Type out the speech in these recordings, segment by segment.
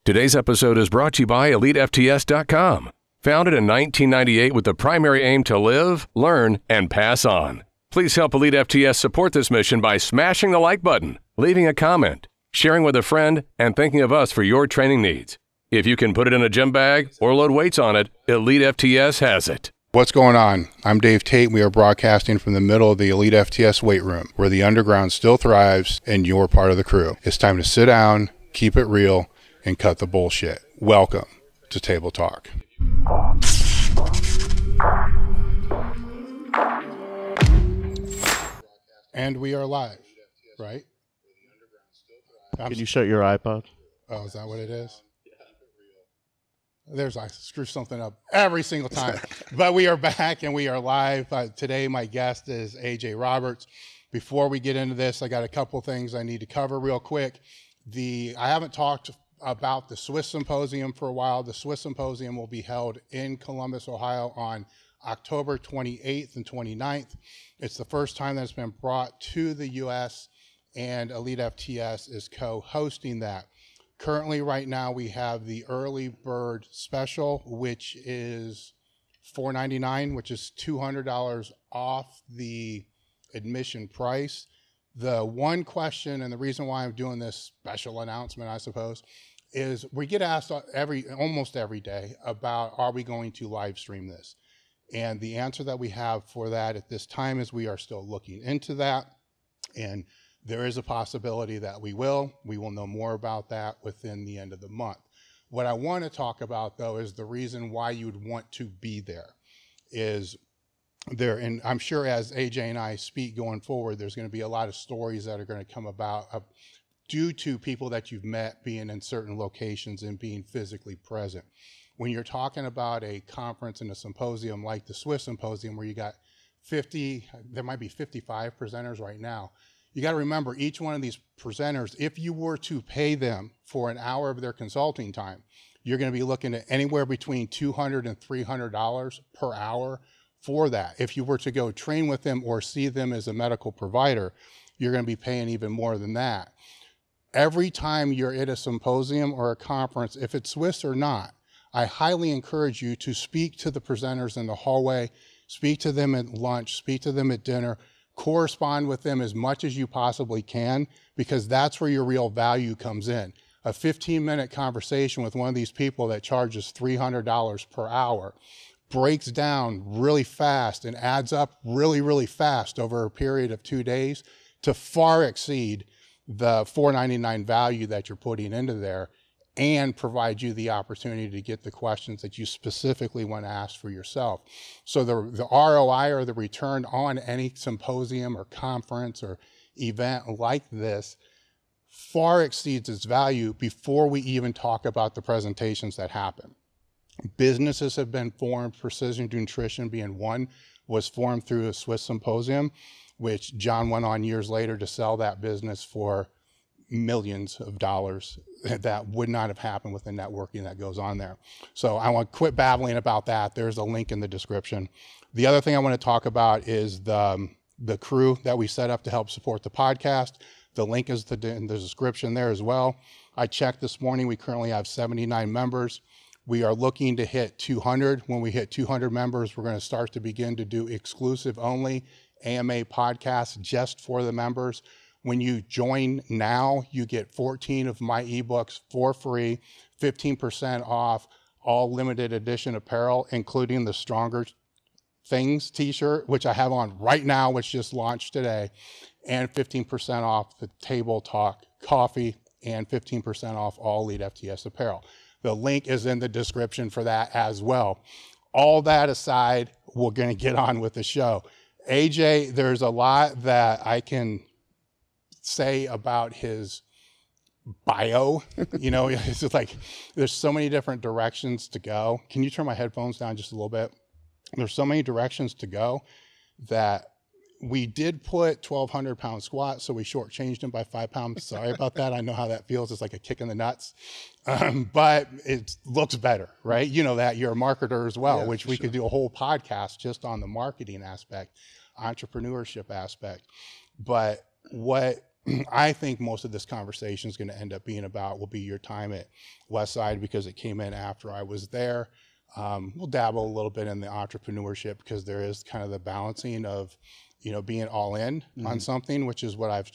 Today's episode is brought to you by elitefts.com. Founded in 1998 with the primary aim to live, learn, and pass on. Please help Elite FTS support this mission by smashing the like button, leaving a comment, sharing with a friend, and thinking of us for your training needs. If you can put it in a gym bag or load weights on it, Elite FTS has it. What's going on? I'm Dave Tate. We are broadcasting from the middle of the Elite FTS weight room, where the underground still thrives and you're part of the crew. It's time to sit down, keep it real, and cut the bullshit. Welcome to Table Talk. And we are live, right? Can you shut your iPod? Oh, is that what it is? I screw something up every single time. But we are back and we are live. Today my guest is AJ Roberts. Before we get into this, I got a couple things I need to cover real quick. I haven't talked about the SWIS Symposium for a while. The SWIS Symposium will be held in Columbus, Ohio on October 28th and 29th. It's the first time that it's been brought to the U.S. and Elite FTS is co-hosting that. Currently, right now, we have the early bird special, which is $4.99, which is $200 off the admission price. The one question, and the reason why I'm doing this special announcement, I suppose, is we get asked almost every day about, are we going to live stream this? And the answer that we have for that at this time is we are still looking into that. And there is a possibility that we will. We will know more about that within the end of the month. What I want to talk about, though, is the reason why you'd want to be there. And I'm sure as AJ and I speak going forward, there's going to be a lot of stories that are going to come about due to people that you've met being in certain locations and being physically present. When you're talking about a conference and a symposium like the SWIS Symposium, where you got there might be 55 presenters right now, you got to remember each one of these presenters, if you were to pay them for an hour of their consulting time, you're going to be looking at anywhere between $200 and $300 per hour for that. If you were to go train with them or see them as a medical provider, you're going to be paying even more than that. Every time you're at a symposium or a conference, if it's SWIS or not, I highly encourage you to speak to the presenters in the hallway, speak to them at lunch, speak to them at dinner, correspond with them as much as you possibly can, because that's where your real value comes in. A 15-minute conversation with one of these people that charges $300 per hour breaks down really fast and adds up really, really fast over a period of 2 days to far exceed the $4.99 value that you're putting into there, and provide you the opportunity to get the questions that you specifically want to ask for yourself. So the ROI, or the return on any symposium or conference or event like this, far exceeds its value before we even talk about the presentations that happen. Businesses have been formed, Precision Nutrition being one, was formed through a SWIS Symposium, which John went on years later to sell that business for millions of dollars. That would not have happened with the networking that goes on there. So I want to quit babbling about that. There's a link in the description. The other thing I want to talk about is the crew that we set up to help support the podcast. The link is in the description there as well. I checked this morning. We currently have 79 members. We are looking to hit 200. When we hit 200 members, we're going to start to begin to do exclusive only AMA podcasts just for the members. When you join now, you get 14 of my ebooks for free, 15% off all limited edition apparel, including the Stronger Things t-shirt, which I have on right now, which just launched today, and 15% off the Table Talk coffee, and 15% off all Elite FTS apparel. The link is in the description for that as well. All that aside, we're going to get on with the show. AJ, there's a lot that I can say about his bio. It's just like there's so many different directions to go. Can you turn my headphones down just a little bit? There's so many directions to go that we did put 1,200 pound squat, so we shortchanged him by 5 pounds. Sorry about that. I know how that feels. It's like a kick in the nuts, but it looks better, right? You know that you're a marketer as well, which we could do a whole podcast just on the marketing aspect, entrepreneurship aspect. But what I think most of this conversation is going to end up being about will be your time at Westside, because it came in after I was there. We'll dabble a little bit in the entrepreneurship, because there is kind of the balancing of, you know, being all in on something, which is what I've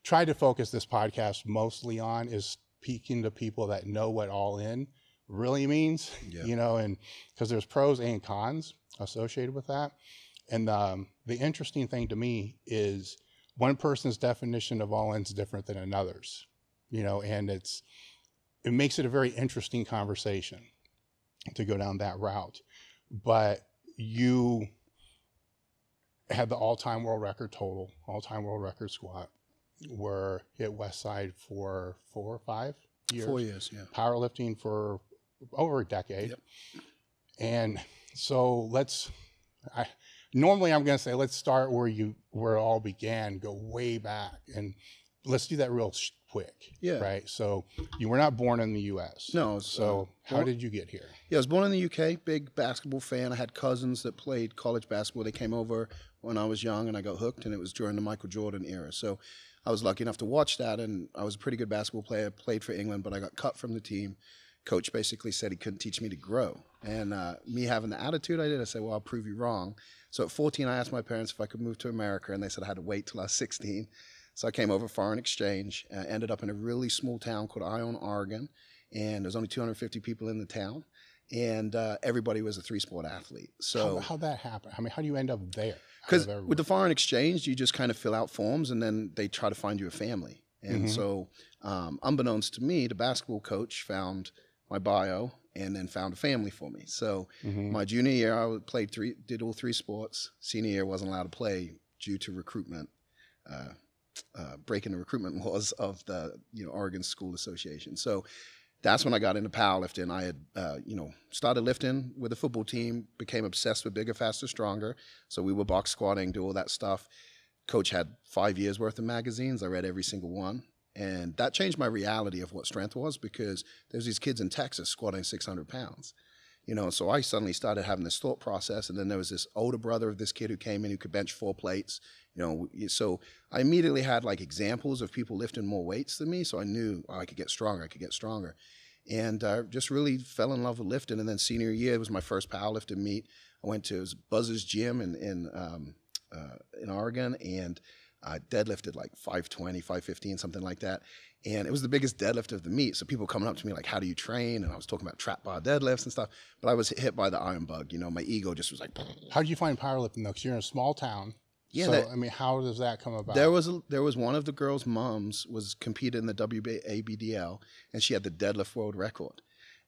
tried to focus this podcast mostly on, is speaking to people that know what all in really means, you know, and because there's pros and cons associated with that. And the interesting thing to me is one person's definition of all in is different than another's, you know, and it makes it a very interesting conversation to go down that route. But you had the all-time world record total, all-time world record squat, were at Westside for 4 or 5 years. 4 years, yeah. Powerlifting for over a decade. Yep. And so normally I'm going to say, let's start where it all began, go way back, and let's do that real quick. Yeah. Right. So you were not born in the U.S. No. So how did you get here? Yeah, I was born in the UK, big basketball fan. I had cousins that played college basketball. They came over when I was young, and I got hooked, and it was during the Michael Jordan era. So I was lucky enough to watch that, and I was a pretty good basketball player, played for England, but I got cut from the team. Coach basically said he couldn't teach me to grow. And me having the attitude I did, I said, well, I'll prove you wrong. So at 14, I asked my parents if I could move to America, and they said I had to wait till I was 16. So I came over foreign exchange, ended up in a really small town called Ione, Oregon, and there's only 250 people in the town, and everybody was a 3-sport athlete. So how'd that happen? I mean, how do you end up there? Because with the foreign exchange, you just kind of fill out forms, and then they try to find you a family. And so unbeknownst to me, the basketball coach found my bio and then found a family for me. So my junior year, I did all 3 sports. Senior year, wasn't allowed to play due to recruitment, breaking the recruitment laws of the Oregon School Association. So that's when I got into powerlifting. I had started lifting with the football team, became obsessed with bigger, faster, stronger. So we were box squatting, do all that stuff. Coach had 5 years worth of magazines. I read every single one. And that changed my reality of what strength was, because there's these kids in Texas squatting 600 pounds. So I suddenly started having this thought process, and then there was this older brother of this kid who came in who could bench 4 plates. So I immediately had like examples of people lifting more weights than me, so I knew I could get stronger. And just really fell in love with lifting. And then senior year was my first powerlifting meet. I went to Buzz's gym in Oregon, and I deadlifted like 520, 515, something like that. And it was the biggest deadlift of the meet. So people coming up to me like, how do you train? And I was talking about trap bar deadlifts and stuff. But I was hit by the iron bug. My ego just was like. How did you find powerlifting though? Because you're in a small town. Yeah. So, how does that come about? There was one of the girls' moms was competing in the WABDL, and she had the deadlift world record.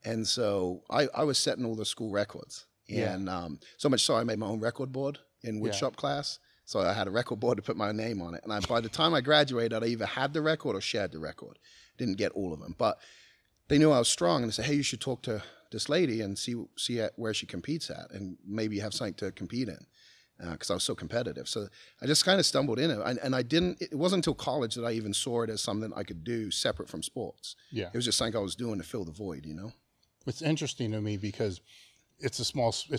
And so I was setting all the school records. And so much so I made my own record board in woodshop class. So I had a record board to put my name on it. And by the time I graduated, I either had the record or shared the record. Didn't get all of them. But they knew I was strong, and they said, hey, you should talk to this lady and see where she competes at, and maybe have something to compete in, because I was so competitive. So I just kind of stumbled in it. And it wasn't until college that I even saw it as something I could do separate from sports. Yeah. It was just something I was doing to fill the void, It's interesting to me because it's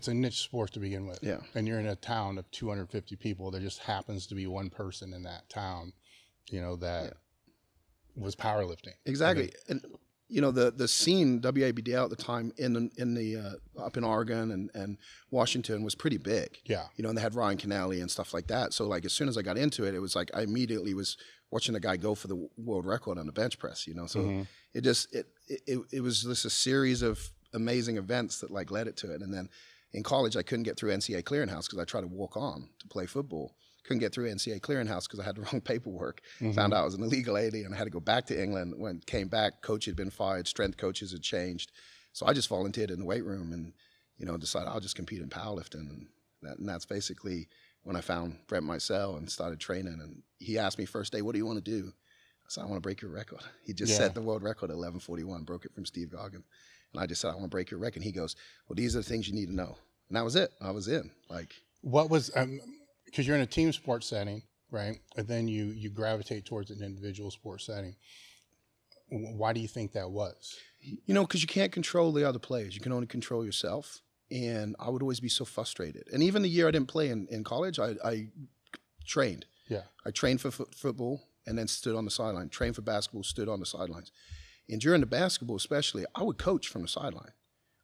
a niche sport to begin with. Yeah. And you're in a town of 250 people. There just happens to be one person in that town, that was powerlifting. Exactly. And the scene, WABDL at the time in the up in Oregon and Washington was pretty big. Yeah. And they had Ryan Kennelly and stuff like that. So like as soon as I got into it, it was like I immediately was watching a guy go for the world record on the bench press, So it was just a series of amazing events that like led it to it. And then in college, I couldn't get through NCAA clearinghouse because I tried to walk on to play football. Couldn't get through NCAA clearinghouse because I had the wrong paperwork. Found out I was an illegal alien, and I had to go back to England. When came back, coach had been fired, strength coaches had changed. So I just volunteered in the weight room and decided I'll just compete in powerlifting. And that's basically when I found Brent Mikesell and started training. And he asked me first day, what do you want to do? I said, I want to break your record. He just set the world record at 11:41, broke it from Steve Goggin. And I just said, I want to break your record. And he goes, well, these are the things you need to know. And that was it. I was in. What was, because you're in a team sports setting, right? And then you gravitate towards an individual sports setting. Why do you think that was? Because you can't control the other players. You can only control yourself. And I would always be so frustrated. And even the year I didn't play in college, I trained. Yeah. I trained for football and then stood on the sideline. Trained for basketball, stood on the sidelines. And during the basketball especially, I would coach from the sideline.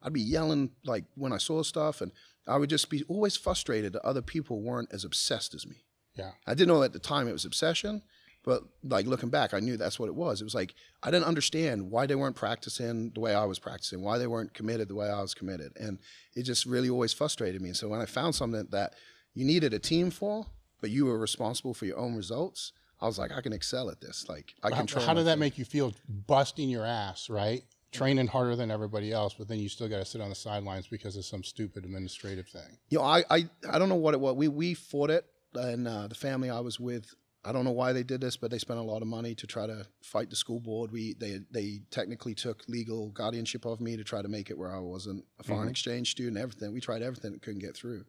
I'd be yelling like when I saw stuff, and I would just be always frustrated that other people weren't as obsessed as me. Yeah. I didn't know at the time it was obsession, but like looking back, I knew that's what it was. It was like I didn't understand why they weren't practicing the way I was practicing, why they weren't committed the way I was committed. And it just really always frustrated me. And so when I found something that you needed a team for, but you were responsible for your own results, I was like, I can excel at this. Like I control. How did that make you feel, busting your ass, right? Training harder than everybody else, but then you still got to sit on the sidelines because of some stupid administrative thing. You know, I don't know what it was. We fought it, and the family I was with, I don't know why they did this, but they spent a lot of money to try to fight the school board. They technically took legal guardianship of me to try to make it where I wasn't a foreign exchange student. Everything, we tried everything, couldn't get through.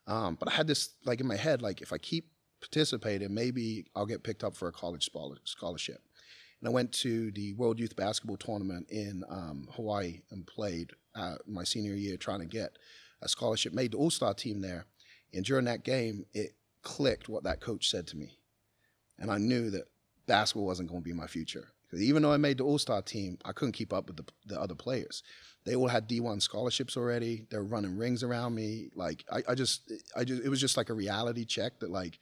But I had this like in my head, like if I keep participating, maybe I'll get picked up for a college scholarship. And I went to the World Youth Basketball Tournament in Hawaii and played my senior year, trying to get a scholarship, made the All-Star team there. And during that game, it clicked what that coach said to me. And I knew that basketball wasn't going to be my future. Because even though I made the All-Star team, I couldn't keep up with the other players. They all had D1 scholarships already. They were running rings around me. Like, it was just like a reality check that like,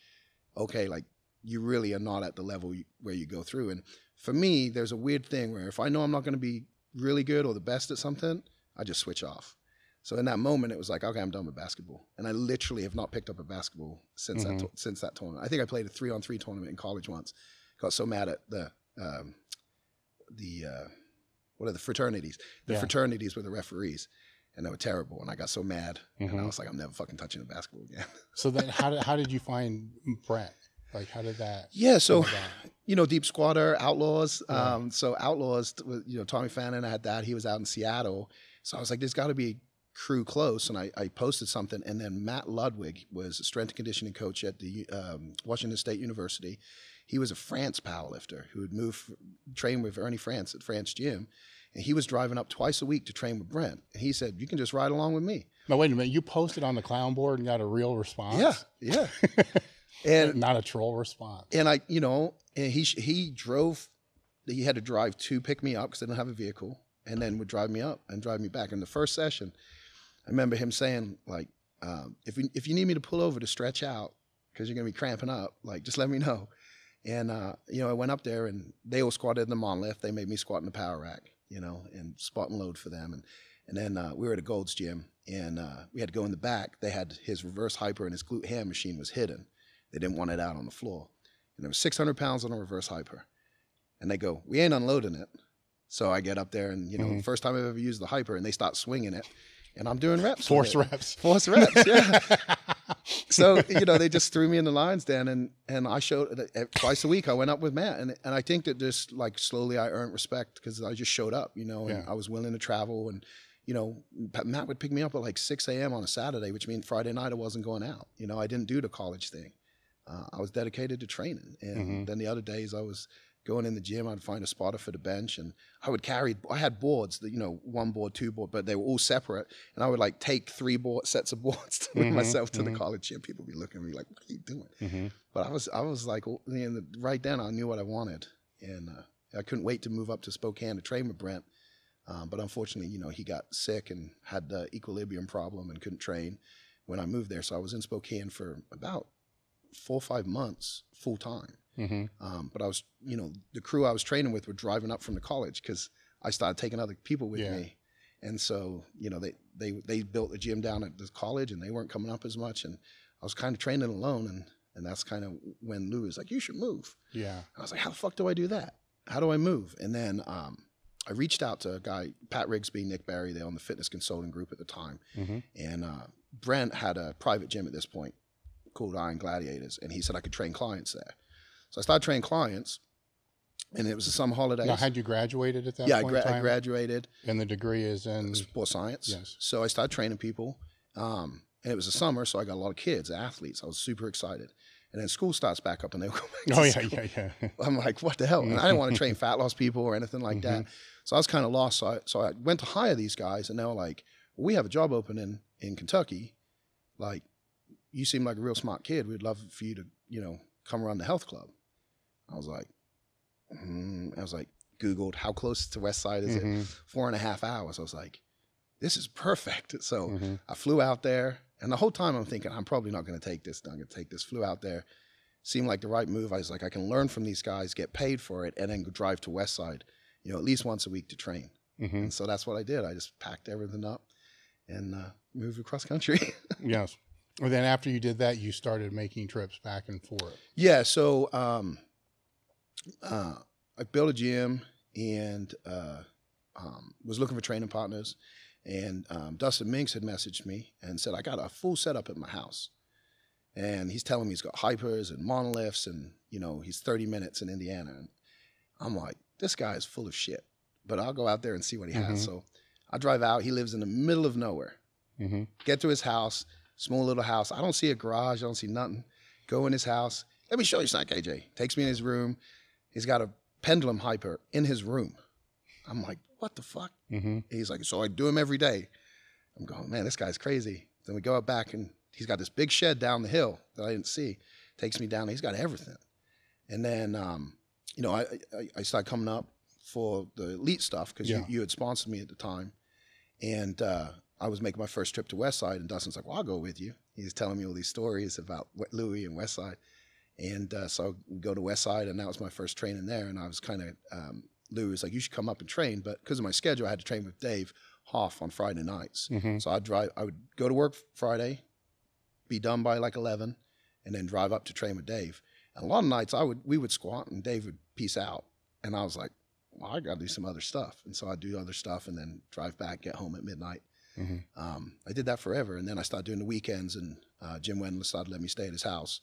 okay, like you really are not at the level where you go through. And for me, there's a weird thing where if I know I'm not going to be really good or the best at something, I just switch off. So in that moment, it was like, okay, I'm done with basketball. And I literally have not picked up a basketball since that tournament. I think I played a 3-on-3 tournament in college once. Got so mad at what are the fraternities? The fraternities were the referees, and they were terrible. And I got so mad, and I was like, I'm never fucking touching a basketball again. So then how did you find Brent? Like, how did that? Yeah, so, you know, Deep Squatter, Outlaws. So Outlaws, you know, Tommy Fannin, I had that. He was out in Seattle. So I was like, there's got to be a crew close. And I posted something. And then Matt Ludwig was a strength and conditioning coach at the Washington State University. He was a France powerlifter who would train with Ernie France at France Gym. And he was driving up twice a week to train with Brent. And he said, you can just ride along with me. No, wait a minute. You posted on the clown board and got a real response? Yeah. And not a troll response. And I, you know, and he drove, he had to drive to pick me up because they didn't have a vehicle, and then would drive me up and drive me back. In the first session, I remember him saying, like, if you need me to pull over to stretch out because you're going to be cramping up, like, just let me know. And, you know, I went up there and they all squatted in the monolift. They made me squat in the power rack, you know, and spot and load for them. And then we were at a Gold's Gym, and we had to go in the back. They had his reverse hyper, and his glute ham machine was hidden. They didn't want it out on the floor. And there was 600 pounds on a reverse hyper. And they go, we ain't unloading it. So I get up there and, you know, first time I've ever used the hyper, and they start swinging it. And I'm doing reps. Force reps, yeah. So, you know, they just threw me in the lines then. And I showed, twice a week I went up with Matt. And I think that just like slowly I earned respect because I just showed up, you know, and I was willing to travel. And, you know, Matt would pick me up at like 6 a.m. on a Saturday, which means Friday night I wasn't going out. You know, I didn't do the college thing. I was dedicated to training. And then the other days I was going in the gym, I'd find a spotter for the bench, and I had boards that, you know, 1 board, 2 board, but they were all separate. And I would like take 3 sets of boards to move myself to the college gym. People would be looking at me like, what are you doing? But I was like, right then I knew what I wanted. And I couldn't wait to move up to Spokane to train with Brent. But unfortunately, you know, he got sick and had the equilibrium problem and couldn't train when I moved there. So I was in Spokane for about 4 or 5 months full time. But I was, you know, the crew I was training with were driving up from the college because I started taking other people with me. And so, you know, they built a gym down at the college and they weren't coming up as much. And I was kind of training alone. And that's kind of when Louie was like, you should move. Yeah. I was like, how the fuck do I do that? How do I move? And then I reached out to a guy, Pat Rigsby, Nick Barry, they owned the fitness consulting group at the time. And Brent had a private gym at this point called Iron Gladiators. And he said I could train clients there. So I started training clients, and it was the summer holidays. Now, had you graduated at that point? Yeah, I graduated. And the degree is in? Sports science. Yes. So I started training people, and it was the summer, so I got a lot of kids, athletes. I was super excited. And then school starts back up, and they go back to school. Yeah. I'm like, what the hell? And I didn't want to train fat loss people or anything like that. So I was kind of lost. So I went to hire these guys, and they were like, well, we have a job open in Kentucky. Like, you seem like a real smart kid. We'd love for you to, you know, come around the health club. I was like, Googled how close to Westside is it? 4.5 hours. I was like, this is perfect. So I flew out there, and the whole time I'm thinking, I'm probably not going to take this. Flew out there. Seemed like the right move. I was like, I can learn from these guys, get paid for it, and then drive to Westside, you know, at least once a week to train. And so that's what I did. I just packed everything up and moved across country. Yes. Well, then after you did that, you started making trips back and forth. Yeah. So I built a gym and was looking for training partners. And Dustin Minks had messaged me and said, I got a full setup at my house. And he's telling me he's got hypers and monoliths and, you know, he's 30 minutes in Indiana. And I'm like, this guy is full of shit, but I'll go out there and see what he has. So I drive out. He lives in the middle of nowhere. Get to his house, small little house. I don't see a garage. I don't see nothing. Go in his house. Let me show you something, KJ. Takes me in his room. He's got a pendulum hyper in his room. I'm like, what the fuck? He's like, so I do them every day. I'm going, man, this guy's crazy. Then we go out back and he's got this big shed down the hill that I didn't see. Takes me down. He's got everything. And then, you know, I started coming up for the elite stuff because you had sponsored me at the time. And I was making my first trip to Westside, and Dustin's like, well, I'll go with you. He's telling me all these stories about Louie and Westside. And so I go to Westside, and that was my first training there. And I was kind of, Louie was like, you should come up and train. But because of my schedule, I had to train with Dave Hoff on Friday nights. So I would go to work Friday, be done by like 11, and then drive up to train with Dave. And a lot of nights we would squat and Dave would peace out. And I was like, well, I got to do some other stuff. And so I'd do other stuff and then drive back, get home at midnight. I did that forever. And then I started doing the weekends, and Jim Wendler started letting me stay at his house.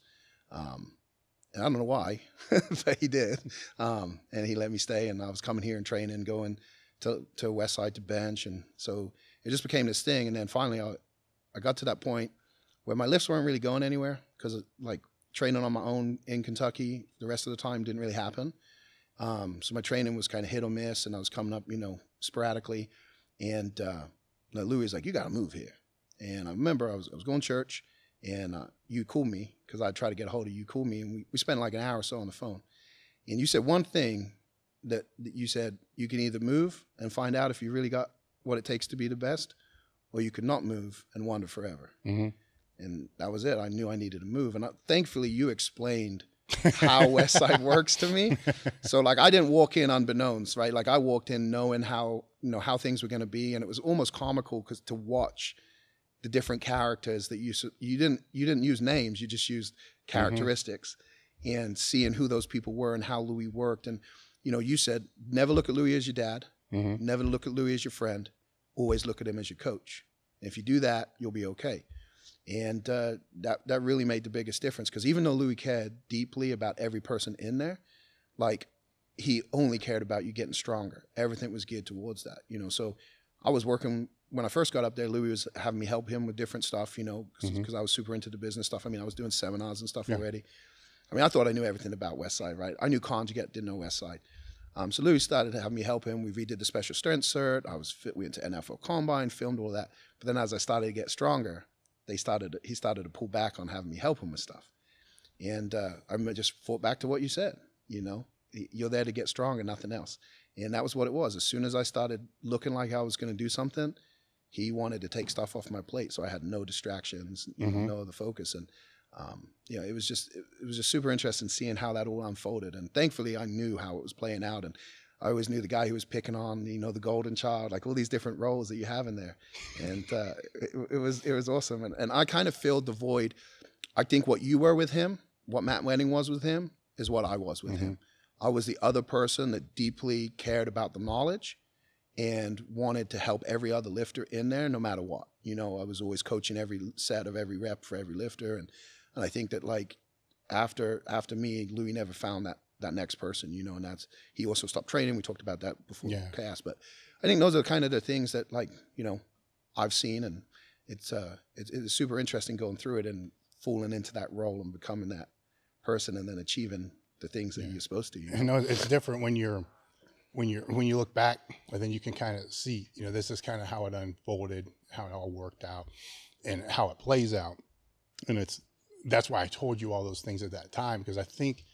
And I don't know why, but he did. And he let me stay, and I was coming here and training, going to Westside to bench. And so it just became this thing. And then finally I got to that point where my lifts weren't really going anywhere because like training on my own in Kentucky the rest of the time didn't really happen. So my training was kind of hit or miss, and I was coming up, you know, sporadically. And Louie was like, you got to move here. And I remember I was going to church, and you called me because I tried to get a hold of you. You called me, and we spent like an hour or so on the phone. And you said one thing that you said, you can either move and find out if you really got what it takes to be the best, or you could not move and wander forever. And that was it. I knew I needed to move. And thankfully, you explained how Westside works to me. So like I didn't walk in unbeknownst, right? Like I walked in knowing how, you know, how things were going to be. And it was almost comical because to watch the different characters that you didn't use names, you just used characteristics, and seeing who those people were and how Louie worked. And, you know, you said, never look at Louie as your dad, never look at Louie as your friend, always look at him as your coach. And if you do that, you'll be okay. And that really made the biggest difference, because even though Louie cared deeply about every person in there, like he only cared about you getting stronger. Everything was geared towards that, you know. So I was working, when I first got up there, Louie was having me help him with different stuff, you know, because I was super into the business stuff. I mean, I was doing seminars and stuff already. I mean, I thought I knew everything about Westside, right? I knew Conjugate, didn't know Westside. So Louie started to have me help him. We redid the special strength cert. We went to NFL Combine, filmed all that. But then as I started to get stronger, he started to pull back on having me help him with stuff. And I just fought back to what you said, you know, you're there to get stronger, nothing else. And that was what it was. As soon as I started looking like I was going to do something, he wanted to take stuff off my plate. So I had no distractions, no other focus. And, you know, it was just super interesting seeing how that all unfolded. And thankfully I knew how it was playing out. And I always knew the guy who was picking on, you know, the golden child, like all these different roles that you have in there. And it was awesome. And I kind of filled the void. I think what you were with him, what Matt Wenning was with him, is what I was with him. I was the other person that deeply cared about the knowledge and wanted to help every other lifter in there, no matter what. You know, I was always coaching every set of every rep for every lifter. And I think that, like, after me, Louie never found that next person, you know, and he also stopped training. We talked about that before cast, but I think those are kind of the things that, like, you know, I've seen, and it's super interesting going through it and falling into that role and becoming that person and then achieving the things that you're supposed to. You know, it's different when you look back, and then you can kind of see, you know, this is kind of how it unfolded, how it all worked out, and how it plays out. And that's why I told you all those things at that time, because I think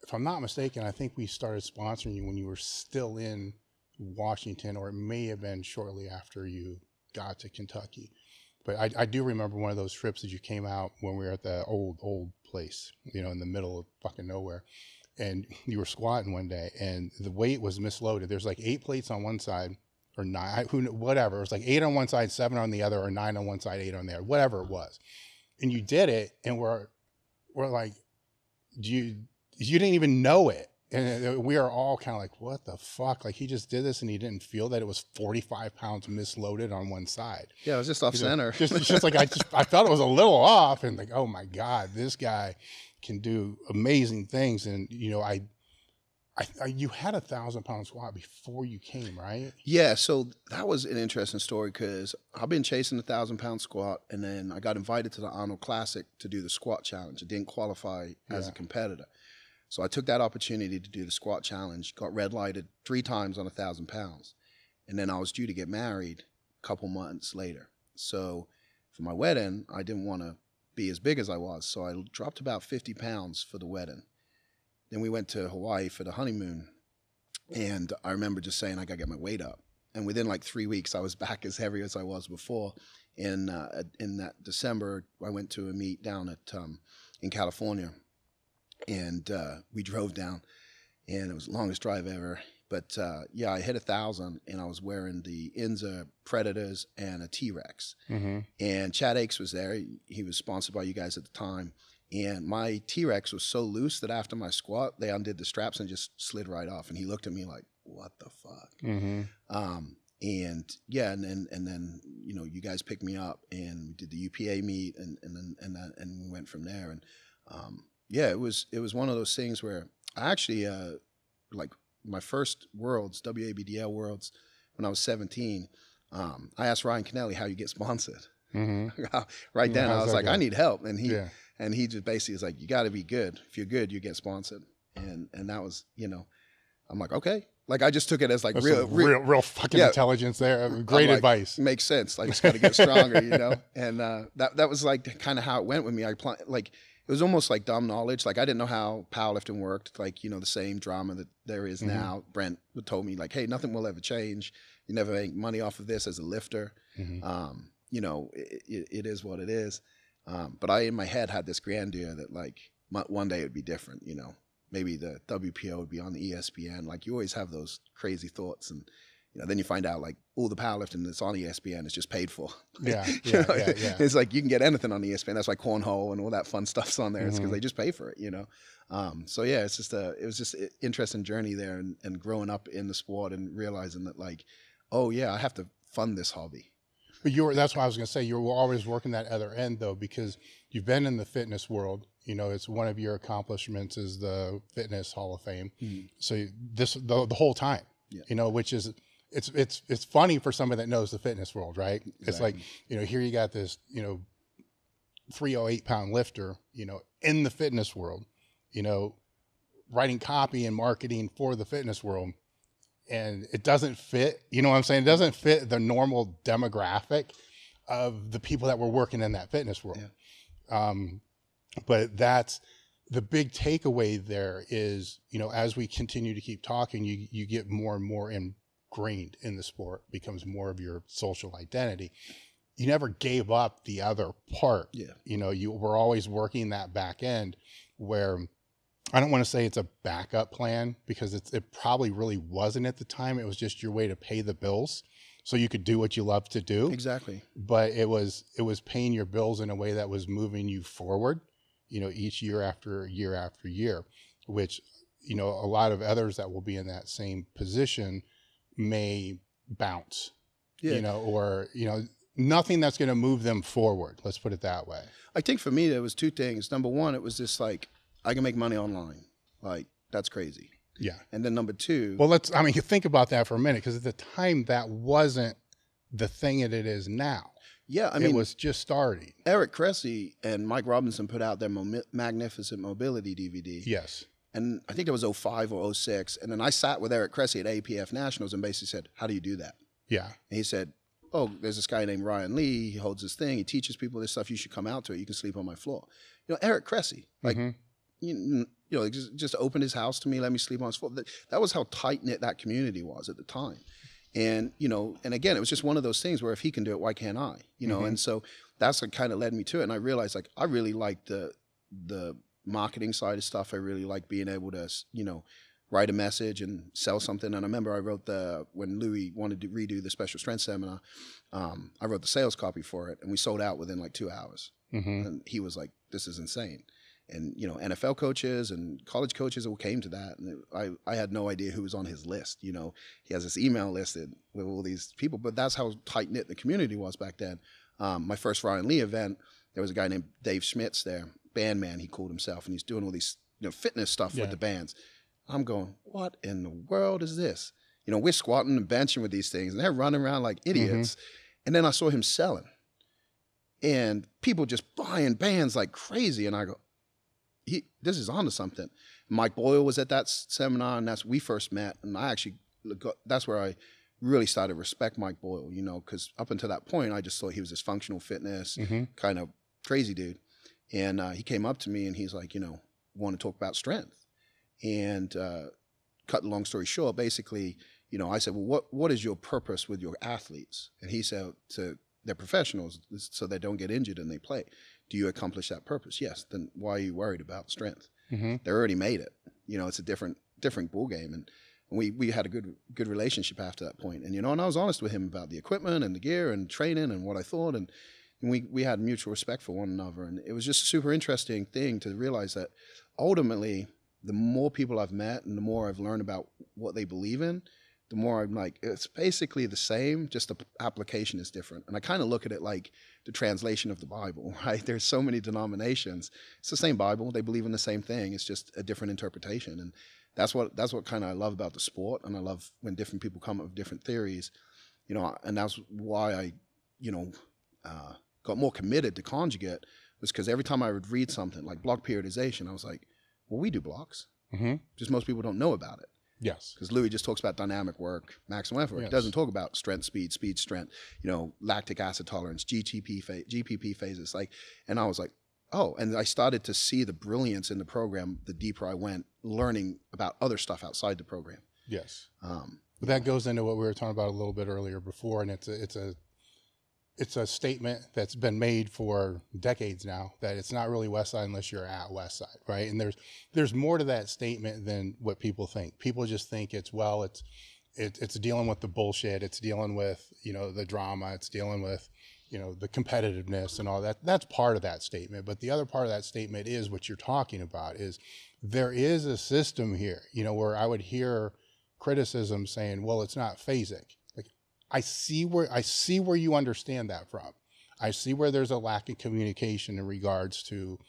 if I'm not mistaken, I think we started sponsoring you when you were still in Washington, or it may have been shortly after you got to Kentucky. But I do remember one of those trips that you came out when we were at the old place, you know, in the middle of fucking nowhere. And you were squatting one day and the weight was misloaded. There's like 8 plates on one side, or 9, whatever. It was like 8 on one side, 7 on the other, or 9 on one side, 8 on the other, whatever it was. And you did it, and we're like, you didn't even know it. And we are all kind of like, what the fuck? Like, he just did this and he didn't feel that it was 45 pounds misloaded on one side. Yeah, it was just off center. Just like, I felt it was a little off, and like, oh my God, this guy can do amazing things. And, you know, you had 1,000-pound squat before you came, right? Yeah, so that was an interesting story because I've been chasing 1,000-pound squat, and then I got invited to the Arnold Classic to do the squat challenge. I didn't qualify as a competitor. So I took that opportunity to do the squat challenge, got red lighted 3 times on 1,000 pounds. And then I was due to get married a couple months later. So for my wedding, I didn't want to be as big as I was. So I dropped about 50 pounds for the wedding. Then we went to Hawaii for the honeymoon. And I remember just saying, I got to get my weight up. And within like 3 weeks, I was back as heavy as I was before. In that December, I went to a meet down at in California. And we drove down, and it was the longest drive ever. But yeah, I hit 1,000, and I was wearing the Inza Predators and a T-Rex. Mm-hmm. And Chad Akes was there. He was sponsored by you guys at the time. And my T-Rex was so loose that after my squat, they undid the straps and just slid right off. And he looked at me like, what the fuck? Mm-hmm. And yeah, and then you know, you guys picked me up, and we did the UPA meet, and we went from there. And yeah, it was one of those things where I actually, like my first Worlds, WABDL Worlds, when I was 17, I asked Ryan Kennelly how you get sponsored. Mm-hmm. Right then, I was like, I need help. And he just basically was like, you got to be good. If you're good, you get sponsored. And that was, you know, I'm like, okay. Like, I just took it as like real fucking intelligence there. Great advice. Makes sense. I just got to get stronger, you know? And that was like kind of how it went with me. It was almost like dumb knowledge. Like, I didn't know how powerlifting worked. Like, you know, the same drama that there is now. Brent told me, like, hey, nothing will ever change. You never make money off of this as a lifter. Mm-hmm. You know, it is what it is. But I, in my head, had this grandeur that, like, one day it would be different, you know. Maybe the WPO would be on the ESPN. Like, you always have those crazy thoughts. And, you know, then you find out, like, all the powerlifting that's on ESPN is just paid for. Yeah. It's like you can get anything on ESPN. That's why cornhole and all that fun stuff's on there. It's because they just pay for it, you know. So yeah, it was just an interesting journey there, and growing up in the sport and realizing that, like, oh yeah, I have to fund this hobby. But that's what I was going to say. You were always working that other end, though, because you've been in the fitness world. You know, it's one of your accomplishments is the Fitness Hall of Fame. Mm-hmm. So the whole time, you know, which is. It's funny for somebody that knows the fitness world, right? Exactly. It's like, you know, here you got this, you know, 308-pound lifter, you know, in the fitness world, you know, writing copy and marketing for the fitness world, and it doesn't fit, you know what I'm saying? It doesn't fit the normal demographic of the people that were working in that fitness world. Yeah. But that's the big takeaway there is, you know, as we continue to keep talking, you get more and more ingrained in the sport, becomes more of your social identity. You never gave up the other part. Yeah. You know, you were always working that back end where I don't want to say it's a backup plan because it probably really wasn't at the time. It was just your way to pay the bills so you could do what you love to do. Exactly. But it was paying your bills in a way that was moving you forward, you know, each year after year after year, which, you know, a lot of others that will be in that same position may bounce, you know, or, you know, nothing that's going to move them forward. Let's put it that way. I think for me, there was 2 things. Number one, it was just like, I can make money online. Like, that's crazy. Yeah. And then number 2. Well, you think about that for a minute, because at the time that wasn't the thing that it is now. Yeah. I mean, it was just starting. Eric Cressy and Mike Robinson put out their Magnificent Mobility DVD. Yes. And I think it was 05 or 06. And then I sat with Eric Cressy at APF Nationals and basically said, how do you do that? Yeah. And he said, oh, there's this guy named Ryan Lee. He holds this thing. He teaches people this stuff. You should come out to it. You can sleep on my floor. You know, Eric Cressy, like, you you know, just opened his house to me, let me sleep on his floor. That was how tight-knit that community was at the time. And, you know, and again, it was just one of those things where if he can do it, why can't I? You know, and so that's what kind of led me to it. And I realized, like, I really like the marketing side of stuff. I really like being able to, you know, write a message and sell something. And I remember I wrote when Louie wanted to redo the special strength seminar, I wrote the sales copy for it, and we sold out within like 2 hours. And he was like, this is insane. And, you know, NFL coaches and college coaches all came to that. And I had no idea who was on his list. You know, he has this email listed with all these people, but that's how tight knit the community was back then. My first Ryan Lee event, there was a guy named Dave Schmitz there, bandman, he called himself, and he's doing all these, you know, fitness stuff with the bands. I'm going, what in the world is this? You know, we're squatting and benching with these things, and they're running around like idiots. And then I saw him selling, and people just buying bands like crazy. And I go, this is onto something. Mike Boyle was at that seminar, and we first met. And I actually that's where I really started to respect Mike Boyle, you know, because up until that point, I just thought he was this functional fitness kind of crazy dude. And he came up to me, and he's like, you know, want to talk about strength. And cut the long story short, basically, you know, I said, well, what is your purpose with your athletes? And he said, they're professionals, so they don't get injured and they play. Do you accomplish that purpose? Yes. Then why are you worried about strength? They already made it. You know, it's a different ball game. And we had a good relationship after that point. And, you know, and I was honest with him about the equipment and the gear and training and what I thought. And we had mutual respect for one another. And it was just a super interesting thing to realize that ultimately, the more people I've met and the more I've learned about what they believe in, the more I'm like, it's basically the same, just the application is different. And I kind of look at it like the translation of the Bible, right? There's so many denominations. It's the same Bible. They believe in the same thing. It's just a different interpretation. And that's what kind of I love about the sport. And I love when different people come up with different theories, you know, and that's why I, you know, got more committed to Conjugate, was because every time I would read something like block periodization, I was like, well, we do blocks. Just most people don't know about it. Yes. Because Louie just talks about dynamic work, maximum effort. He doesn't talk about strength, speed, strength, you know, lactic acid tolerance, GPP phases. Like, and I was like, oh, and I started to see the brilliance in the program the deeper I went, learning about other stuff outside the program. Yes. But that goes into what we were talking about a little bit earlier before, and it's a statement that's been made for decades now that it's not really Westside unless you're at Westside, right? And there's more to that statement than what people think. People just think it's dealing with the bullshit, it's dealing with, you know, the drama, it's dealing with, you know, the competitiveness and all that. That's part of that statement. But the other part of that statement is what you're talking about, is there is a system here, you know, where I would hear criticism saying, well, it's not phasic. I see where you understand that from. I see where there's a lack of communication in regards to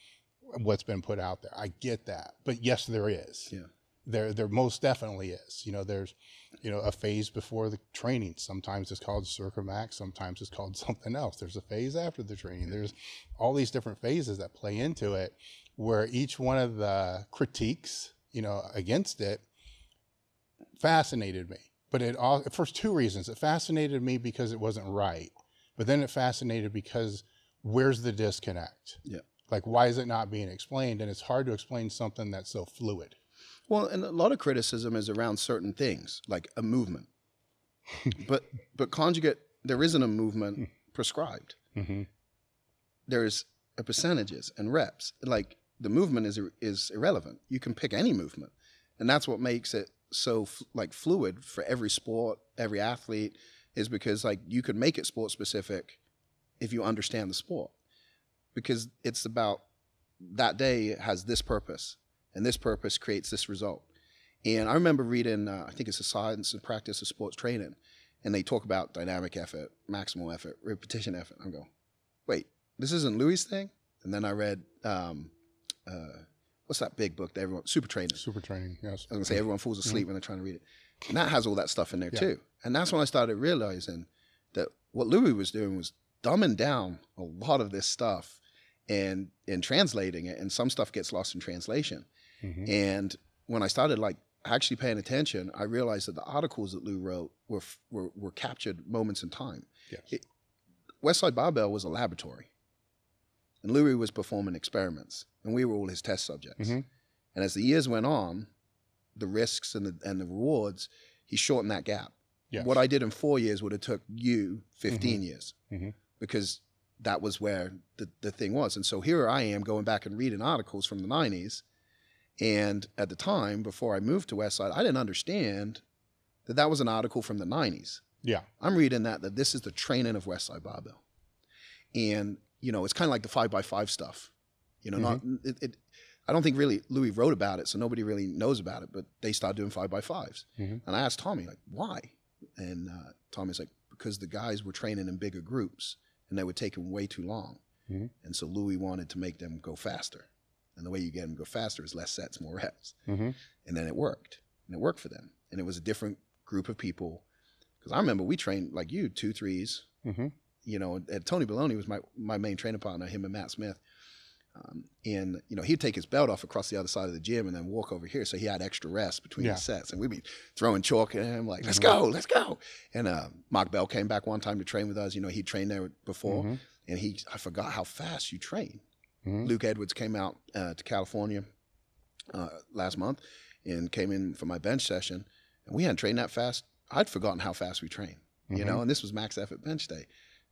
what's been put out there. I get that. But yes, there is. Yeah. There most definitely is. You know, there's, you know, a phase before the training. Sometimes it's called circumax, sometimes it's called something else. There's a phase after the training. There's all these different phases that play into it, where each one of the critiques, you know, against it fascinated me. But for two reasons. It fascinated me because it wasn't right. But then it fascinated because where's the disconnect? Yeah. Like, why is it not being explained? And it's hard to explain something that's so fluid. Well, and a lot of criticism is around certain things, like a movement. but Conjugate, there isn't a movement prescribed. There's a percentages and reps. Like, the movement is irrelevant. You can pick any movement. And that's what makes it so fluid for every sport, every athlete, is because like you could make it sport specific if you understand the sport, because it's about that day has this purpose and this purpose creates this result. And I remember reading, I think it's a Science and Practice of Sports Training, and they talk about dynamic effort, maximal effort, repetition effort. I'm going, wait, this isn't Louie's thing? And then I read, what's that big book that everyone, Super Training, yes. I was going to say everyone falls asleep when they're trying to read it. And that has all that stuff in there too. And that's when I started realizing that what Louie was doing was dumbing down a lot of this stuff and translating it. And some stuff gets lost in translation. And when I started like actually paying attention, I realized that the articles that Lou wrote were captured moments in time. Yes. Westside Barbell was a laboratory. And Louie was performing experiments, and we were all his test subjects. And as the years went on, the risks and the rewards, he shortened that gap. Yes. What I did in 4 years would have took you 15 years, because that was where the thing was. And so here I am going back and reading articles from the 90s. And at the time, before I moved to Westside, I didn't understand that was an article from the 90s. Yeah. I'm reading that this is the training of Westside Barbell. And, you know, it's kind of like the 5x5 stuff. You know, I don't think really Louie wrote about it, so nobody really knows about it, but they started doing 5x5s. And I asked Tommy, like, why? And Tommy's like, because the guys were training in bigger groups and they were taking way too long. And so Louie wanted to make them go faster. And the way you get them to go faster is less sets, more reps. And then it worked. And it worked for them. And it was a different group of people. Because I remember we trained, like you, 2 3s. You know, and Tony Baloney was my main training partner, him and Matt Smith. And, you know, he'd take his belt off across the other side of the gym and then walk over here. So he had extra rest between the sets. And we'd be throwing chalk at him, like, let's go, let's go. And Mark Bell came back one time to train with us. You know, he trained there before. And I forgot how fast you train. Luke Edwards came out to California last month and came in for my bench session. And we hadn't trained that fast. I'd forgotten how fast we train, you know, and this was max effort bench day.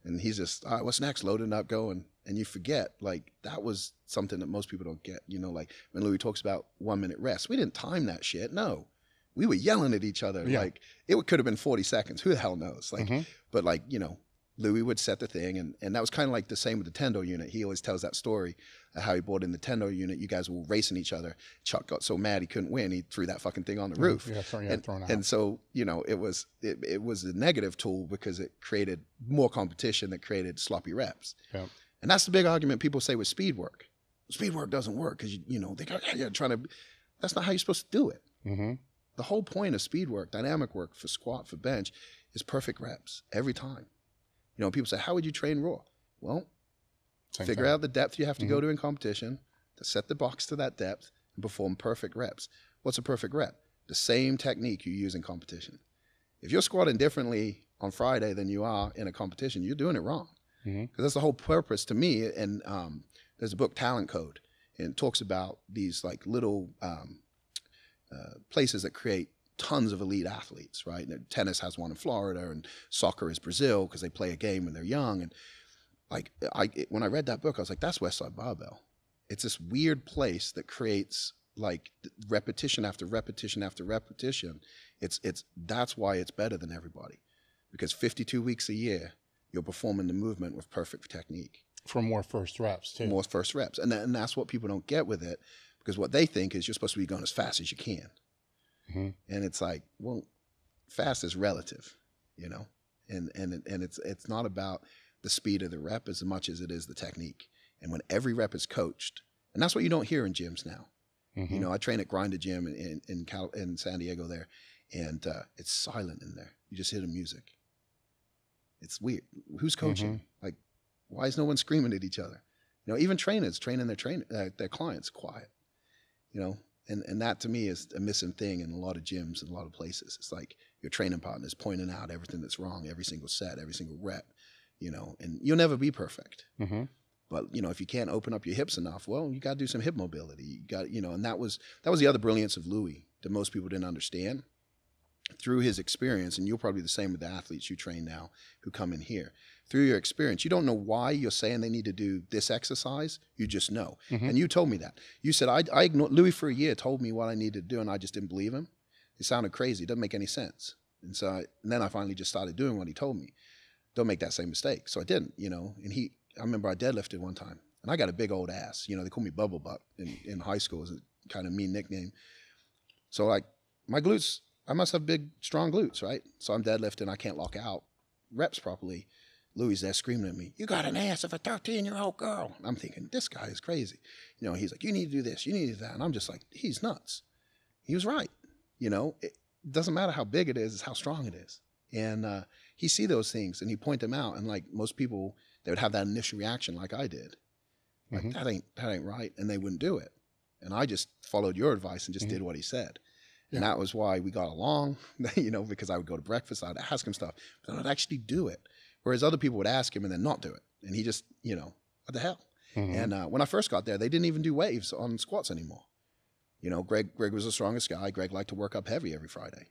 And he's just, all right, what's next? Loading up, going. And you forget, like, that was something that most people don't get. You know, like when Louie talks about 1 minute rest, we didn't time that shit. No, we were yelling at each other. Like, it could have been 40 seconds. Who the hell knows? Like, but like, you know, Louie would set the thing. And that was kind of like the same with the Tendo unit. He always tells that story of how he brought in the Tendo unit. You guys were racing each other. Chuck got so mad he couldn't win. He threw that fucking thing on the roof. And so, you know, it was a negative tool because it created more competition that created sloppy reps. And that's the big argument people say with speed work. Speed work doesn't work because, you know, they got trying to, that's not how you're supposed to do it. The whole point of speed work, dynamic work for squat, for bench, is perfect reps every time. You know, people say, how would you train raw? Well, figure out the depth you have to go to in competition, to set the box to that depth, and perform perfect reps. What's a perfect rep? The same technique you use in competition. If you're squatting differently on Friday than you are in a competition, you're doing it wrong. Because that's the whole purpose to me. And there's a book, Talent Code, and it talks about these like little places that create tons of elite athletes, right? And tennis has one in Florida, and soccer is Brazil because they play a game when they're young. And like, when I read that book, I was like, that's Westside Barbell. It's this weird place that creates like repetition after repetition after repetition. That's why it's better than everybody, because 52 weeks a year, you're performing the movement with perfect technique. For more first reps too. More first reps. And that's what people don't get with it, because what they think is you're supposed to be going as fast as you can. And it's like, well, fast is relative, you know, and it's not about the speed of the rep as much as it is the technique. And when every rep is coached, and that's what you don't hear in gyms now. You know, I train at Grinder Gym in San Diego there, and it's silent in there. You just hear the music. It's weird. Who's coaching? Like, why is no one screaming at each other? You know, even trainers training their clients quiet, you know. And that to me is a missing thing in a lot of gyms and a lot of places. It's like your training partner is pointing out everything that's wrong, every single set, every single rep, you know, and you'll never be perfect. But, you know, if you can't open up your hips enough, well, you got to do some hip mobility. You got, you know, and that was the other brilliance of Louie that most people didn't understand. Through his experience, and you're probably the same with the athletes you train now who come in here. Through your experience, you don't know why you're saying they need to do this exercise. You just know. And you told me that. You said, I ignored, Louie for a year told me what I needed to do, and I just didn't believe him. It sounded crazy. It doesn't make any sense. And so and then I finally just started doing what he told me. Don't make that same mistake. So I didn't, you know. And I remember I deadlifted one time, and I got a big old ass. You know, they called me Bubble Butt in high school. It was a kind of mean nickname. So like my glutes, I must have big, strong glutes, right? So I'm deadlifting. I can't lock out reps properly. Louie's there screaming at me, you got an ass of a 13-year-old girl. I'm thinking, this guy is crazy. You know, he's like, you need to do this, you need to do that. And I'm just like, he's nuts. He was right. You know, it doesn't matter how big it is, it's how strong it is. And he see those things and he point them out. And like most people, they would have that initial reaction like I did. Like, that ain't right. And they wouldn't do it. And I just followed your advice and just did what he said. And that was why we got along, you know, because I would go to breakfast, I'd ask him stuff, but I'd actually do it. Whereas other people would ask him and then not do it. And he just, you know, what the hell? And when I first got there, they didn't even do waves on squats anymore. You know, Greg was the strongest guy. Greg liked to work up heavy every Friday.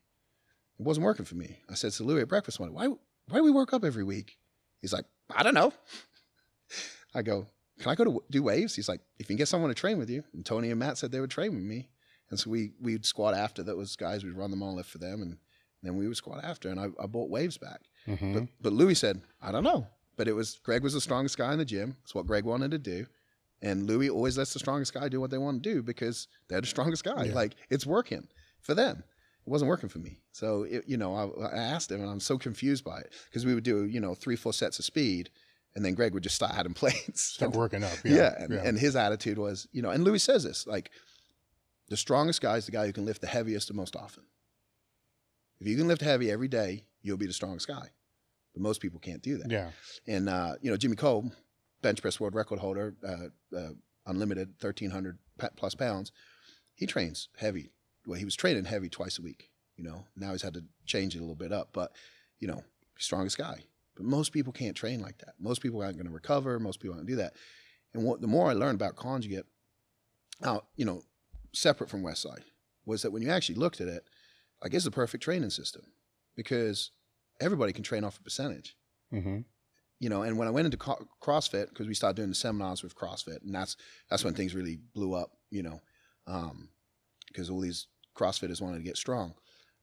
It wasn't working for me. I said to Louie at breakfast one day, why do we work up every week? He's like, I don't know. I go, can I go to do waves? He's like, if you can get someone to train with you. And Tony and Matt said they would train with me. And so we'd squat after those guys. We'd run the monolift for them. And then we would squat after. And I bought waves back. But Louie said, I don't know. But Greg was the strongest guy in the gym. It's what Greg wanted to do. And Louie always lets the strongest guy do what they want to do because they're the strongest guy. Yeah. Like, it's working for them. It wasn't working for me. So, I asked him, and I'm so confused by it because we would do, 3-4 sets of speed, and then Greg would just start adding plates. Start working up. And his attitude was, and Louie says this, like, the strongest guy is the guy who can lift the heaviest the most often. If you can lift heavy every day, you'll be the strongest guy. But most people can't do that. Yeah. And, Jimmy Cole, bench press world record holder, unlimited 1,300 plus pounds, he trains heavy. Well, he was training heavy twice a week, Now he's had to change it a little bit up, but, strongest guy. But most people can't train like that. Most people aren't going to recover. Most people aren't do that. And the more I learned about Conjugate, separate from Westside, was that when you actually looked at it, like, it's the perfect training system because everybody can train off a percentage. And when I went into CrossFit, because we started doing the seminars with CrossFit, and that's when things really blew up, because all these CrossFitters wanted to get strong.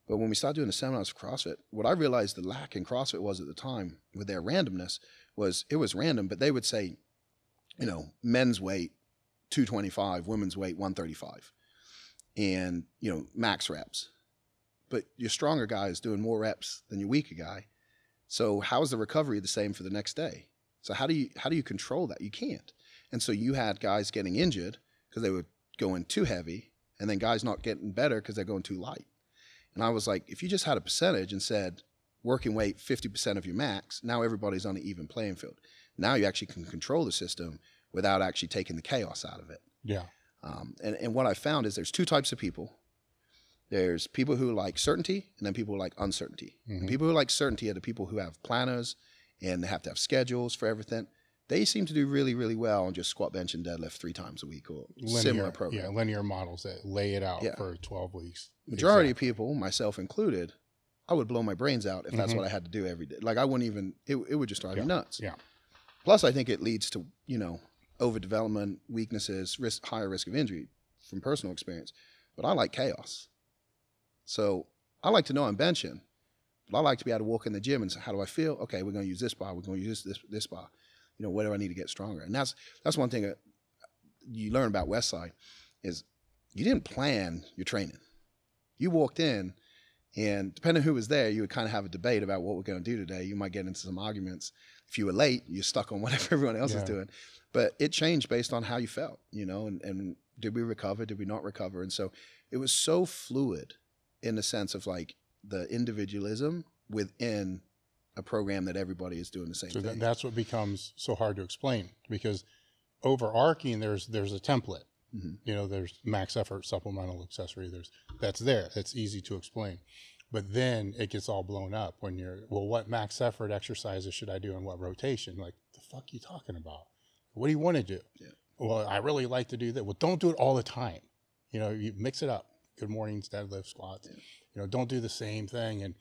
But when we started doing the seminars for CrossFit, what I realized the lack in CrossFit was at the time with their randomness was it was random, but they would say, men's weight 225, women's weight 135, and, max reps. But your stronger guy is doing more reps than your weaker guy. So how is the recovery the same for the next day? So how do you control that? You can't. And so you had guys getting injured because they were going too heavy, and then guys not getting better because they're going too light. And I was like, if you just had a percentage and said working weight 50% of your max, now everybody's on an even playing field. Now you actually can control the system without actually taking the chaos out of it. Yeah. And what I found is there's two types of people. There's people who like certainty, and then people who like uncertainty. And people who like certainty are the people who have planners and they have to have schedules for everything. They seem to do really, really well on just squat, bench, and deadlift 3 times a week or similar program. Yeah, linear models that lay it out for 12 weeks. Majority of people, myself included, I would blow my brains out if that's what I had to do every day. Like, I wouldn't even, it would just drive me nuts. Yeah. Plus, I think it leads to, overdevelopment, weaknesses, higher risk of injury from personal experience. But I like chaos. So I like to know I'm benching, but I like to be able to walk in the gym and say, how do I feel? Okay, we're going to use this bar. We're going to use this bar. Where do I need to get stronger? And that's one thing that you learn about Westside is you didn't plan your training. You walked in, and depending on who was there, you would kind of have a debate about what we're going to do today. You might get into some arguments. If you were late, you're stuck on whatever everyone else is doing. But it changed based on how you felt, and did we recover? Did we not recover? And so it was so fluid in the sense of like the individualism within a program that everybody is doing the same thing. So that's what becomes so hard to explain, because overarching there's a template. There's max effort, supplemental, accessory. That's easy to explain. But then it gets all blown up when what max effort exercises should I do and what rotation? Like, the fuck are you talking about? What do you want to do? Yeah. Well, I really like to do that. Well, don't do it all the time. You mix it up. Good mornings, deadlift, squats. Yeah. Don't do the same thing. And,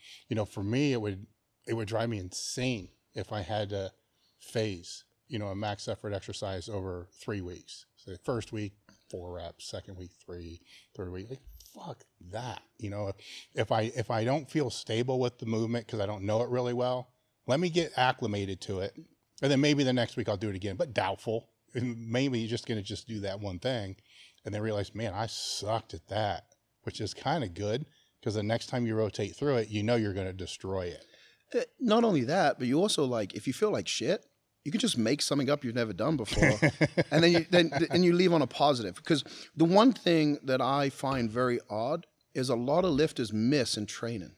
for me, it would drive me insane if I had to phase, a max effort exercise over 3 weeks. So the first week, 4 reps, second week, 3, third week, like, fuck that. If I don't feel stable with the movement because I don't know it really well, let me get acclimated to it. And then maybe the next week I'll do it again, but doubtful. And maybe you're just going to do that one thing and then realize, man, I sucked at that, which is kind of good because the next time you rotate through it, you're going to destroy it. Not only that, but you also, like, if you feel like shit, you can just make something up you've never done before, and then you leave on a positive. Because the one thing that I find very odd is a lot of lifters miss in training.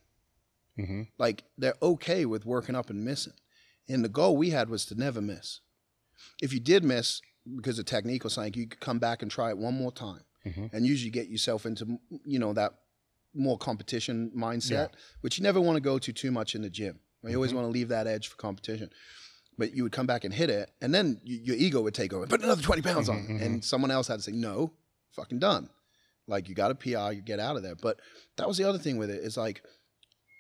Like, they're okay with working up and missing. And the goal we had was to never miss. If you did miss because of technique or something, you could come back and try it one more time, and usually get yourself into that more competition mindset, which you never want to go to too much in the gym. You always want to leave that edge for competition. But you would come back and hit it, and then your ego would take over. Put another 20 pounds on, and someone else had to say, no, fucking done. Like, you got a PR, you get out of there. But that was the other thing with it, is like,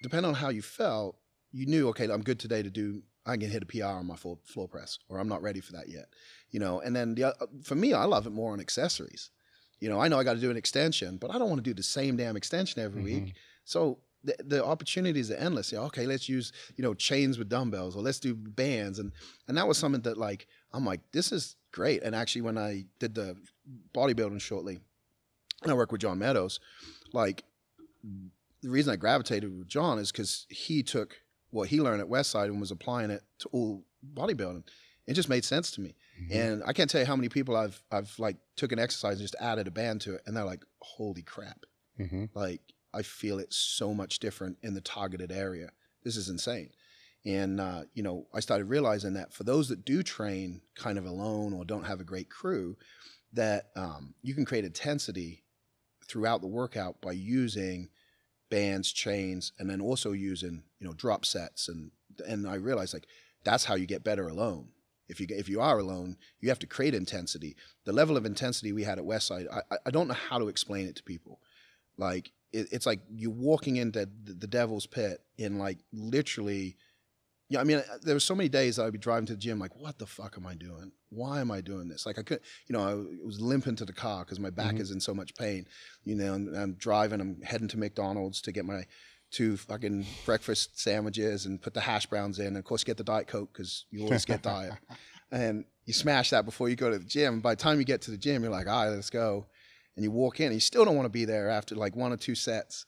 depending on how you felt, you knew, okay, I'm good today to do, I can hit a PR on my floor press, or I'm not ready for that yet, you know. And then for me, I love it more on accessories. You know, I know I got to do an extension, but I don't want to do the same damn extension every week. So the opportunities are endless. You know, okay, let's use, you know, chains with dumbbells, or let's do bands. And that was something that, like, I'm like, this is great. And actually, when I did the bodybuilding shortly, and I worked with John Meadows, like, the reason I gravitated with John is because he took what he learned at Westside and was applying it to all bodybuilding. It just made sense to me. And I can't tell you how many people I've like took an exercise and just added a band to it, and they're like, holy crap. Like, I feel it so much different in the targeted area. This is insane. And, you know, I started realizing that for those that do train kind of alone or don't have a great crew, that you can create intensity throughout the workout by using bands, chains, and then also using, you know, drop sets. And I realized, like, that's how you get better alone. If you are alone, you have to create intensity. The level of intensity we had at Westside, I don't know how to explain it to people. Like, it's like you're walking into the devil's pit in, like, literally. Yeah, I mean, there were so many days I'd be driving to the gym, like, what the fuck am I doing? Why am I doing this? Like, I couldn't, you know, I was limping to the car because my back is in so much pain, you know, and I'm driving, I'm heading to McDonald's to get my 2 fucking breakfast sandwiches and put the hash browns in. And of course, get the Diet Coke because you always get diet. And you smash that before you go to the gym. By the time you get to the gym, you're like, all right, let's go. And you walk in and you still don't want to be there after like 1 or 2 sets.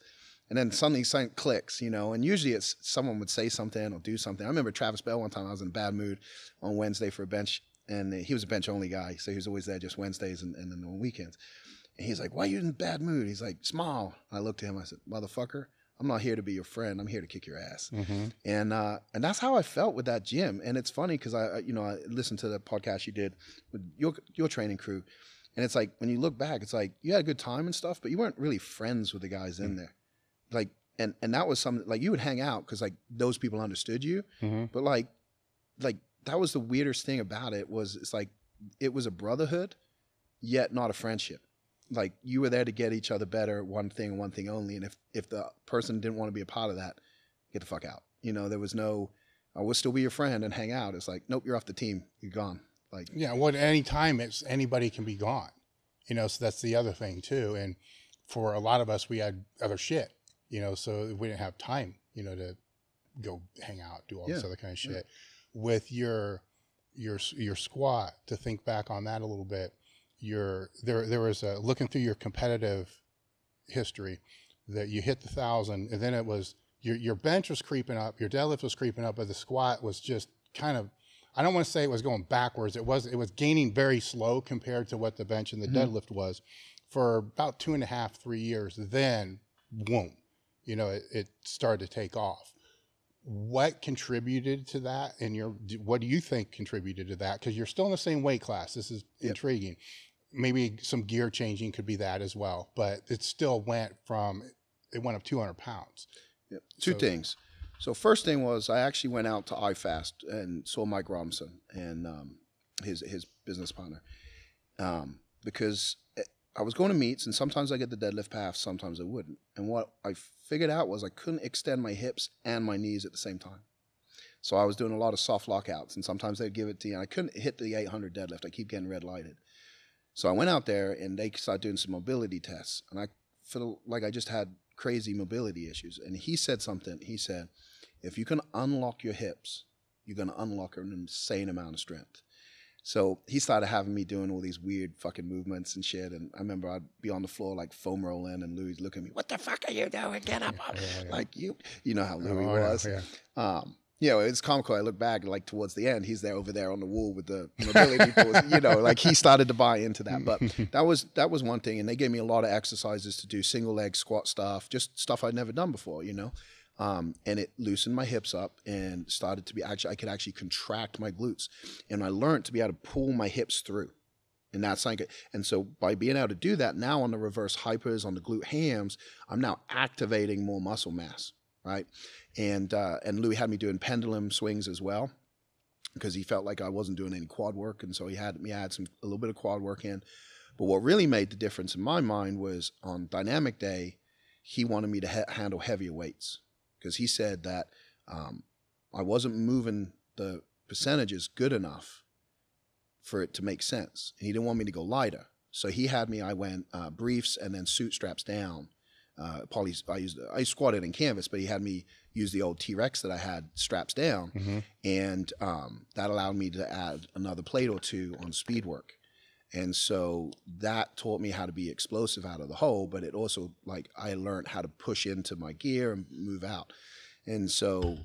And then something clicks, you know, and usually it's someone would say something or do something. I remember Travis Bell one time, I was in a bad mood on Wednesday for a bench, and he was a bench only guy. So he was always there just Wednesdays and then on weekends. And he's like, why are you in a bad mood? He's like, smile. And I looked at him, I said, motherfucker, I'm not here to be your friend. I'm here to kick your ass. And that's how I felt with that gym. And it's funny because I listened to the podcast you did with your training crew. And it's like, when you look back, it's like, you had a good time and stuff, but you weren't really friends with the guys in there. Like, and that was something, like, you would hang out because, like, those people understood you. But like that was the weirdest thing about it, was it's like, it was a brotherhood, yet not a friendship. Like, you were there to get each other better, one thing and one thing only. And if the person didn't want to be a part of that, get the fuck out. You know, there was no, I will still be your friend and hang out. It's like, nope, you're off the team. You're gone. Like, yeah, well, at any time, anybody can be gone. You know, so that's the other thing too. And for a lot of us, we had other shit. You know, so we didn't have time, you know, to go hang out, do all this other kind of shit. With your squat, to think back on that a little bit, there was a, looking through your competitive history, that you hit the 1,000, and then it was your bench was creeping up, your deadlift was creeping up, but the squat was just kind of, I don't want to say it was going backwards. It was gaining very slow compared to what the bench and the deadlift was for about 2.5, 3 years. Then, boom. You know, it started to take off. What contributed to that? And what do you think contributed to that? Because you're still in the same weight class. This is intriguing. Maybe some gear changing could be that as well. But it still went up 200 pounds. Yep. Two things. So first thing was, I actually went out to iFast and saw Mike Robinson and his business partner, because I was going to meets, and sometimes I get the deadlift path, sometimes I wouldn't. And what I figured out was I couldn't extend my hips and my knees at the same time. So I was doing a lot of soft lockouts, and sometimes they'd give it to you, and I couldn't hit the 800 deadlift. I keep getting red lighted. So I went out there, and they started doing some mobility tests, and I feel like I just had crazy mobility issues. And he said something. He said, if you can unlock your hips, you're going to unlock an insane amount of strength. So he started having me doing all these weird fucking movements and shit. And I remember I'd be on the floor like foam rolling, and Louie's looking at me, what the fuck are you doing? Get up. Like, you know how Louie was. You know, it's comical. I look back, like towards the end, he's there over there on the wall with the mobility pose, you know, like he started to buy into that. But that was one thing. And they gave me a lot of exercises to do, single leg squat stuff, just stuff I'd never done before, you know. And it loosened my hips up and started to be I could actually contract my glutes, and I learned to be able to pull my hips through, and that's like, and so by being able to do that now on the reverse hypers, on the glute hams, I'm now activating more muscle mass, right? And Louie had me doing pendulum swings as well, because he felt like I wasn't doing any quad work, and so he had me add a little bit of quad work in. But what really made the difference in my mind was on dynamic day, he wanted me to handle heavier weights, because he said that I wasn't moving the percentages good enough for it to make sense. And he didn't want me to go lighter. So he had me, I went briefs and then suit straps down. I squatted in canvas, but he had me use the old T-Rex that I had straps down. And that allowed me to add another plate or two on speed work. And so that taught me how to be explosive out of the hole, but it also, like, I learned how to push into my gear and move out. And so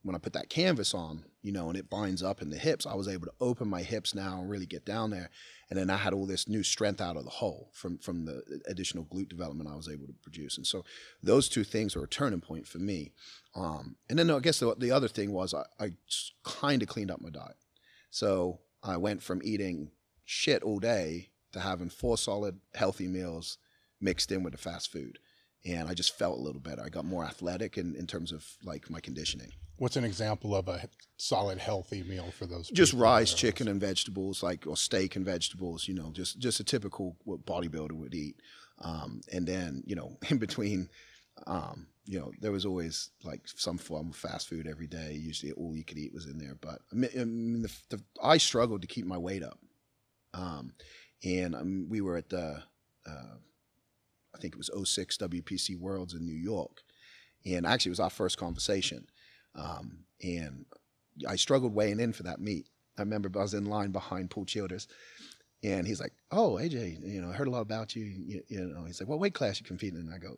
when I put that canvas on, you know, and it binds up in the hips, I was able to open my hips now and really get down there. And then I had all this new strength out of the hole from the additional glute development I was able to produce. And so those two things were a turning point for me. And then I guess the other thing was I kind of cleaned up my diet. So I went from eating shit all day to having 4 solid healthy meals mixed in with the fast food. And I just felt a little better. I got more athletic in terms of like my conditioning. What's an example of a solid healthy meal for those people? Just rice, chicken, and vegetables, or steak and vegetables, you know, just a typical what bodybuilder would eat. And then, you know, in between, you know, there was always like some form of fast food every day. Usually all you could eat was in there. But I mean, I struggled to keep my weight up. And we were at the, I think it was 06 WPC Worlds in New York. And actually it was our first conversation. And I struggled weighing in for that meet. I remember I was in line behind Paul Childers, and he's like, "Oh, AJ, you know, I heard a lot about you. You know," he's like, "What weight class you competing in?" I go,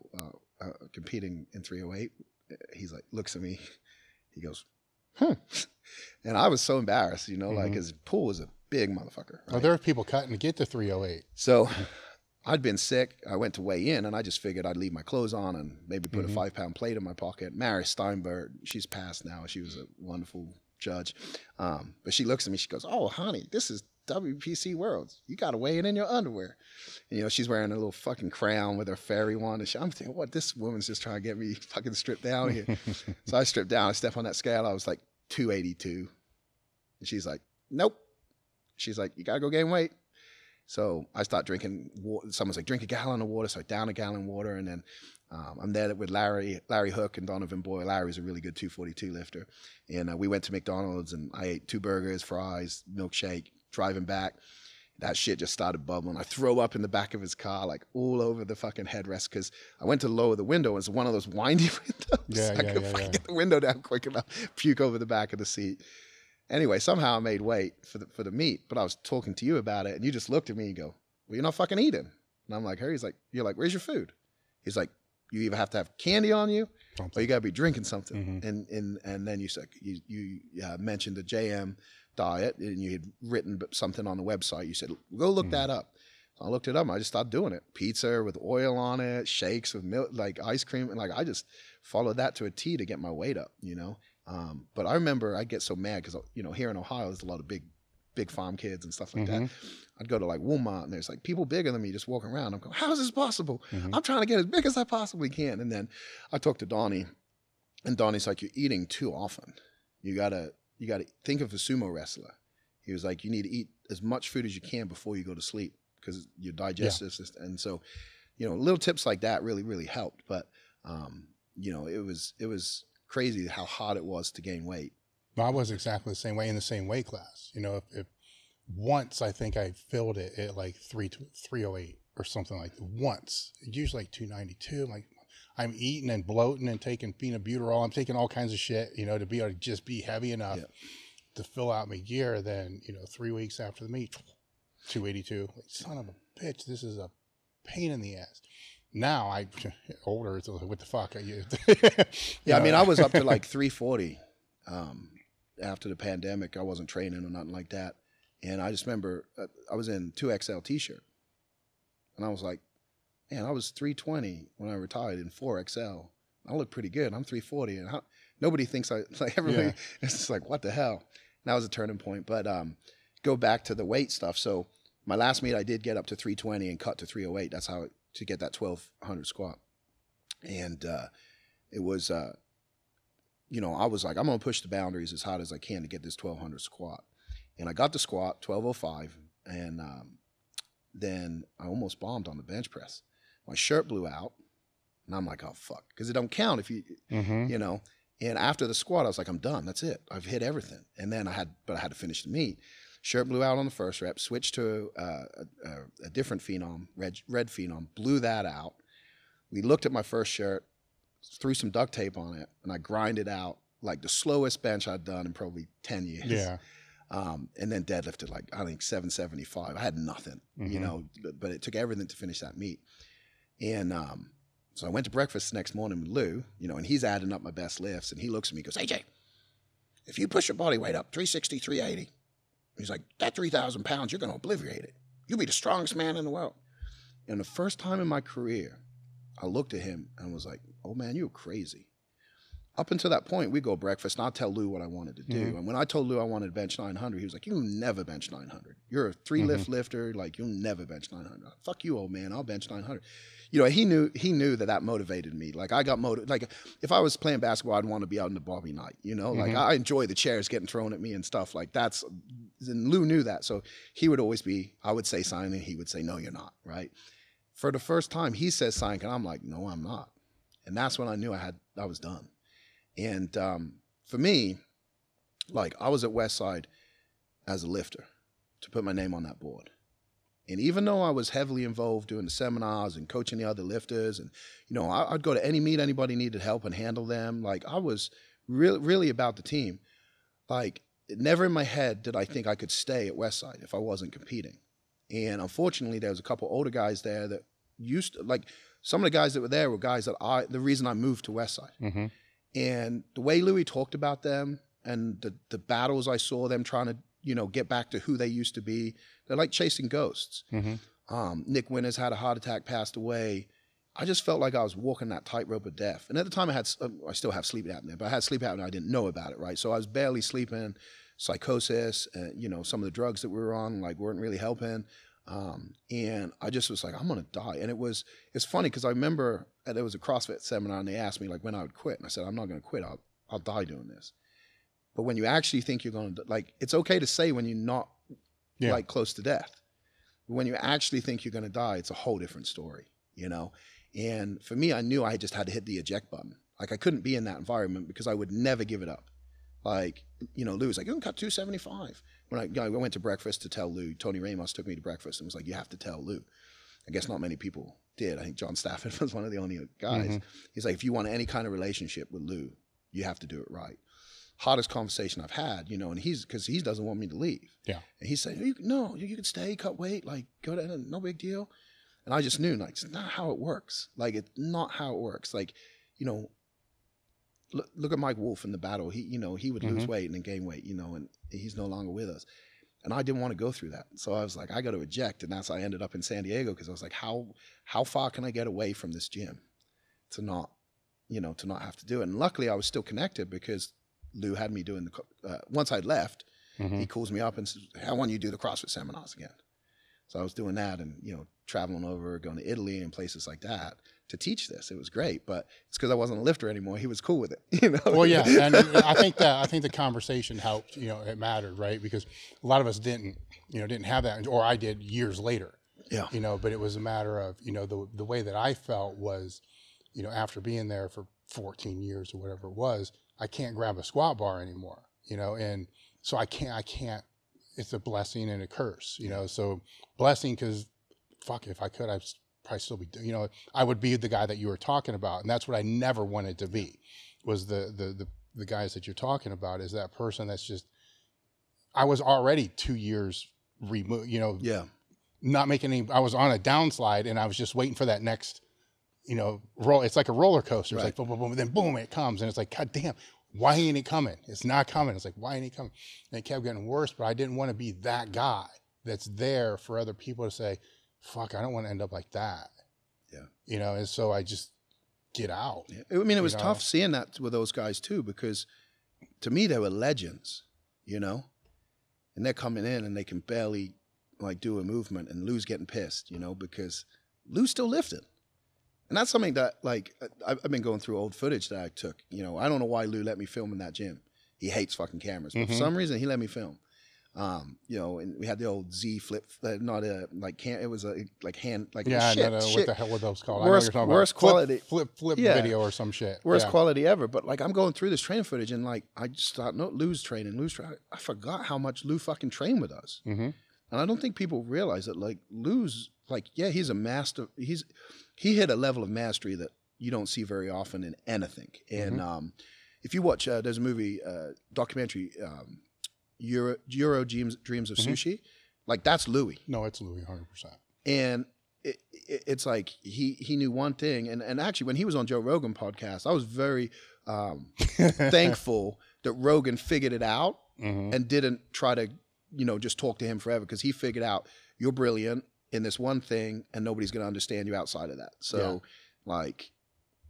"Competing in 308." He's like, looks at me, he goes, and I was so embarrassed, you know, like, because Paul was a big motherfucker. Right? Oh, there are people cutting to get to 308. So I'd been sick. I went to weigh in, and I just figured I'd leave my clothes on and maybe put a 5-pound plate in my pocket. Mary Steinberg, she's passed now. She was a wonderful judge. But she looks at me, she goes, "Oh, honey, this is WPC Worlds. You got to weigh it in your underwear." And, you know, she's wearing a little fucking crown with her fairy wand. And I'm thinking, what, this woman's just trying to get me fucking stripped down here. So I stripped down. I stepped on that scale. I was like 282. And she's like, "Nope." She's like, "You got to go gain weight." So I start drinking water. Someone's like, "Drink a gallon of water." So I down a gallon of water. And then I'm there with Larry Hook and Donovan Boyle. Larry's a really good 242 lifter. And we went to McDonald's, and I ate 2 burgers, fries, milkshake. Driving back, that shit just started bubbling. I throw up in the back of his car, like all over the fucking headrest, because I went to lower the window. It's one of those windy windows. I couldn't get the window down quick enough, puke over the back of the seat. Anyway, somehow I made weight for the meet, but I was talking to you about it, and you just looked at me and go, "Well, you're not fucking eating." And I'm like, "He's like, you're like, where's your food?" He's like, "You either have to have candy on you, or you got to be drinking something." And then you said you mentioned the JM diet, and you had written something on the website. You said, "Go look that up." So I looked it up, and I just started doing it. Pizza with oil on it, shakes with milk, like ice cream, and like I just followed that to a T to get my weight up, you know. But I remember I'd get so mad because, you know, here in Ohio there's a lot of big farm kids and stuff like that. I'd go to like Walmart, and there's like people bigger than me just walking around. I'm going, "How is this possible? I'm trying to get as big as I possibly can." And then I talked to Donnie, and Donnie's like, "You're eating too often. You gotta think of a sumo wrestler." He was like, "You need to eat as much food as you can before you go to sleep, because your digestive system." And so, you know, little tips like that really, really helped. But, you know, it was crazy how hard it was to gain weight. Well, I was exactly the same way in the same weight class. You know, if once I think I filled it at like 308 or something like that. Once. Usually like 292. Like, I'm eating and bloating and taking phenobuterol. I'm taking all kinds of shit, you know, to be able to just be heavy enough to fill out my gear. Then, you know, 3 weeks after the meet, 282. Like, son of a bitch, this is a pain in the ass. Now I older, it's like, what the fuck are you? I mean, I was up to like 340 after the pandemic. I wasn't training or nothing like that, and I just remember I was in 2XL t-shirt, and I was like, man, I was 320 when I retired in 4XL. I look pretty good. I'm 340, and nobody thinks like everybody. It's just like, what the hell? And that was a turning point. But go back to the weight stuff. So my last meet, I did get up to 320 and cut to 308. That's how to get that 1200 squat. And it was, you know, I was like, I'm going to push the boundaries as hard as I can to get this 1200 squat. And I got the squat, 1205. And then I almost bombed on the bench press. My shirt blew out, and I'm like, oh, fuck. Because it don't count if you, you know. And after the squat, I was like, I'm done. That's it. I've hit everything. And then I had to finish the meet. Shirt blew out on the first rep, switched to a different phenom, red phenom, blew that out. We looked at my first shirt, threw some duct tape on it, and I grinded out like the slowest bench I'd done in probably 10 years. Yeah. And then deadlifted like, I think 775. I had nothing, you know, but it took everything to finish that meet. And so I went to breakfast the next morning with Lou, you know, and he's adding up my best lifts, and he looks at me and goes, AJ, if you push your body weight up 360, 380, he's like, that 3,000 pounds, you're going to obliterate it. You'll be the strongest man in the world. And the first time in my career, I looked at him and was like, oh man, you're crazy. Up until that point, we go breakfast, and I'll tell Lou what I wanted to do. And when I told Lou I wanted to bench 900, he was like, you'll never bench 900. You're a 3-lift lifter. Like, you'll never bench 900. Fuck you, old man. I'll bench 900. You know, he knew that motivated me. Like, I got motivated. Like, if I was playing basketball, I'd want to be out in the Bobby night, you know? Like, I enjoy the chairs getting thrown at me and stuff. Like, and Lou knew that. So he would always be, I would say sign, and he would say, no, you're not, right? For the first time, he says sign, and I'm like, no, I'm not. And that's when I knew I was done. And for me, like, I was at Westside as a lifter to put my name on that board. And even though I was heavily involved doing the seminars and coaching the other lifters, and, you know, I'd go to any meet anybody needed help and handle them. Like, I was really about the team. Like, never in my head did I think I could stay at Westside if I wasn't competing. And unfortunately, there was a couple older guys there that used to, like, some of the guys that were there were guys that the reason I moved to Westside. And the way Louie talked about them and the battles I saw them trying to, you know, get back to who they used to be, they're like chasing ghosts. Nick Winters had a heart attack, passed away. I just felt like I was walking that tightrope of death. And at the time I still have sleep apnea, but I had sleep apnea. I didn't know about it, right? So I was barely sleeping, psychosis, you know, some of the drugs that we were on, like, weren't really helping. And I just was like, I'm going to die. And it's funny because I remember there was a CrossFit seminar and they asked me like when I would quit. And I said, I'm not going to quit. I'll die doing this. But when you actually think you're going to, like, it's okay to say when you're not like close to death. But when you actually think you're going to die, it's a whole different story, you know? And for me, I knew I just had to hit the eject button. Like, I couldn't be in that environment because I would never give it up. Like, you know, Lou was like, you can cut 275. When I went to breakfast to tell Lou, Tony Ramos took me to breakfast and was like, you have to tell Lou. I guess not many people did. I think John Stafford was one of the only guys. He's like, if you want any kind of relationship with Lou, you have to do it right. Hardest conversation I've had, you know, and because he doesn't want me to leave. Yeah. And he said, you can stay, cut weight, like, go to, no big deal. And I just knew, like, it's not how it works. Like, it's not how it works. Like, you know, look at Mike Wolf in the battle. He, you know, he would lose weight and then gain weight, you know, and he's no longer with us. And I didn't want to go through that. So I was like, I got to eject. And that's how I ended up in San Diego, because I was like, how far can I get away from this gym to not have to do it? And luckily I was still connected because Lou had me doing once I'd left, he calls me up and says, I want you to do the CrossFit seminars again. So I was doing that and, you know, traveling over, going to Italy and places like that to teach this. It was great, but it's because I wasn't a lifter anymore. He was cool with it, you know? Well, yeah. And I think the conversation helped, you know, it mattered, right? Because a lot of us didn't have that, or I did years later, you know, but it was a matter of, you know, the way that I felt was, you know, after being there for 14 years or whatever it was, I can't grab a squat bar anymore, you know? And so I can't, it's a blessing and a curse, you know? So blessing, because fuck, if I could, I'd probably still be, you know, I would be the guy that you were talking about. And that's what I never wanted to be, was the guys that you're talking about, is that person that's just, I was already 2 years removed, you know, not making any, I was on a downslide and I was just waiting for that next, you know, roll. It's like a roller coaster. It's like boom, boom, boom, then boom, it comes. And it's like, God damn, why ain't it coming? It's not coming. It's like, why ain't it coming? And it kept getting worse, but I didn't want to be that guy that's there for other people to say, fuck, I don't want to end up like that. Yeah. You know, and so I just get out. Yeah. I mean, it was tough seeing that with those guys too, because to me, they were legends, you know, and they're coming in and they can barely like do a movement, and Lou's getting pissed, you know, because Lou's still lifting. And that's something that, like, I've been going through old footage that I took. You know, I don't know why Lou let me film in that gym. He hates fucking cameras. But for some reason, he let me film. You know, and we had the old Z flip, not a like hand. It was a like hand, like Yeah, shit, no, shit. what the hell were those called? Worst, I know worst quality flip Yeah. video or some shit. Worst Yeah. quality ever. But like I'm going through this training footage and like I just thought, no, Lou's training. I forgot how much Lou fucking trained with us. Mm-hmm. And I don't think people realize that like Lou's like, yeah, he's a master. He hit a level of mastery that you don't see very often in anything. And if you watch, there's a movie, documentary, Euro Dreams of Sushi. Like that's Louie. No, it's Louie, 100%. And it's like he knew one thing. And actually, when he was on Joe Rogan podcast, I was very thankful that Rogan figured it out and didn't try to, you know, just talk to him forever, because he figured out you're brilliant in this one thing and nobody's going to understand you outside of that. So like,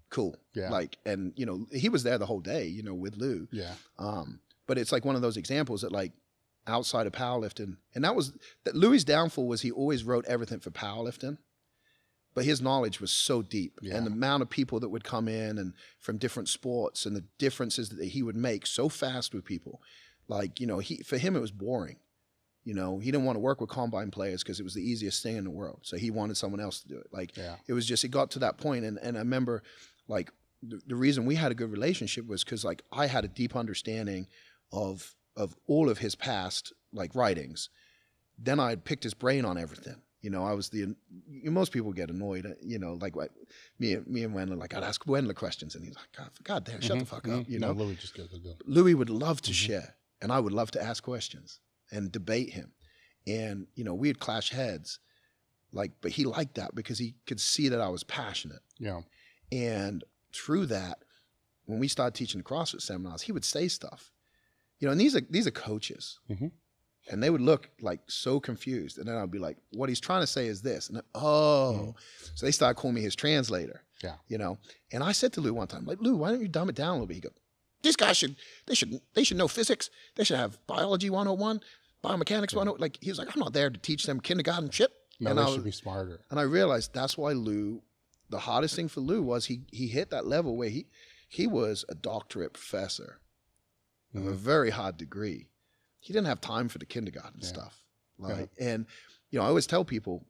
cool. Yeah. Like, and you know, he was there the whole day, you know, with Lou. Yeah. But it's like one of those examples that like outside of powerlifting, and that Louie's downfall was he always wrote everything for powerlifting, but his knowledge was so deep, and the amount of people that would come in and from different sports and the differences that he would make so fast with people. Like, you know, for him, it was boring. You know, he didn't want to work with combine players because it was the easiest thing in the world. So he wanted someone else to do it. Like, it was just, it got to that point. And I remember, like, the reason we had a good relationship was because, like, I had a deep understanding of all of his past, like, writings. Then I had picked his brain on everything. You know, I was most people get annoyed, you know, like me and Wendler, like, I'd ask Wendler questions and he's like, God damn, shut the fuck up, you know. Louie just goes, go. Louie would love to share, and I would love to ask questions and debate him. And, you know, we'd clash heads, like, but he liked that because he could see that I was passionate. Yeah. And through that, when we started teaching the CrossFit seminars, he would say stuff, you know, and these are coaches. And they would look like so confused. And then I'd be like, what he's trying to say is this. And then, so they started calling me his translator. Yeah. You know, and I said to Lou one time, like, Lou, why don't you dumb it down a little bit? He goes, these guys should know physics. They should have biology 101, biomechanics 101. Like, he was like, I'm not there to teach them kindergarten shit. No, they should be smarter. And I realized that's why Lou, the hardest thing for Lou was he hit that level where he was a doctorate professor of a very hard degree. He didn't have time for the kindergarten stuff. Like, and, you know, I always tell people,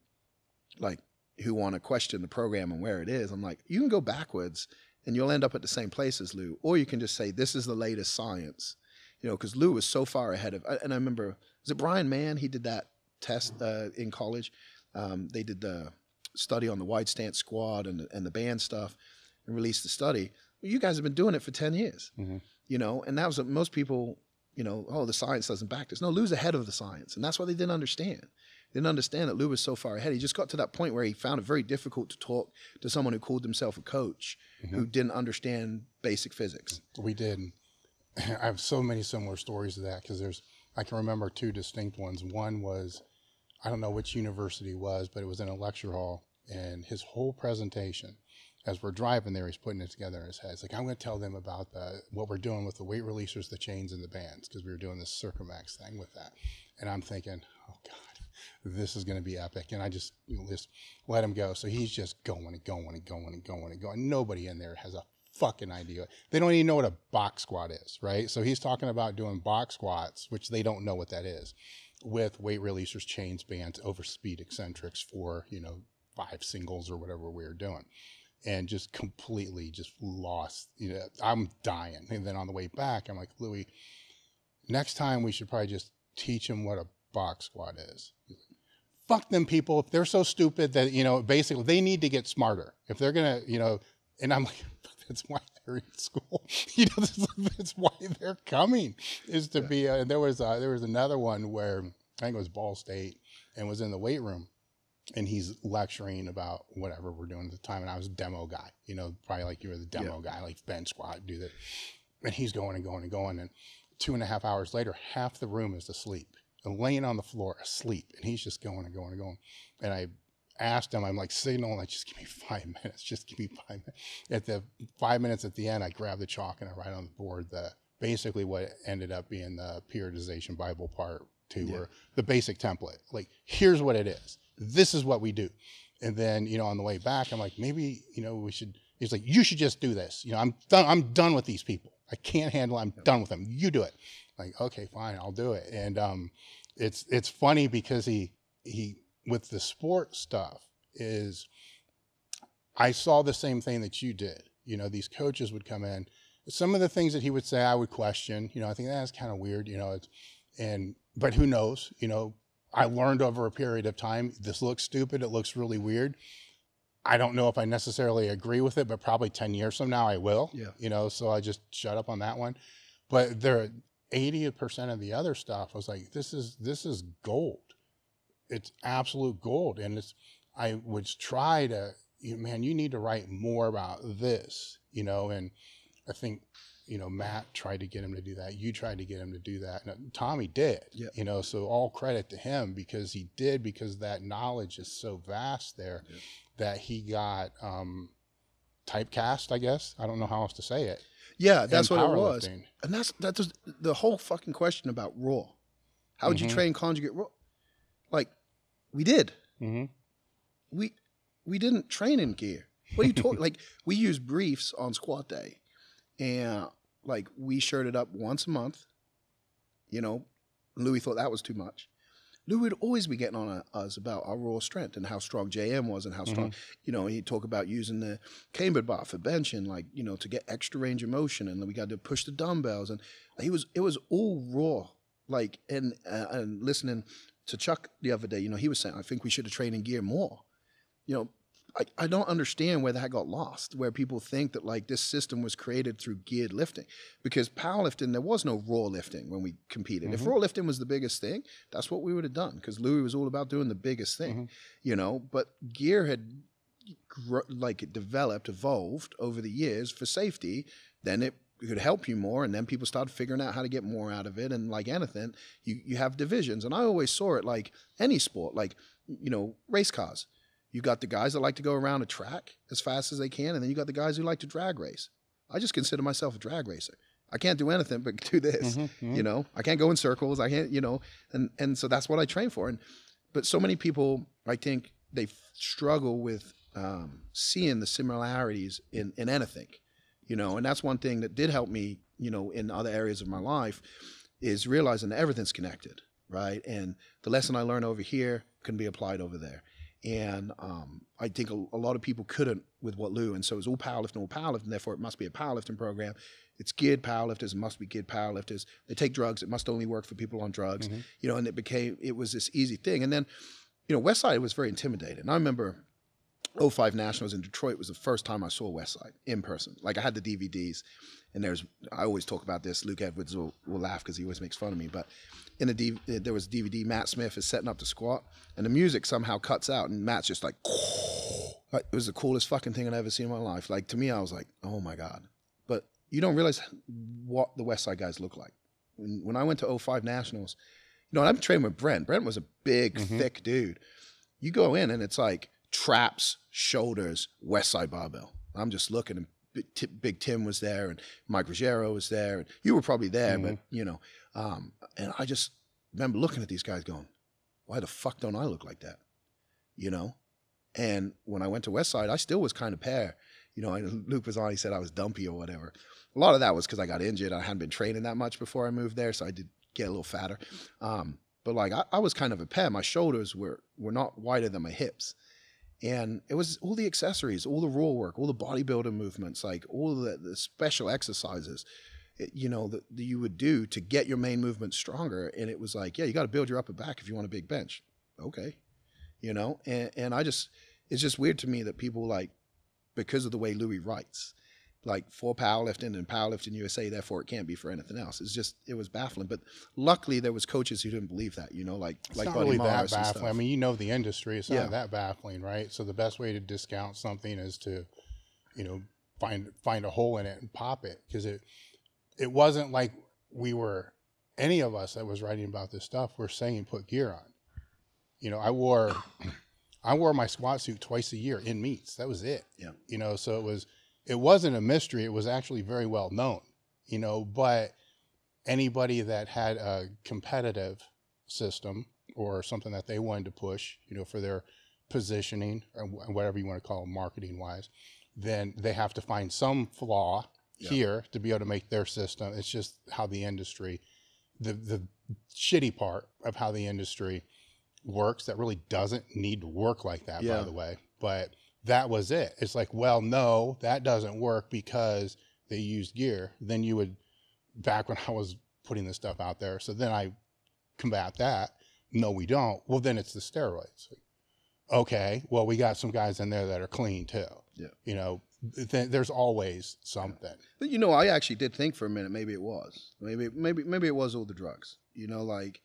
like, who want to question the program and where it is, I'm like, you can go backwards and you'll end up at the same place as Lou, or you can just say, this is the latest science, you know, because Lou was so far ahead of, and I remember, was it Brian Mann? He did that test in college. They did the study on the wide stance squat and the band stuff and released the study. Well, you guys have been doing it for 10 years, you know, and that was what most people, you know, oh, the science doesn't back this. No, Lou's ahead of the science, and that's what they didn't understand. They didn't understand that Lou was so far ahead. He just got to that point where he found it very difficult to talk to someone who called himself a coach who didn't understand basic physics. We did. I have so many similar stories to that because I can remember two distinct ones. One was, I don't know which university it was, but it was in a lecture hall, and his whole presentation, as we're driving there, he's putting it together in his head. It's like, I'm going to tell them about what we're doing with the weight releasers, the chains, and the bands, because we were doing this Circumax thing with that. And I'm thinking, oh, God, this is going to be epic. And I just let him go. So he's just going and going and going and going and going. Nobody in there has a fucking idea. They don't even know what a box squat is, right? So he's talking about doing box squats, which they don't know what that is, with weight releasers, chains, bands, overspeed eccentrics for, you know, 5 singles or whatever we were doing. And just completely just lost, you know, I'm dying. And then on the way back, I'm like, Louie, next time we should probably just teach him what a box squat is. Fuck them people. If they're so stupid that, you know, basically they need to get smarter. If they're going to, you know, and I'm like, that's why they're in school. You know, that's why they're coming, is to be, there was another one where I think it was Ball State and was in the weight room. And he's lecturing about whatever we're doing at the time. And I was a demo guy, you know, probably like you were the demo guy, like bench squat, do that. And he's going and going and going. And 2.5 hours later, half the room is asleep, and laying on the floor asleep. And he's just going and going and going. And I asked him, I'm like signaling, like, just give me 5 minutes. Just give me 5 minutes. At the 5 minutes at the end, I grabbed the chalk and I write on the board basically what ended up being the periodization Bible part 2, or the basic template. Like, here's what it is. This is what we do. And then, you know, on the way back, I'm like, maybe, you know, he's like, you should just do this. You know, I'm done with these people. I can't handle it. I'm done with them. You do it. Like, okay, fine, I'll do it. And it's funny because he with the sport stuff is, I saw the same thing that you did. You know, these coaches would come in, some of the things that he would say I would question. You know, I think that's kind of weird. You know, but who knows? You know, I learned over a period of time, this looks stupid, it looks really weird. I don't know if I necessarily agree with it, but probably 10 years from now I will. Yeah. You know, so I just shut up on that one. But there, 80% of the other stuff, I was like, this is gold. It's absolute gold. And I would try to, man, you need to write more about this, you know, and I think, you know, Matt tried to get him to do that. You tried to get him to do that. And Tommy did, you know, so all credit to him because he did, because that knowledge is so vast there that he got typecast, I guess. I don't know how else to say it. Yeah, that's what it was. And that's the whole fucking question about Raw. How would you train Conjugate Raw? Like, we did. We didn't train in gear. What are you talking? Like, we used briefs on squat day. And like, we shirted up once a month. You know, Louie thought that was too much. Louie would always be getting on us about our raw strength and how strong JM was and how strong, you know, he'd talk about using the cambered bar for benching, like, you know, to get extra range of motion. And we got to push the dumbbells. And it was all raw. Like, and listening to Chuck the other day, you know, he was saying, I think we should have trained in gear more. You know, I don't understand where that got lost, where people think that like this system was created through geared lifting, because powerlifting, there was no raw lifting when we competed. If raw lifting was the biggest thing, that's what we would have done, because Louie was all about doing the biggest thing, you know, but gear had evolved over the years for safety. Then it could help you more. And then people started figuring out how to get more out of it. And like anything, you have divisions. And I always saw it like any sport, like, you know, race cars. You got the guys that like to go around a track as fast as they can, and then you got the guys who like to drag race. I just consider myself a drag racer. I can't do anything but do this, you know. I can't go in circles. I can't, you know, and so that's what I train for. But so many people, I think, they struggle with seeing the similarities in anything, you know. And that's one thing that did help me, you know, in other areas of my life, is realizing that everything's connected, right? And the lesson I learned over here can be applied over there. And I think a lot of people couldn't with what Lou, and so it's all powerlifting, therefore it must be a powerlifting program. It's geared powerlifters, it must be geared powerlifters. They take drugs, it must only work for people on drugs, you know, and it was this easy thing. And then, you know, Westside was very intimidating. And I remember 05 Nationals in Detroit was the first time I saw Westside in person. Like, I had the DVDs, and I always talk about this, Luke Edwards will laugh because he always makes fun of me, but there was a DVD, Matt Smith is setting up the squat, and the music somehow cuts out, and Matt's just like, it was the coolest fucking thing I'd ever seen in my life. Like, to me, I was like, oh my God. But you don't realize what the Westside guys look like. When I went to 05 Nationals, you know, I'm training with Brent. Brent was a big, thick dude. You go in, and it's like traps, shoulders, Westside barbell. I'm just looking, and Big Tim was there, and Mike Ruggiero was there, and you were probably there, but, you know, and I just remember looking at these guys going, why the fuck don't I look like that? You know? And when I went to Westside, I still was kind of pair. You know, Luke was on, he said I was dumpy or whatever. A lot of that was because I got injured. I hadn't been training that much before I moved there, so I did get a little fatter. But like, I was kind of a pair. My shoulders were not wider than my hips. And it was all the accessories, all the raw work, all the bodybuilding movements, like all the special exercises, you know, that you would do to get your main movement stronger. And it was like, yeah, you got to build your upper back if you want a big bench. Okay. You know, and it's just weird to me that people, like, because of the way Louie writes, like, for powerlifting and Powerlifting USA, therefore it can't be for anything else. It was baffling. But luckily there was coaches who didn't believe that, you know, like not Buddy really Morris that and baffling. stuff. I mean, you know, the industry, it's not that baffling, right? So the best way to discount something is to, you know, find a hole in it and pop it, because it wasn't like any of us that was writing about this stuff were saying put gear on. You know, I wore my squat suit twice a year in meets. That was it. Yeah. You know, so it wasn't a mystery. It was actually very well known, you know, but anybody that had a competitive system or something that they wanted to push, you know, for their positioning or whatever you want to call it, marketing wise, then they have to find some flaw here to be able to make their system. It's just how the industry, the shitty part of how the industry works that really doesn't need to work like that, by the way. But that was it. It's like, well, no, that doesn't work because they used gear. Then you would, back when I was putting this stuff out there, so then I combat that. No, we don't. Well, then it's the steroids. Okay, well, we got some guys in there that are clean too. Yeah. You know, there's always something. But, you know, I actually did think for a minute, maybe it was. Maybe it was all the drugs. You know, like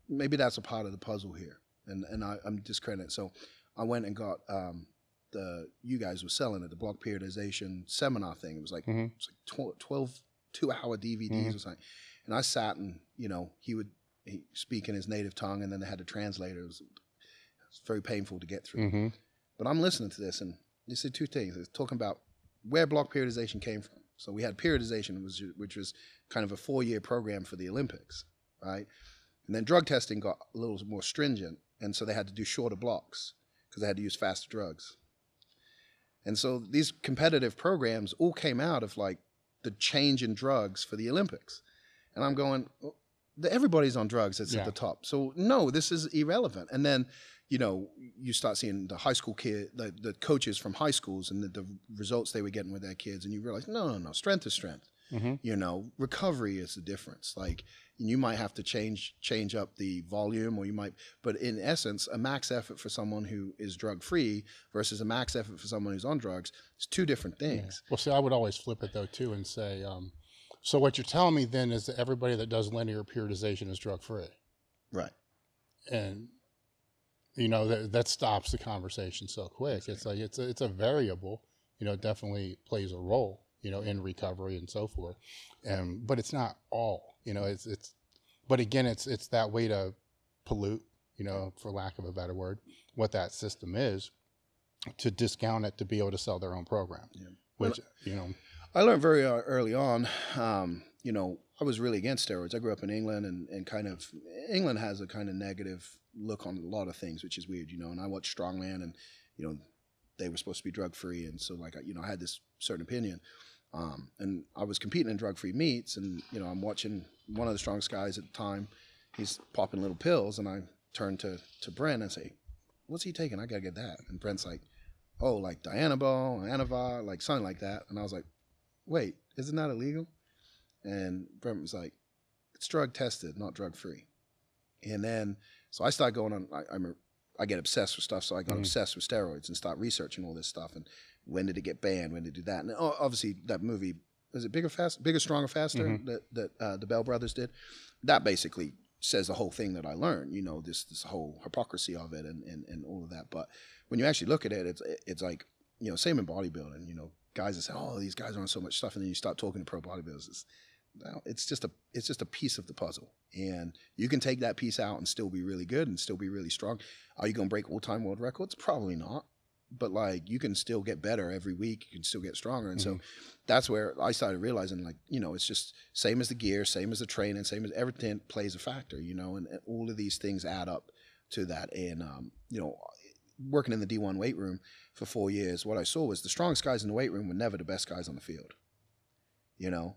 maybe that's a part of the puzzle here. And I'm discrediting it. So I went and got you guys were selling it, the block periodization seminar thing. It was like, it's like 12 2-hour DVDs or something. And I sat and, you know, he speak in his native tongue, and then they had a translator. It was very painful to get through. But I'm listening to this, and they said two things. It's talking about where block periodization came from. So we had periodization, which was kind of a 4-year program for the Olympics, right? And then drug testing got a little more stringent, and so they had to do shorter blocks because they had to use faster drugs. And so these competitive programs all came out of like the change in drugs for the Olympics. And I'm going, well, everybody's on drugs. It's at the top. So no, this is irrelevant. And then, you know, you start seeing the high school kid, the coaches from high schools and the results they were getting with their kids. And you realize, no, strength is strength. You know, recovery is the difference. Like, you might have to change up the volume, or you might, but in essence, a max effort for someone who is drug free versus a max effort for someone who's on drugs is two different things. Well, see, I would always flip it though too and say, so what you're telling me then is that everybody that does linear periodization is drug free, right? And you know that stops the conversation so quick. Exactly. It's like it's a variable. You know, it definitely plays a role, you know, in recovery and so forth. But it's not all, you know, but again, it's that way to pollute, you know, for lack of a better word, what that system is, to discount it to be able to sell their own program, which, you know. I learned very early on, you know, I was really against steroids. I grew up in England, and kind of, England has a kind of negative look on a lot of things, which is weird, you know, and I watched Strongman, and, you know, they were supposed to be drug-free, and so, like, you know, I had this certain opinion. And I was competing in drug-free meets, and, you know, I'm watching one of the strongest guys at the time. He's popping little pills, and I turn to Brent and say, what's he taking? I got to get that. And Brent's like, oh, like Dianabol, Anavar, like something like that. And I was like, wait, isn't that illegal? And Brent was like, it's drug-tested, not drug-free. And then, so I started going on, I get obsessed with stuff, so I got obsessed with steroids and start researching all this stuff. And when did it get banned? When did it do that? And obviously that movie, was it Bigger, Stronger, Faster that the Bell brothers did? That basically says the whole thing that I learned, you know, this whole hypocrisy of it and all of that. But when you actually look at it, it's like, you know, same in bodybuilding, you know, guys that say, oh, these guys are on so much stuff. And then you start talking to pro bodybuilders. It's just a piece of the puzzle. And you can take that piece out and still be really good and still be really strong. Are you going to break all-time world records? Probably not. But, like, you can still get better every week. You can still get stronger. And so that's where I started realizing, like, you know, it's just same as the gear, same as the training, same as everything plays a factor, you know, and all of these things add up to that. And, you know, working in the D1 weight room for 4 years, what I saw was the strongest guys in the weight room were never the best guys on the field, you know.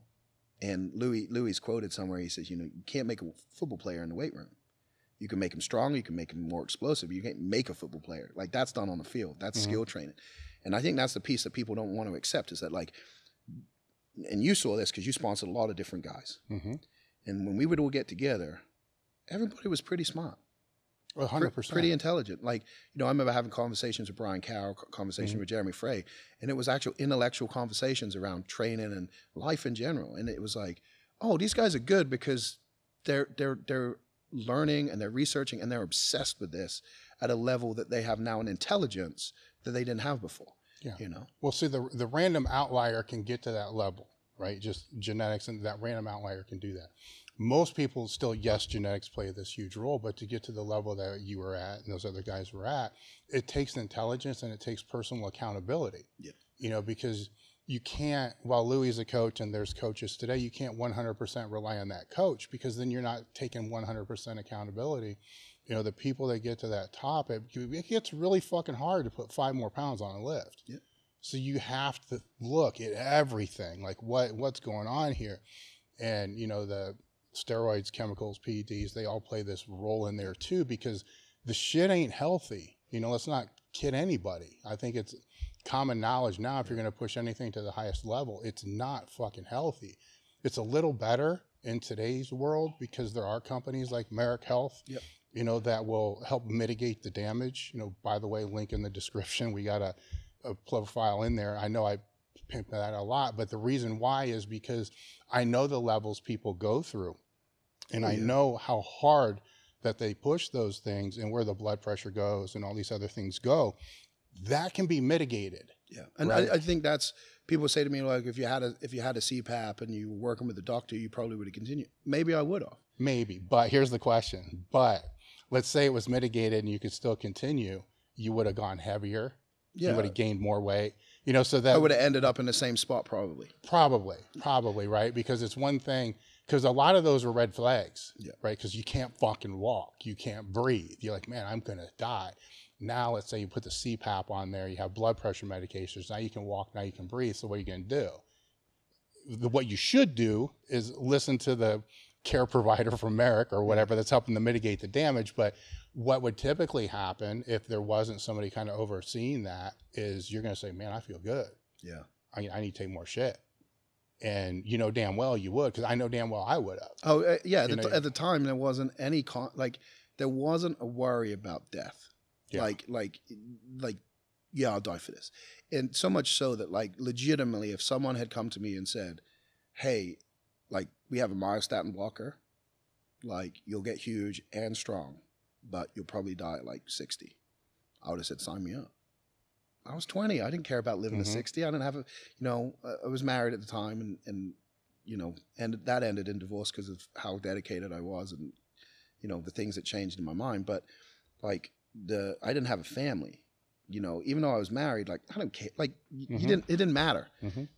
And Louie's quoted somewhere, he says, you know, you can't make a football player in the weight room. You can make him stronger, you can make him more explosive. You can't make a football player. Like, that's done on the field. That's skill training. And I think that's the piece that people don't want to accept, is that, like, and you saw this because you sponsored a lot of different guys. And when we would all get together, everybody was pretty smart. 100%. Pretty intelligent. Like, you know, I remember having conversations with Brian Carroll, conversation with Jeremy Frey, and it was actual intellectual conversations around training and life in general. And it was like, oh, these guys are good because they're learning and they're researching and they're obsessed with this at a level that they have now an intelligence that they didn't have before. Yeah. You know? Well, see, the random outlier can get to that level, right? Just genetics, and that random outlier can do that. Most people still, yes, genetics play this huge role, but to get to the level that you were at and those other guys were at, it takes intelligence and it takes personal accountability. Yeah. You know, because you can't, while Louie is a coach and there's coaches today, you can't 100% rely on that coach, because then you're not taking 100% accountability. You know, the people that get to that top, it gets really fucking hard to put 5 more pounds on a lift. Yeah. So you have to look at everything, like what's going on here. And, you know, steroids, chemicals, PEDs, they all play this role in there too, because the shit ain't healthy. You know, let's not kid anybody. I think it's common knowledge now, if you're going to push anything to the highest level, it's not fucking healthy. It's a little better in today's world because there are companies like Merrick Health, you know, that will help mitigate the damage. You know, by the way, link in the description. We got a profile in there. I know I pimp that a lot, but the reason why is because I know the levels people go through, and I know how hard that they push those things and where the blood pressure goes and all these other things go. That can be mitigated. Yeah, and right? I think that's, people say to me, like, if you had a CPAP and you were working with the doctor, you probably would have continued. Maybe I would have. Maybe, but here's the question. But let's say it was mitigated and you could still continue. You would have gone heavier. Yeah. You would have gained more weight. You know, so that I would have ended up in the same spot probably. Probably, right? Because it's one thing, because a lot of those are red flags, right? Because you can't fucking walk. You can't breathe. You're like, man, I'm going to die. Now, let's say you put the CPAP on there, you have blood pressure medications. Now you can walk, now you can breathe. So what are you going to do? What you should do is listen to the care provider from Merrick or whatever that's helping to mitigate the damage. But what would typically happen if there wasn't somebody kind of overseeing that is you're going to say, man, I feel good. Yeah. I need to take more shit. And you know damn well you would, because I know damn well I would have. Oh, yeah. At the time, there wasn't any, there wasn't a worry about death. Yeah. Like, yeah, I'll die for this. And so much so that, like, legitimately, if someone had come to me and said, hey, like, we have a myostatin blocker, like, you'll get huge and strong, but you'll probably die at like 60. I would have said, sign me up. I was 20. I didn't care about living to 60. I didn't have I was married at the time, and you know, and that ended in divorce because of how dedicated I was and, you know, the things that changed in my mind. But like, I didn't have a family, you know, even though I was married, like, I don't care. Like, it didn't matter.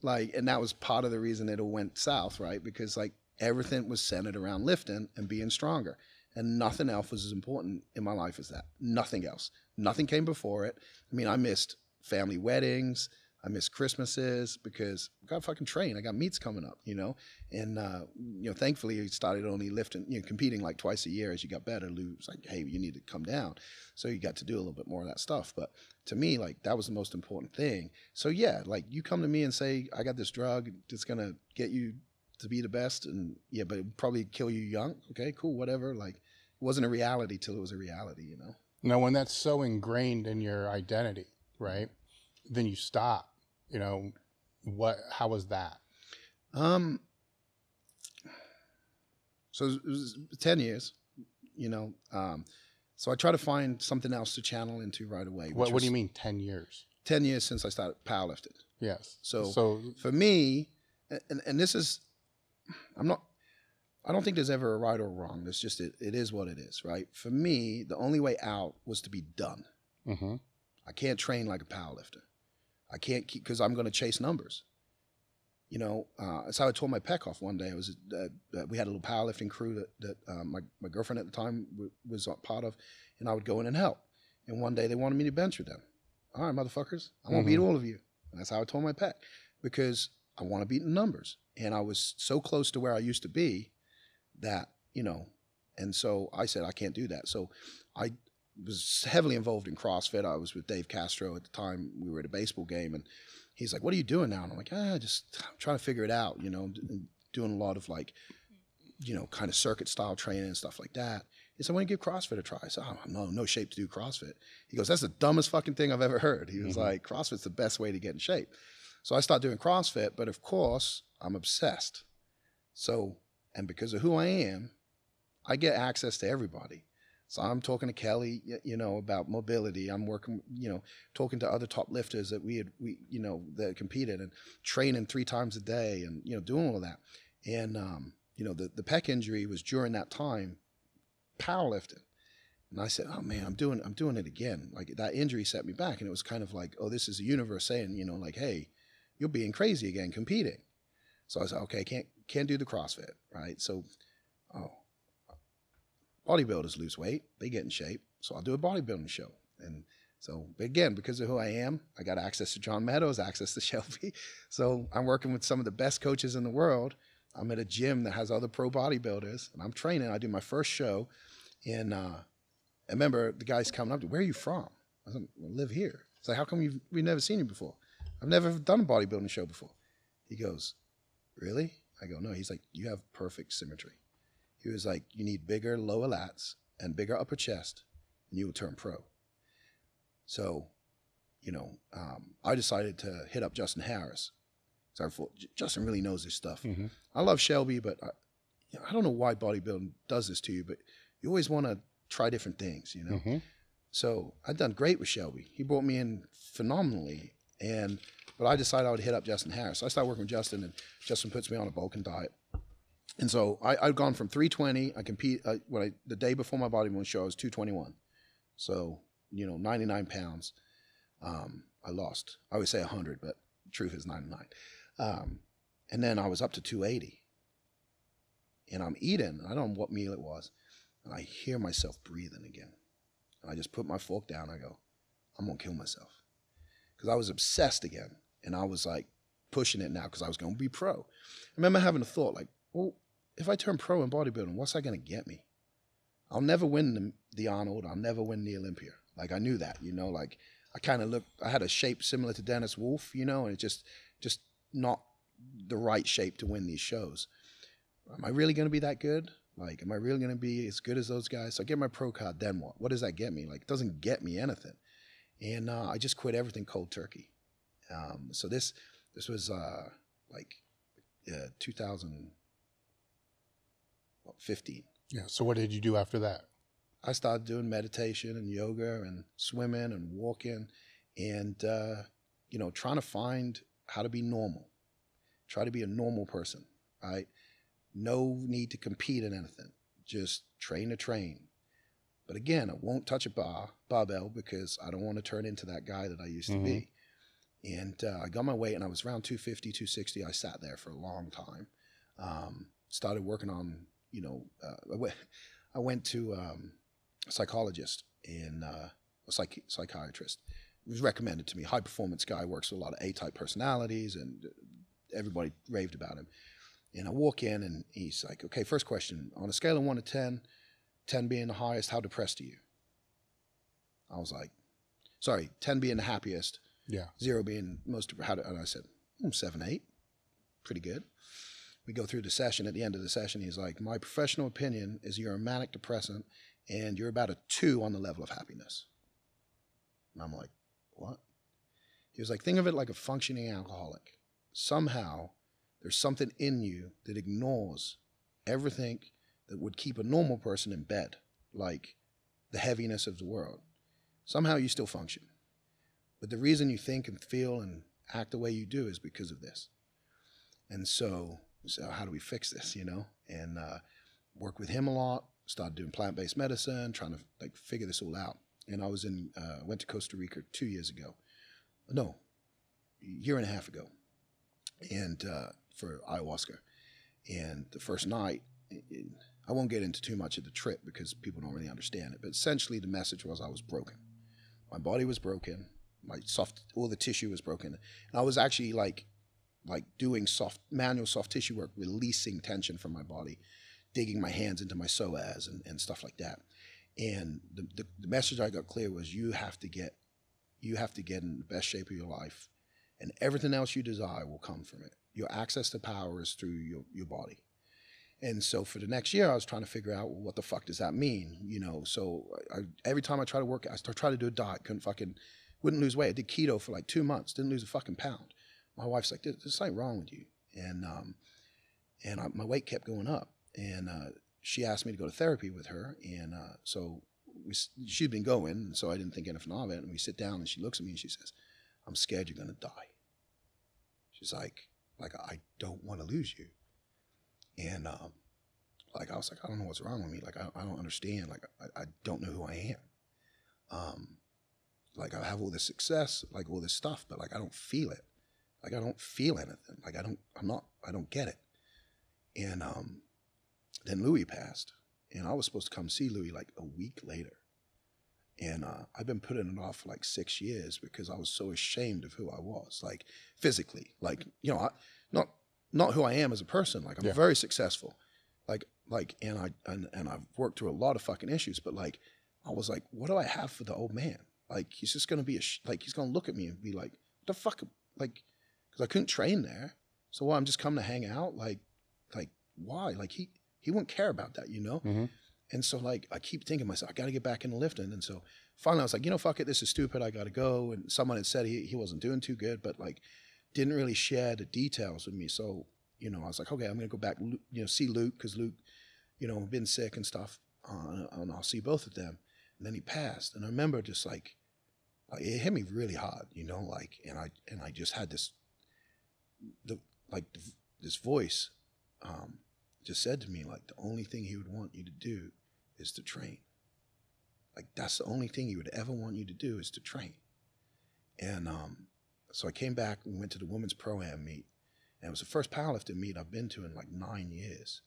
Like, and that was part of the reason it all went south, right? Because like everything was centered around lifting and being stronger, and nothing else was as important in my life as that. Nothing else. Nothing came before it. I mean, I missed family weddings. I missed Christmases because I got to fucking train. I got meets coming up, you know? And, you know, thankfully I started only lifting, you know, competing like twice a year. As you got better, Lou was like, hey, you need to come down. So you got to do a little bit more of that stuff. But to me, like, that was the most important thing. So yeah, like, you come to me and say, I got this drug that's going to get you to be the best. And yeah, but it'd probably kill you young. Okay, cool, whatever. Like, it wasn't a reality till it was a reality, you know? Now, when that's so ingrained in your identity, right, then you stop. You know, how was that? So it was 10 years, you know. So I try to find something else to channel into right away. What do you mean 10 years? 10 years since I started powerlifting. Yes. So for me, and this is, I don't think there's ever a right or wrong. It's just, it is what it is, right? For me, the only way out was to be done. I can't train like a powerlifter. I can't keep, because I'm going to chase numbers. You know, that's how I tore my pec off one day. It was we had a little powerlifting crew that my girlfriend at the time was a part of, and I would go in and help. And one day they wanted me to bench with them. All right, motherfuckers, I'm going to beat all of you. And that's how I tore my pec, because I want to beat the numbers. And I was so close to where I used to be that, you know, and so I said, I can't do that. So I was heavily involved in CrossFit. I was with Dave Castro at the time. We were at a baseball game, and he's like, what are you doing now? And I'm like, I'm trying to figure it out, you know, doing a lot of, like, you know, kind of circuit style training and stuff like that. He said, why don't you give CrossFit a try? I said, I'm no shape to do CrossFit. He goes, that's the dumbest fucking thing I've ever heard. He was like, CrossFit's the best way to get in shape. So I started doing CrossFit, but of course I'm obsessed. So, and because of who I am, I get access to everybody. So I'm talking to Kelly, you know, about mobility. I'm working, you know, talking to other top lifters that we you know, that competed, and training 3 times a day, and, you know, doing all of that. And, you know, the pec injury was during that time, powerlifting. And I said, oh man, I'm doing it again. Like, that injury set me back. And it was kind of like, oh, this is the universe saying, you know, like, hey, you're being crazy again, competing. So I was like, okay, can't do the CrossFit, right? So, bodybuilders lose weight, they get in shape, so I'll do a bodybuilding show. And so, again, because of who I am, I got access to John Meadows, access to Shelby. So I'm working with some of the best coaches in the world, I'm at a gym that has other pro bodybuilders, and I'm training. I do my first show, and I remember the guys coming up to, where are you from? I said, I live here. It's like, how come we've never seen you before? I've never done a bodybuilding show before. He goes, really? I go, no. He's like, you have perfect symmetry. He was like, you need bigger lower lats and bigger upper chest, and you will turn pro. So, you know, I decided to hit up Justin Harris. So I thought, Justin really knows this stuff. Mm-hmm. I love Shelby, but I don't know why bodybuilding does this to you, but you always want to try different things, you know? Mm-hmm. So I'd done great with Shelby. He brought me in phenomenally, but I decided I would hit up Justin Harris. So I started working with Justin, and Justin puts me on a bulking diet. And so I'd gone from 320. I compete the day before my bodybuilding show, I was 221. So, you know, 99 pounds. I lost. I would say 100, but the truth is 99. And then I was up to 280. And I'm eating. I don't know what meal it was. And I hear myself breathing again. And I just put my fork down. I go, I'm going to kill myself. Because I was obsessed again. And I was like pushing it now because I was going to be pro. I remember having a thought like, well, if I turn pro in bodybuilding, what's that going to get me? I'll never win the Arnold. I'll never win the Olympia. Like, I knew that, you know, like I kind of looked, I had a shape similar to Dennis Wolf, you know, and it's just not the right shape to win these shows. Am I really going to be that good? Like, am I really going to be as good as those guys? So I get my pro card, then what? What does that get me? Like, it doesn't get me anything. And I just quit everything cold turkey. So this was 2015. Yeah. So what did you do after that? I started doing meditation and yoga and swimming and walking and, you know, trying to find how to be normal. Try to be a normal person, right? No need to compete in anything. Just train to train. But again, I won't touch a barbell because I don't want to turn into that guy that I used to be. And I got my weight and I was around 250, 260. I sat there for a long time. Started working on, you know, I went to a psychologist and a psychiatrist. It was recommended to me. High performance guy, works with a lot of A-type personalities, and everybody raved about him. And I walk in and he's like, okay, first question, on a scale of 1 to 10, 10 being the highest, how depressed are you? I was like, sorry, 10 being the happiest, 0 being most, and I said, 7, 8, pretty good. We go through the session. At the end of the session, he's like, my professional opinion is you're a manic depressant and you're about a 2 on the level of happiness. And I'm like, what? He was like, think of it like a functioning alcoholic. Somehow there's something in you that ignores everything that would keep a normal person in bed, like the heaviness of the world. Somehow you still function. But the reason you think and feel and act the way you do is because of this. And so how do we fix this, you know? And work with him a lot, started doing plant-based medicine, trying to like figure this all out. And I was went to Costa Rica 2 years ago. No, a year and a half ago. And for ayahuasca. And the first night, I won't get into too much of the trip because people don't really understand it. But essentially the message was I was broken. My body was broken. All the tissue was broken. And I was actually like doing manual soft tissue work, releasing tension from my body, digging my hands into my psoas and stuff like that. And the message I got clear was you have to get in the best shape of your life, and everything else you desire will come from it. Your access to power is through your body. And so for the next year, I was trying to figure out, well, what the fuck does that mean? You know, so every time I try to work, I try to do a diet, wouldn't lose weight. I did keto for like 2 months, didn't lose a fucking pound. My wife's like, there's something wrong with you. And my weight kept going up. And she asked me to go to therapy with her. And so she'd been going, and so I didn't think anything of it. And we sit down, and she looks at me, and she says, I'm scared you're going to die. She's like, I don't want to lose you. And I was like, I don't know what's wrong with me. Like, I don't understand. Like, I don't know who I am. Like, I have all this success, like all this stuff, but like, I don't feel it. Like, I don't feel anything. Like, I don't get it. And then Louie passed, and I was supposed to come see Louie like a week later. And I've been putting it off for like 6 years because I was so ashamed of who I was, like physically, like, you know, not who I am as a person. Like I'm very successful. And I've worked through a lot of fucking issues, but like, I was like, what do I have for the old man? Like, he's just going to be he's going to look at me and be like, what the fuck? Like, cause I couldn't train there. So I'm just coming to hang out. Like why? Like he wouldn't care about that, you know? Mm-hmm. And so like, I keep thinking to myself, I got to get back into lifting. And so finally I was like, you know, fuck it. This is stupid. I got to go. And someone had said he wasn't doing too good, but like didn't really share the details with me. So, you know, I was like, okay, I'm going to go back, you know, see Luke. Cause Luke, you know, been sick and stuff. And I'll see both of them. And then he passed. And I remember just like it hit me really hard, you know, like, and I just had this voice, just said to me, like, the only thing he would want you to do is to train. Like, that's the only thing he would ever want you to do is to train. And so I came back and went to the women's pro-am meet. And it was the first powerlifting meet I've been to in like 9 years.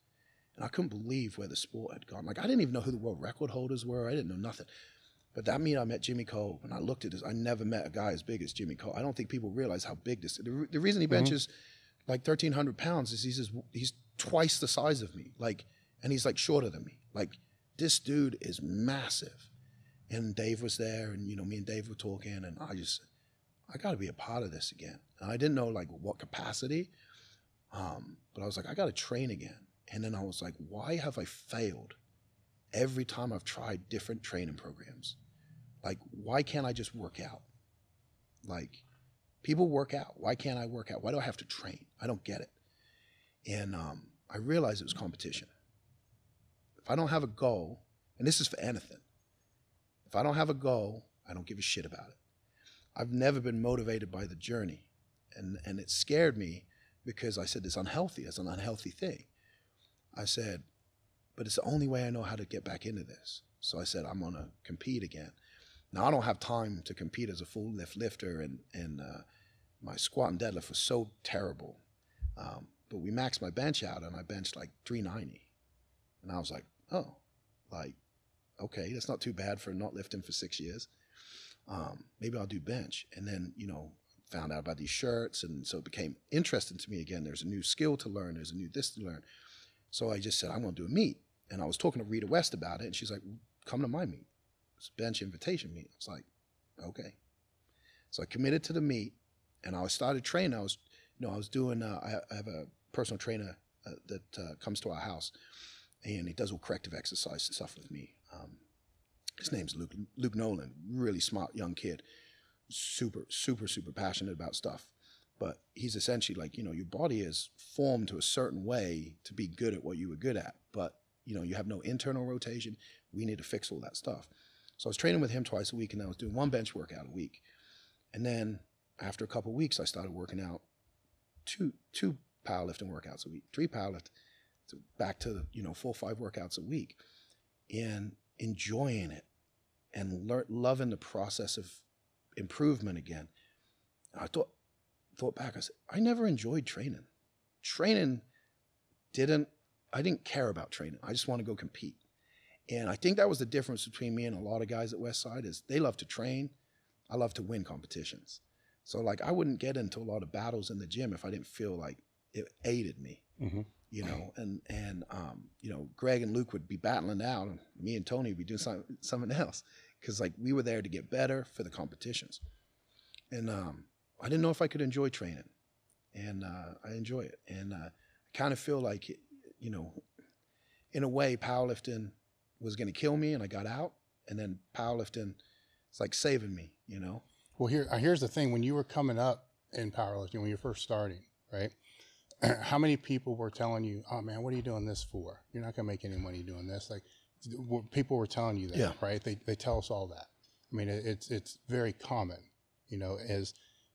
And I couldn't believe where the sport had gone. Like, I didn't even know who the world record holders were. I didn't know nothing. But that meet I met Jimmy Cole, and I looked at this. I never met a guy as big as Jimmy Cole. I don't think people realize how big this is. The reason he benches like 1,300 pounds is he's twice the size of me. Like, and he's like shorter than me. Like, this dude is massive. And Dave was there, and you know, me and Dave were talking, and I got to be a part of this again. And I didn't know like what capacity, but I was like, I got to train again. And then I was like, why have I failed every time I've tried different training programs? Like, why can't I just work out? Like, people work out. Why can't I work out? Why do I have to train? I don't get it. And I realized it was competition. If I don't have a goal, and this is for anything, if I don't have a goal, I don't give a shit about it. I've never been motivated by the journey. And it scared me because I said, it's unhealthy. It's an unhealthy thing. I said, but it's the only way I know how to get back into this. So I said, I'm going to compete again. Now, I don't have time to compete as a full lifter, and my squat and deadlift was so terrible. But we maxed my bench out, and I benched like 390. And I was like, oh, like, okay, that's not too bad for not lifting for 6 years. Maybe I'll do bench. And then, you know, found out about these shirts, and so it became interesting to me again. There's a new skill to learn. There's a new this to learn. So I just said, I'm going to do a meet. And I was talking to Rita West about it, and she's like, come to my meet. It's a bench invitation meet. I was like, okay. So I committed to the meet, and I started training. I was doing, I have a personal trainer that comes to our house, and he does all corrective exercise and stuff with me. His name's Luke Nolan, really smart young kid, super, super, super passionate about stuff. But he's essentially like, you know, your body is formed to a certain way to be good at what you were good at. But, you know, you have no internal rotation. We need to fix all that stuff. So I was training with him twice a week, and I was doing one bench workout a week. And then after a couple of weeks, I started working out two powerlifting workouts a week, 3 powerlift, back to, you know, 4 or 5 workouts a week, and enjoying it and loving the process of improvement again. I thought back, I said, I never enjoyed training. I didn't care about training. I just want to go compete. And I think that was the difference between me and a lot of guys at Westside is they love to train. I love to win competitions. So like, I wouldn't get into a lot of battles in the gym if I didn't feel like it aided me, you know, and you know, Greg and Luke would be battling out, and me and Tony would be doing something else. Cause like we were there to get better for the competitions. And, I didn't know if I could enjoy training, and I enjoy it. And I kind of feel like, you know, in a way, powerlifting was going to kill me, and I got out. And then powerlifting, it's like saving me, you know. Well, here's the thing. When you were coming up in powerlifting, when you were first starting, right? How many people were telling you, oh, man, what are you doing this for? You're not going to make any money doing this. Like, people were telling you that, right? They tell us all that. I mean, it's very common, you know,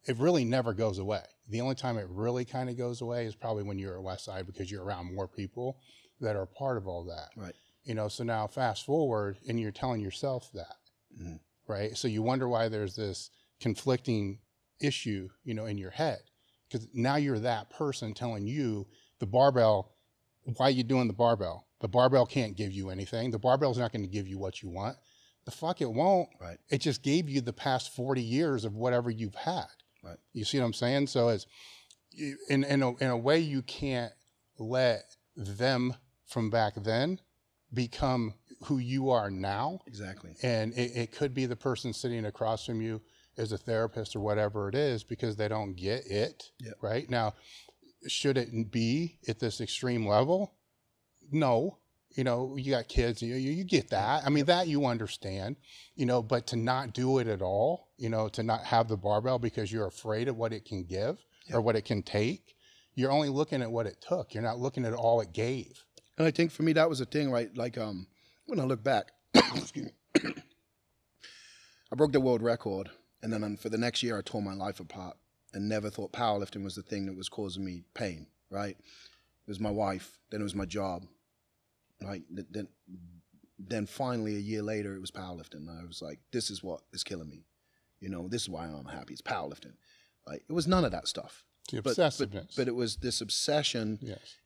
it really never goes away. The only time it really kind of goes away is probably when you're at Westside, because you're around more people that are part of all that. Right. You know, so now fast forward, and you're telling yourself that, right? So you wonder why there's this conflicting issue, you know, in your head, because now you're that person telling you the barbell, why are you doing the barbell? The barbell can't give you anything. The barbell's not going to give you what you want. The fuck it won't. Right. It just gave you the past 40 years of whatever you've had. Right. You see what I'm saying? So in a way, you can't let them from back then become who you are now. Exactly. And it could be the person sitting across from you as a therapist or whatever it is, because they don't get it. Yep. Right now, should it be at this extreme level? No. You know, you got kids, you get that. I mean, that you understand, you know, but to not do it at all, you know, to not have the barbell because you're afraid of what it can give or what it can take, you're only looking at what it took. You're not looking at all it gave. And I think for me, that was a thing, right? Like, when I look back, excuse me, I broke the world record. And then for the next year, I tore my life apart and never thought powerlifting was the thing that was causing me pain, right? It was my wife, then it was my job. Right. Then finally a year later, it was powerlifting. I was like, this is what is killing me. You know, this is why I'm happy. It's powerlifting. Like, it was none of that stuff. The obsessiveness. But it was this obsession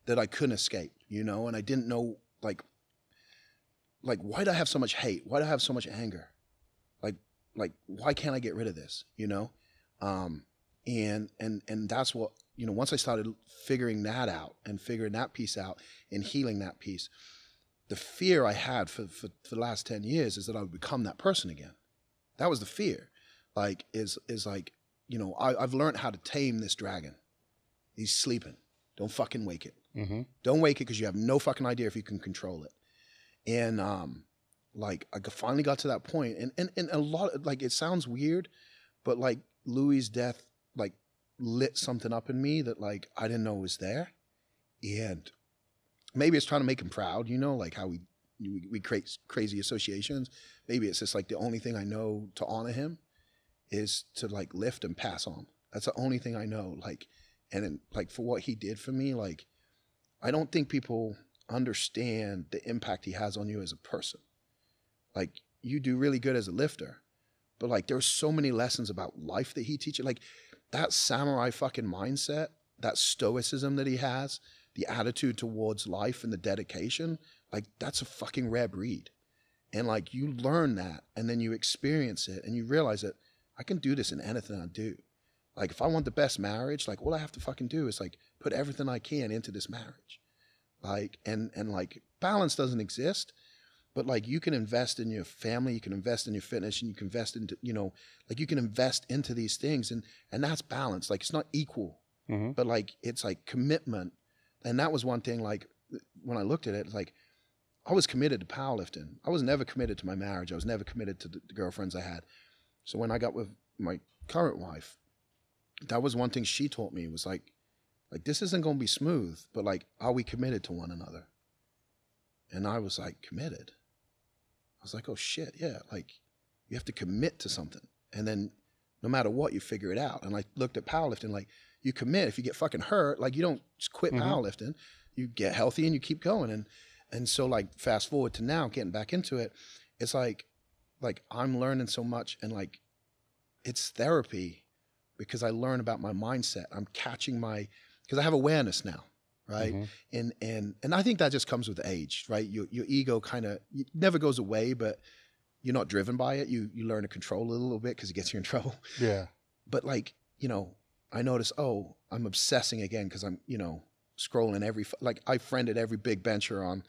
that I couldn't escape, you know, and I didn't know, like, why do I have so much hate? Why do I have so much anger? Like, why can't I get rid of this, you know? And that's what, you know, once I started figuring that out and figuring that piece out and healing that piece, the fear I had for the last 10 years is that I would become that person again. That was the fear. Like, is like, you know, I've learned how to tame this dragon. He's sleeping. Don't fucking wake it. Mm-hmm. Don't wake it because you have no fucking idea if you can control it. And like, I finally got to that point. And a lot of, like, it sounds weird, but like Louie's death, like, lit something up in me that, like, I didn't know was there. And maybe it's trying to make him proud, you know, like how we create crazy associations. Maybe it's just like the only thing I know to honor him is to, like, lift and pass on. That's the only thing I know. Like, and then, like, for what he did for me, like, I don't think people understand the impact he has on you as a person. Like, you do really good as a lifter, but, like, there's so many lessons about life that he teaches. Like, that samurai fucking mindset, that stoicism that he has, the attitude towards life and the dedication, like, that's a fucking rare breed. And, like, you learn that and then you experience it and you realize that I can do this in anything I do. Like, if I want the best marriage, like, all I have to fucking do is, like, put everything I can into this marriage. Like, and like, balance doesn't exist, but, like, you can invest in your family, you can invest in your fitness, and you can invest into, you know, like, you can invest into these things, and that's balance. Like, it's not equal, but, like, it's like commitment. And that was one thing, like, when I looked at it, like, I was committed to powerlifting. I was never committed to my marriage. I was never committed to the girlfriends I had. So when I got with my current wife, that was one thing she taught me, was like, this isn't going to be smooth, but, like, are we committed to one another? And I was like, committed. I was like, oh shit, yeah. Like, you have to commit to something. And then no matter what, you figure it out. And I looked at powerlifting, like, you commit. If you get fucking hurt, like, you don't just quit powerlifting. You get healthy and you keep going. And so, like, fast forward to now, getting back into it, it's like I'm learning so much, and, like, it's therapy because I learn about my mindset. I'm catching because I have awareness now, right? And I think that just comes with age, right? Your ego kind of never goes away, but you're not driven by it. You learn to control it a little bit because it gets you in trouble. Yeah. But, like, you know, I notice, oh, I'm obsessing again because I'm, you know, scrolling like, I friended every big bencher on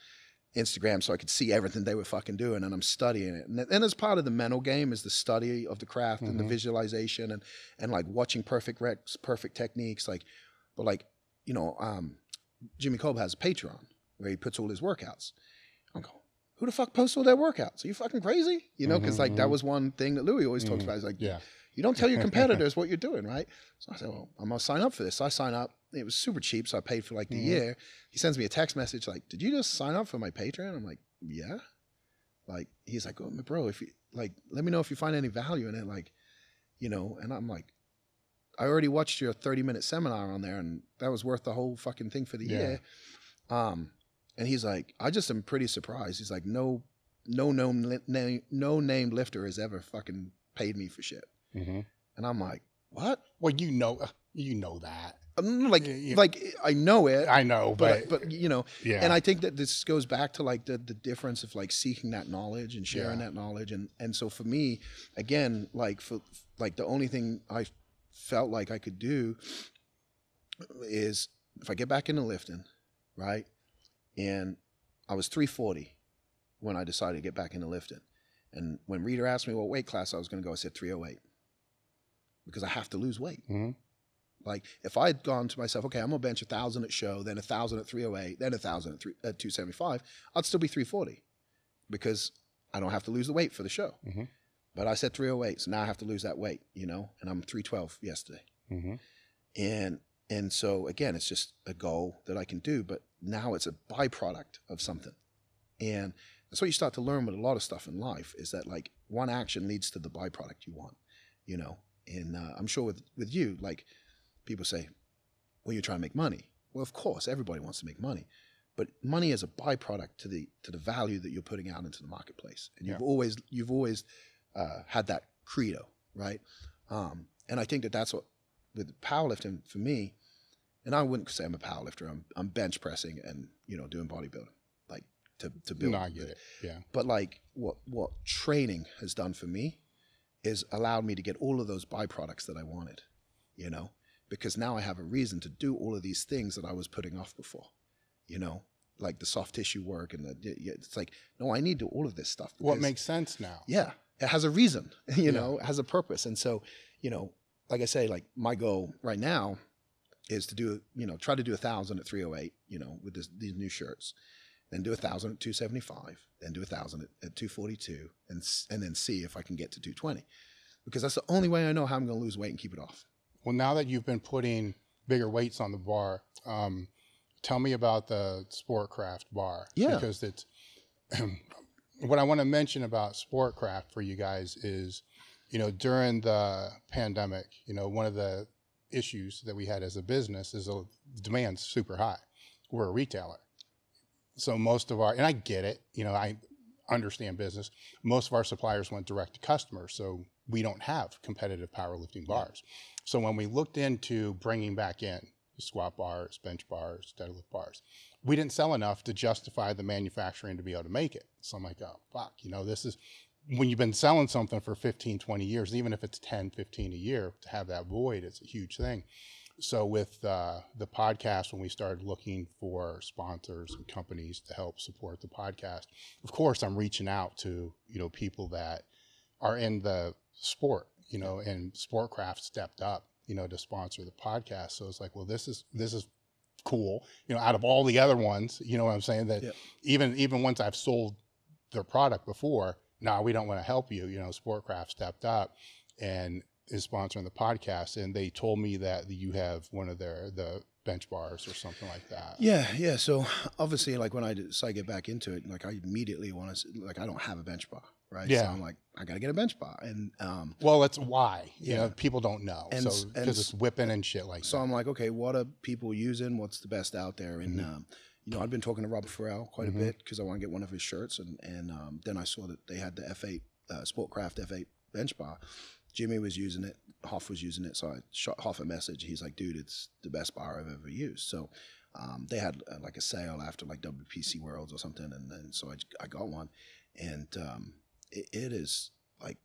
Instagram so I could see everything they were fucking doing, and I'm studying it. And as part of the mental game is the study of the craft and the visualization and like watching perfect reps, perfect techniques. Like, but, like, you know, Jimmy Kolb has a Patreon where he puts all his workouts. I'm going, who the fuck posts all their workouts? Are you fucking crazy? You know, because like that was one thing that Louie always talks about. He's like, you don't tell your competitors what you're doing, right? So I said, well, I'm going to sign up for this. So I sign up. It was super cheap, so I paid for like the year. He sends me a text message like, did you just sign up for my Patreon? I'm like, yeah. Like, he's like, oh, bro, if you, like, let me know if you find any value in it. Like, you know, and I'm like, I already watched your 30-minute seminar on there, and that was worth the whole fucking thing for the year. And he's like, I just am pretty surprised. He's like, no named lifter has ever fucking paid me for shit. And I'm like, what? Well, you know that. Like I know it. I know, but you know, and I think that this goes back to like the difference of like seeking that knowledge and sharing that knowledge. And so for me, again, like the only thing I felt like I could do is if I get back into lifting, right? And I was 340 when I decided to get back into lifting. And when Rita asked me what weight class I was going to go, I said 308 because I have to lose weight. Mm-hmm. Like if I had gone to myself, okay, I'm going to bench 1,000 at show, then 1,000 at 308, then 1,000 at 275, I'd still be 340 because I don't have to lose the weight for the show. Mm-hmm. But I said 308, so now I have to lose that weight, you know, and I'm 312 yesterday. Mm-hmm. And so again, it's just a goal that I can do, but now it's a byproduct of something. And that's what you start to learn with a lot of stuff in life is that like one action leads to the byproduct you want, you know. And I'm sure with you, like people say, well, you're trying to make money. Well, of course, everybody wants to make money, but money is a byproduct to the value that you're putting out into the marketplace. And you've always had that credo, right? And I think that that's what with powerlifting for me. And I wouldn't say I'm a powerlifter. I'm bench pressing and, you know, doing bodybuilding, like to build. No, I get it. Yeah. But like what training has done for me is allowed me to get all of those byproducts that I wanted, you know, because now I have a reason to do all of these things that I was putting off before, you know, like the soft tissue work and it's like, no, I need to do all of this stuff. What makes sense now? Yeah. It has a reason, you know, it has a purpose. And so, you know, like I say, like my goal right now is to do, you know, try to do 1,000 at 308, you know, with these new shirts, then do 1,000 at 275, then do 1,000 at 242, and then see if I can get to 220, because that's the only way I know how I'm going to lose weight and keep it off. Well, now that you've been putting bigger weights on the bar, tell me about the SportKraft bar. Yeah. Because it's what I want to mention about SportKraft for you guys is, you know, during the pandemic, you know, one of the issues that we had as a business is the demand's super high. We're a retailer. So most of and I get it, you know, I understand business. Most of our suppliers went direct to customers, so we don't have competitive powerlifting bars. So when we looked into bringing back in squat bars, bench bars, deadlift bars, we didn't sell enough to justify the manufacturing to be able to make it. So I'm like, oh, fuck, you know, this is, when you've been selling something for 15, 20 years, even if it's 10, 15 a year, to have that void, it's a huge thing. So with the podcast, when we started looking for sponsors and companies to help support the podcast, of course, I'm reaching out to, you know, people that are in the sport, you know, and SportKraft stepped up, you know, to sponsor the podcast. So it's like, well, this is cool. You know, out of all the other ones, you know what I'm saying, that even once I've sold their product before, no, we don't want to help you. You know, SportKraft stepped up and is sponsoring the podcast, and they told me that you have one of the bench bars or something like that. Yeah. So obviously, like when I decide to get back into it, like I immediately want to, like I don't have a bench bar, right? Yeah. So I'm like, I got to get a bench bar, and well, that's why, you know, people don't know, and, so because it's whipping and shit like that. So I'm like, okay, what are people using? What's the best out there? And you know, I've been talking to Robert Farrell quite a bit because I want to get one of his shirts, and then I saw that they had the F8 SportKraft F8 bench bar. Jimmy was using it, Hoff was using it, so I shot Hoff a message. He's like, dude, it's the best bar I've ever used. So they had like a sale after like WPC Worlds or something, and so I got one, and it is like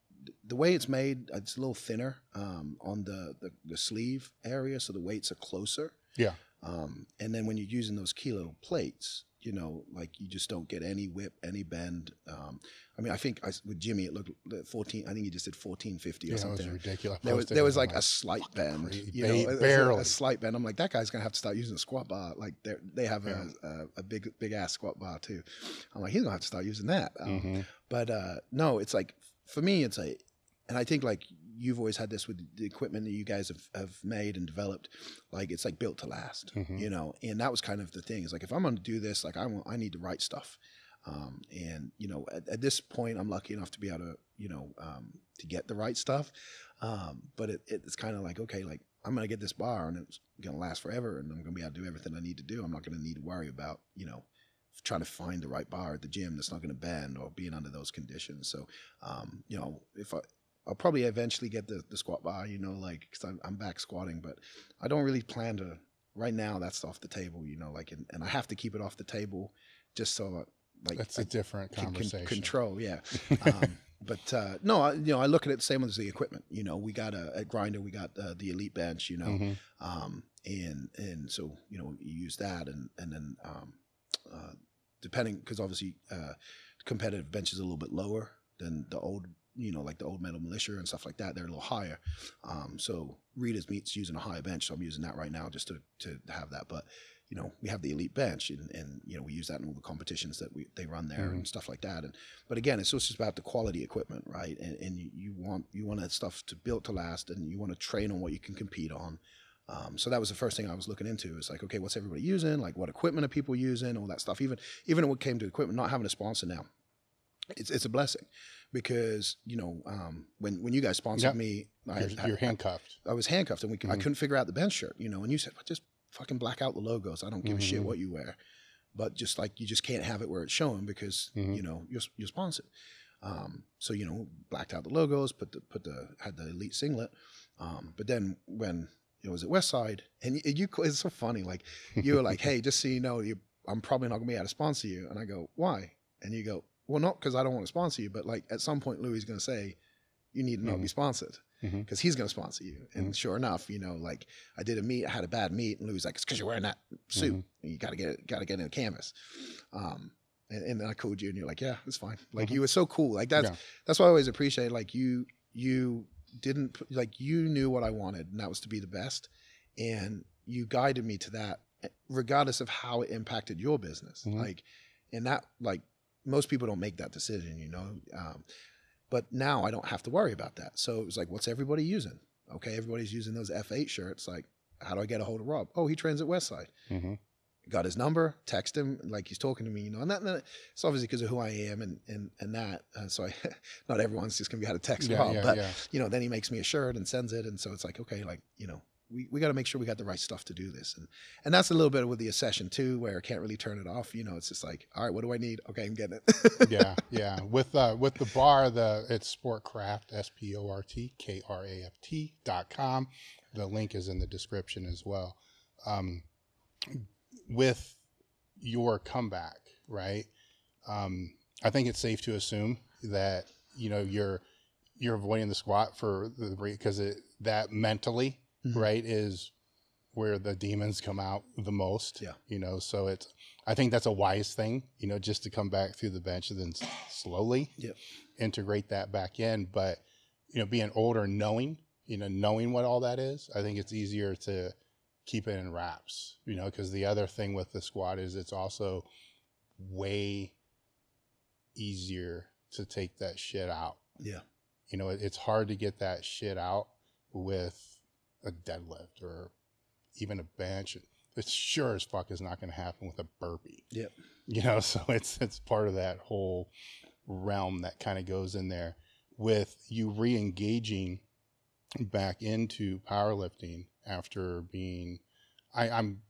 the way it's made, it's a little thinner on the sleeve area, so the weights are closer. Yeah. And then when you're using those kilo plates, you know, like you just don't get any whip, any bend. I mean, I think with Jimmy, it looked 14. I think he just did 1450 or something. It was ridiculous. There was like a slight bend, you know, barely a slight bend. I'm like, that guy's gonna have to start using a squat bar. Like they have a big ass squat bar too. I'm like, he's gonna have to start using that. But no, it's like for me, it's a, and I think like you've always had this with the equipment that you guys have made and developed, like it's like built to last, you know, and that was kind of the thing. Is like, if I'm going to do this, like I need the right stuff. And, you know, at this point, I'm lucky enough to be able to, you know, to get the right stuff. But it's kind of like, okay, like I'm going to get this bar and it's going to last forever and I'm going to be able to do everything I need to do. I'm not going to need to worry about, you know, trying to find the right bar at the gym that's not going to bend or being under those conditions. So, you know, I'll probably eventually get the squat bar, you know, like, because I'm back squatting, but I don't really plan to, right now, that's off the table, you know, like, and I have to keep it off the table just so, like, that's a different conversation. Control, yeah. But no, you know, I look at it the same as the equipment. You know, we got at Grinder, we got the Elite Bench, you know, And so, you know, you use that, and then depending, because obviously competitive bench is a little bit lower than the old, you know, like the old metal militia and stuff like that. They're a little higher. So Rita's meet's using a higher bench, so I'm using that right now just to have that. But, you know, we have the elite bench, and you know, we use that in all the competitions that they run there and stuff like that. But again, it's just about the quality equipment, right? And you want that stuff to build to last, and you want to train on what you can compete on. So that was the first thing I was looking into. It's like, okay, what's everybody using? Like, what equipment are people using? All that stuff. Even when it came to equipment, not having a sponsor now, it's a blessing, because, you know, when you guys sponsored me, you're handcuffed. I was handcuffed, and I couldn't figure out the bench shirt, you know. And you said, well, just fucking black out the logos. I don't give a shit what you wear, but just like, you just can't have it where it's showing, because you know, you're sponsored. So, you know, blacked out the logos, had the elite singlet. But then when it was at Westside, and it's so funny. Like, you were like, hey, just so you know, I'm probably not gonna be able to sponsor you. And I go, why? And you go, well, not because I don't want to sponsor you, but like, at some point, Louie's gonna say, you need to not be sponsored, because he's gonna sponsor you. And sure enough, you know, like, I did a meet, I had a bad meet, and Louie's like, it's because you're wearing that suit. You gotta get in a canvas. And then I called you, and you're like, yeah, it's fine. Like, you were so cool. Like, that's why I always appreciate, like, you didn't, like, you knew what I wanted, and that was to be the best, and you guided me to that, regardless of how it impacted your business. Like, and that, like, most people don't make that decision, you know. But now I don't have to worry about that. So it was like, what's everybody using? Okay, everybody's using those F8 shirts. Like, how do I get a hold of Rob? Oh, he trains at Westside. Got his number, text him, like, he's talking to me, you know. And that it's obviously because of who I am and that. So not everyone's just gonna be able to text Rob, but you know, then he makes me a shirt and sends it, and so it's like, okay, like, you know, we got to make sure we got the right stuff to do this, and that's a little bit with the accession too, where I can't really turn it off. You know, it's just like, all right, what do I need? Okay, I'm getting it. yeah. With the bar, it's SportKraft, SportKraft.com. The link is in the description as well. With your comeback, right? I think it's safe to assume that, you know, you're avoiding the squat because that mentally, right, is where the demons come out the most. Yeah. You know, so I think that's a wise thing, you know, just to come back through the bench and then slowly integrate that back in. But, you know, being older, knowing what all that is, I think it's easier to keep it in wraps, you know, because the other thing with the squat is it's also way easier to take that shit out. Yeah. You know, it's hard to get that shit out with a deadlift or even a bench. It sure as fuck is not going to happen with a burpee. Yep. You know, so it's part of that whole realm that kind of goes in there with you re-engaging back into powerlifting after being, I'm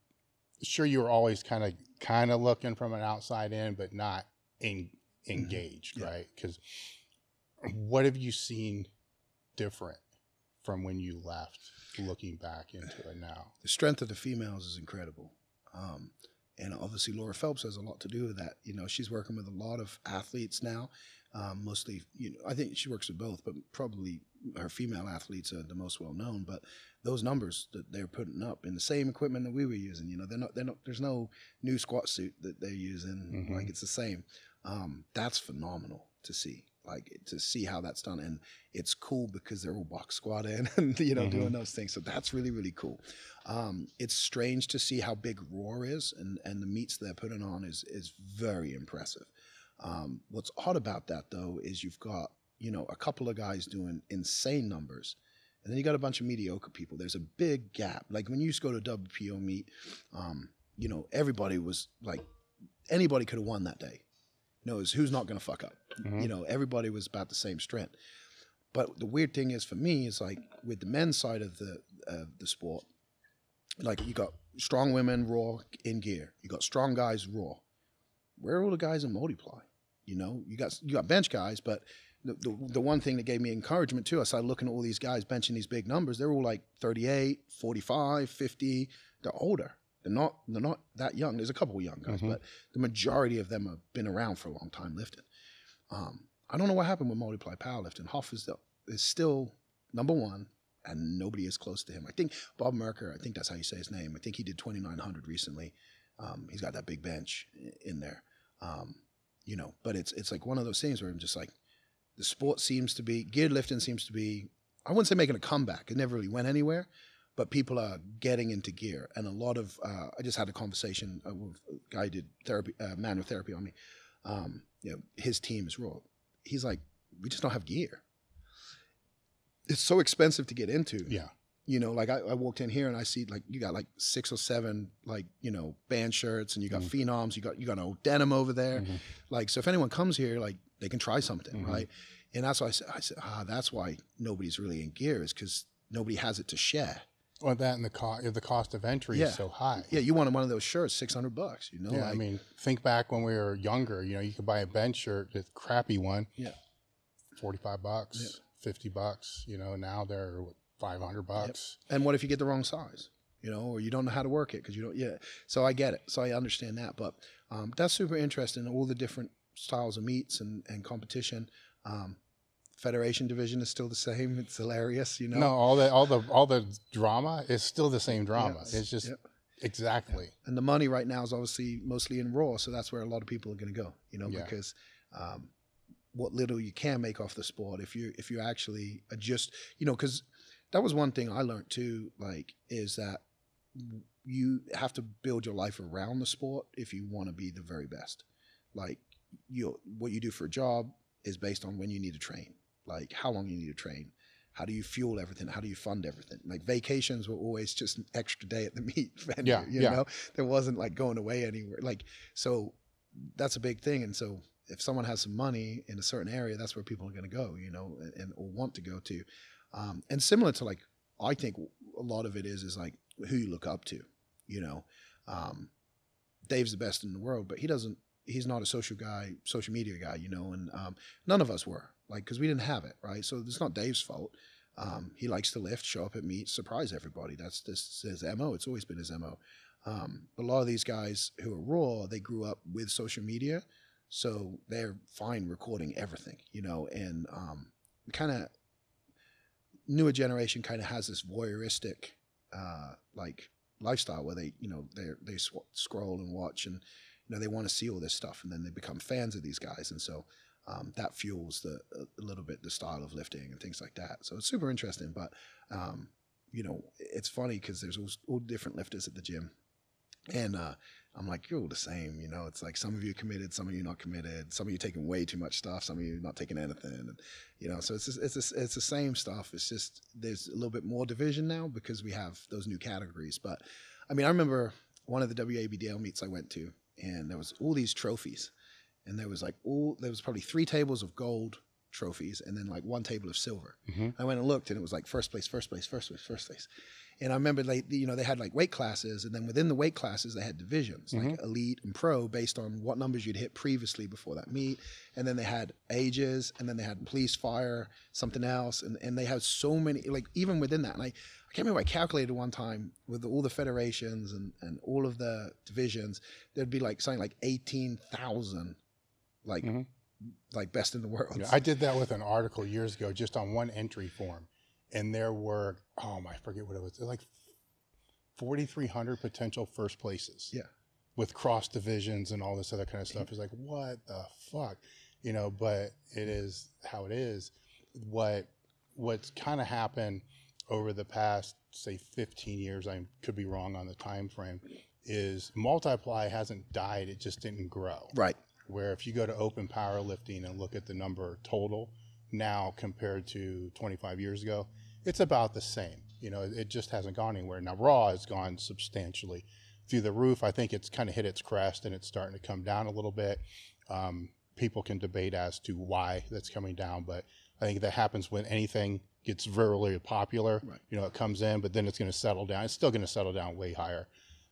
sure you were always kind of looking from an outside in, but not engaged, right? Because what have you seen different from when you left, looking back into it now? The strength of the females is incredible. And obviously Laura Phelps has a lot to do with that. You know, she's working with a lot of athletes now, mostly, you know, I think she works with both, but probably her female athletes are the most well known. But those numbers that they're putting up in the same equipment that we were using, you know, they're not, there's no new squat suit that they're using. Like, it's the same. That's phenomenal to see. Like, to see how that's done, and it's cool because they're all box squatting and, you know, doing those things. So that's really, really cool. It's strange to see how big Raw is, and the meets they're putting on is very impressive. What's odd about that though is you've got, you know, a couple of guys doing insane numbers, and then you got a bunch of mediocre people. There's a big gap. Like, when you used to go to a WPO meet, you know, everybody was like, anybody could have won that day. Knows who's not going to fuck up. You know, everybody was about the same strength. But the weird thing is, for me, is like, with the men's side of the sport, like, you got strong women raw in gear, you got strong guys raw. Where are all the guys in multiply? You know, you got bench guys, but the one thing that gave me encouragement too, I started looking at all these guys benching these big numbers. They're all like 38, 45, 50. They're older. They're not that young. There's a couple of young guys, but the majority of them have been around for a long time lifting. I don't know what happened with multiply powerlifting. Hoff is still number one and nobody is close to him. I think Bob Merker, I think that's how you say his name. I think he did 2,900 recently. He's got that big bench in there, you know. But it's like one of those things where I'm just like, the sport seems to be, geared lifting seems to be, I wouldn't say making a comeback. It never really went anywhere, but people are getting into gear. And a lot of, I just had a conversation with a guy who did therapy, manual therapy on me. You know, his team is Raw. He's like, we just don't have gear. It's so expensive to get into. Yeah. You know, like I walked in here and I see like you got like 6 or 7 like, you know, band shirts, and you got phenoms, you got an old denim over there. Like, so if anyone comes here, like they can try something, right? And that's why I said, that's why nobody's really in gear, is because nobody has it to share. Well, that and the cost of entry is so high. Yeah, you wanted one of those shirts, $600, you know? Yeah, like, I mean, think back when we were younger, you know, you could buy a bench shirt, the crappy one, $45, $50, you know, now they're $500. And what if you get the wrong size, you know, or you don't know how to work it because you don't, so I get it. So I understand that, but that's super interesting, all the different styles of meets and competition. Federation division is still the same. It's hilarious, you know. No, all the drama is still the same drama. Yes. It's just exactly. And the money right now is obviously mostly in Raw, so that's where a lot of people are going to go, you know, because what little you can make off the sport, if you actually adjust, you know, because that was one thing I learned too, like, is that you have to build your life around the sport if you want to be the very best. Like, what you do for a job is based on when you need to train, like how long you need to train, how do you fuel everything, how do you fund everything. Like, vacations were always just an extra day at the meet venue, you know, there wasn't like going away anywhere. Like, so that's a big thing. And so if someone has some money in a certain area, that's where people are going to go, you know, and or want to go to. And similar to, like, I think a lot of it is like who you look up to, you know. Dave's the best in the world, but he's not a social media guy, you know, and none of us were, like, because we didn't have it, right? So it's not Dave's fault. He likes to lift, show up at meets, surprise everybody. That's his MO. It's always been his MO. But a lot of these guys who are Raw, they grew up with social media, so they're fine recording everything, you know, and kind of newer generation kind of has this voyeuristic like lifestyle where they, you know, they scroll and watch, and you know, they want to see all this stuff, and then they become fans of these guys, and so that fuels a little bit the style of lifting and things like that. So it's super interesting, but you know, it's funny because there's all different lifters at the gym, and I'm like, you're all the same, you know. It's like some of you committed, some of you not committed, some of you taking way too much stuff, some of you not taking anything, and you know, so it's the same stuff. It's just there's a little bit more division now because we have those new categories. But I mean, I remember one of the WABDL meets I went to, and there was all these trophies, and there was probably 3 tables of gold trophies, and then like 1 table of silver. I went and looked, and it was like first place. And I remember, like, you know, they had like weight classes, and then within the weight classes they had divisions, like elite and pro, based on what numbers you'd hit previously before that meet. And then they had ages, and then they had police, fire, something else, and they had so many, like, even within that. And I can't remember, I calculated one time with all the federations and all of the divisions, there'd be like something like 18,000 like best in the world. Yeah, I did that with an article years ago, just on one entry form. And there were, I forget what it was, like 4,300 potential first places. Yeah. With cross divisions and all this other kind of stuff. It's like, what the fuck? You know, but it is how it is. What's kind of happened over the past, say, 15 years, I could be wrong on the time frame, is multiply hasn't died, it just didn't grow. Right. Where if you go to open powerlifting and look at the number total now compared to 25 years ago, it's about the same. You know, it just hasn't gone anywhere. Now, Raw has gone substantially through the roof. I think it's kind of hit its crest, and it's starting to come down a little bit. People can debate as to why that's coming down, but I think that happens when anything gets really popular. Right. You know, it comes in, but then it's going to settle down. It's still going to settle down way higher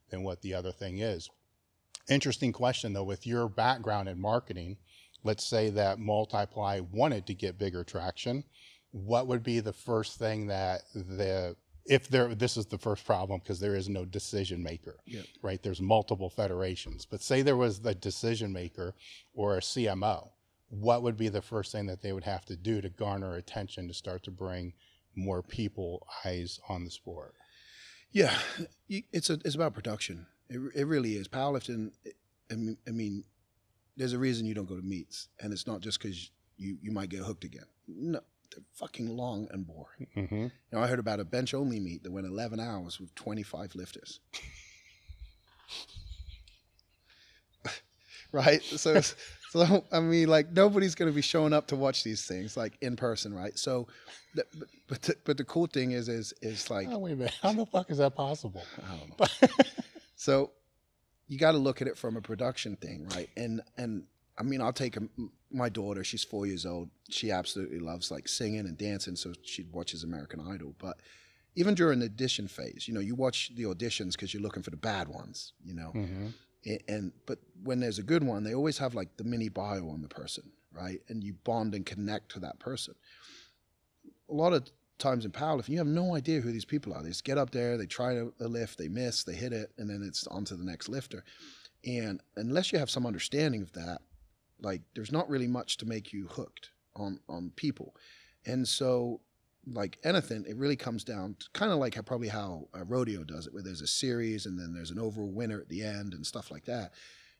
than what the other thing is. Interesting question, though, with your background in marketing, let's say that Multiply wanted to get bigger traction. What would be the first thing that this is the first problem because there is no decision maker, right? There's multiple federations, but say there was the decision maker or a CMO, what would be the first thing that they would have to do to garner attention to start to bring more people eyes on the sport? Yeah, it's about production. It really is. Powerlifting, I mean, there's a reason you don't go to meets, and it's not just because you might get hooked again. No, they're fucking long and boring. Mm-hmm. You know, I heard about a bench-only meet that went 11 hours with 25 lifters. Right? So I mean, like, nobody's going to be showing up to watch these things, like, in person, right? So, but the cool thing is like... Oh, wait a minute. How the fuck is that possible? I don't know. So, you got to look at it from a production thing, right? And I mean, I'll take my daughter, she's 4 years old. She absolutely loves, like, singing and dancing, so she watches American Idol. But even during the audition phase, you know, you watch the auditions because you're looking for the bad ones, you know? Mm-hmm. But when there's a good one, they always have, like, the mini bio on the person, right? And you bond and connect to that person. A lot of times in powerlifting, you have no idea who these people are. They just get up there, they try a lift, they miss, they hit it, and then it's on to the next lifter. And unless you have some understanding of that, like, there's not really much to make you hooked on people. And so, like anything, it really comes down to kind of like how a rodeo does it, where there's a series and then there's an overall winner at the end and stuff like that.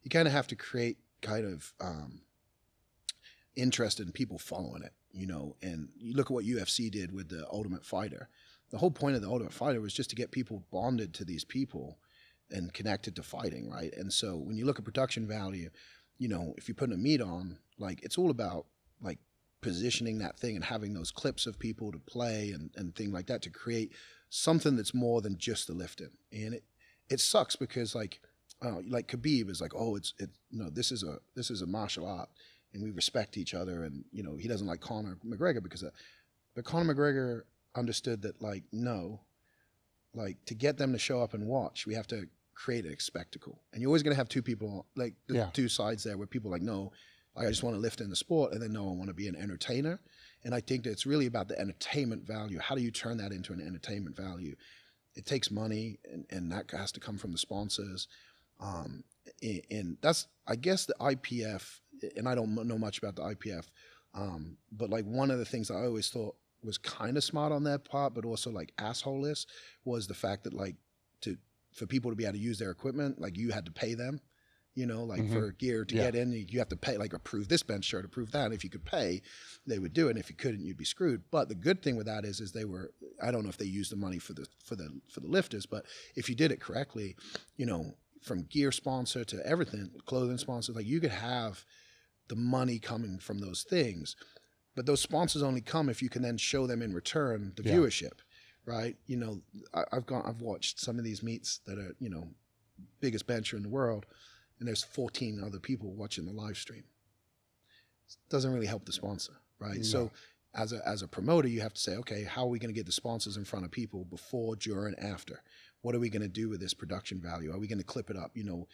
You kind of have to create kind of interest in people following it, you know. And you look at what UFC did with the Ultimate Fighter. The whole point of the Ultimate Fighter was just to get people bonded to these people and connected to fighting, right? And so when you look at production value, you know, if you're putting a meet on, like, it's all about, like, positioning that thing and having those clips of people to play and things like that to create something that's more than just the lifting. And it sucks because, like Khabib is like, oh, this is a martial art and we respect each other, and, you know, he doesn't like Conor McGregor because of that. But Conor McGregor understood that, like, no, like, to get them to show up and watch, we have to create a spectacle. And you're always going to have two people, like, two sides there, where people are like, no, I just want to lift in the sport, and then no, I want to be an entertainer. And I think that it's really about the entertainment value. How do you turn that into an entertainment value? It takes money, and that has to come from the sponsors. And that's, I guess, the IPF, and I don't know much about the IPF, but, like, one of the things I always thought was kind of smart on their part, but also, like, asshole-less, was the fact that, like, for people to be able to use their equipment, like, you had to pay them. You know, like, for gear to get in, you have to pay, like, approve this bench shirt, approve that. And if you could pay, they would do it. And if you couldn't, you'd be screwed. But the good thing with that is they were, I don't know if they used the money for the lifters, but if you did it correctly, you know, from gear sponsor to everything, clothing sponsor, like, you could have the money coming from those things. But those sponsors only come if you can then show them in return the viewership, right? You know, I've watched some of these meets that are, you know, biggest bencher in the world, and there's 14 other people watching the live stream. It doesn't really help the sponsor, right? No. So as a promoter, you have to say, okay, how are we going to get the sponsors in front of people before, during, after? What are we going to do with this production value? Are we going to clip it up? You know,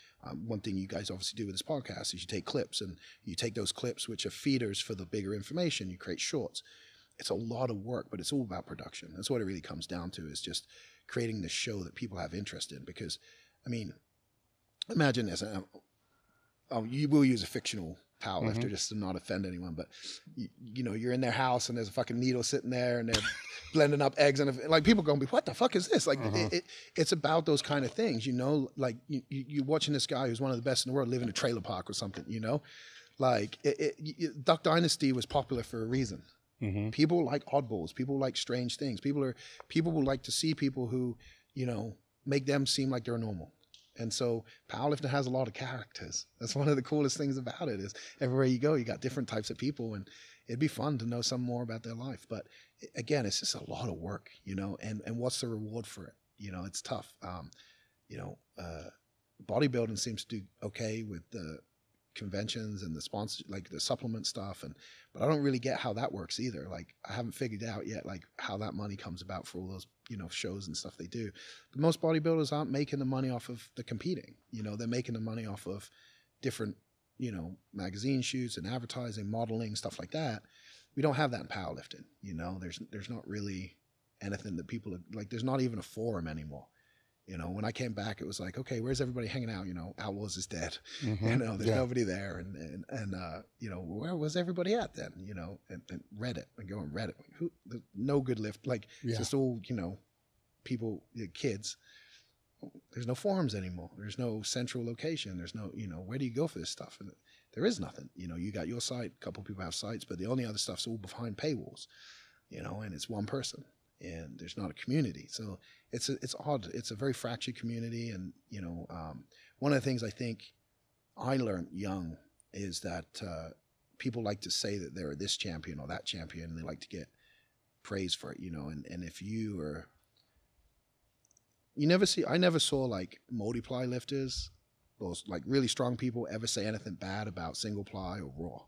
one thing you guys obviously do with this podcast is you take clips, and you take those clips, which are feeders for the bigger information. You create shorts. It's a lot of work, but it's all about production. That's what it really comes down to, is just creating this show that people have interest in. Because, I mean, imagine this. You will use a fictional powerlifter just to not offend anyone, but you know, you're in their house and there's a fucking needle sitting there and they're blending up eggs, and like, people going to be, what the fuck is this? Like, it's about those kind of things, you know, like you're watching this guy who's one of the best in the world live in a trailer park or something, you know, like Duck Dynasty was popular for a reason. People like oddballs, people like strange things. People will like to see people who, you know, make them seem like they're normal. And so powerlifting has a lot of characters. That's one of the coolest things about it, is everywhere you go, you got different types of people, and it'd be fun to know some more about their life. But again, it's just a lot of work, you know, and what's the reward for it? You know, it's tough. You know, bodybuilding seems to do okay with the conventions and the sponsors, like the supplement stuff, but I don't really get how that works either. Like, I haven't figured out yet, like, how that money comes about for all those, you know, shows and stuff they do. But most bodybuilders aren't making the money off of the competing. You know, they're making the money off of different, you know, magazine shoots and advertising, modeling, stuff like that. We don't have that in powerlifting. You know, there's not really anything that people are, like, there's not even a forum anymore. You know, when I came back, it was like, okay, where's everybody hanging out? You know, Outlaws is dead. You know, there's nobody there. And you know, where was everybody at then? You know, and Reddit, and go on Reddit. No good lift. Like, just all, you know, people, kids. There's no forums anymore. There's no central location. There's no, you know, where do you go for this stuff? And there is nothing. You know, you got your site, a couple people have sites, but the only other stuff's all behind paywalls, you know, and it's one person. And there's not a community. So it's odd. It's a very fractured community. And, you know, one of the things I think I learned young is that people like to say that they're this champion or that champion, and they like to get praise for it, you know. And if you are, I never saw like multiply lifters, those like really strong people ever say anything bad about single ply or raw.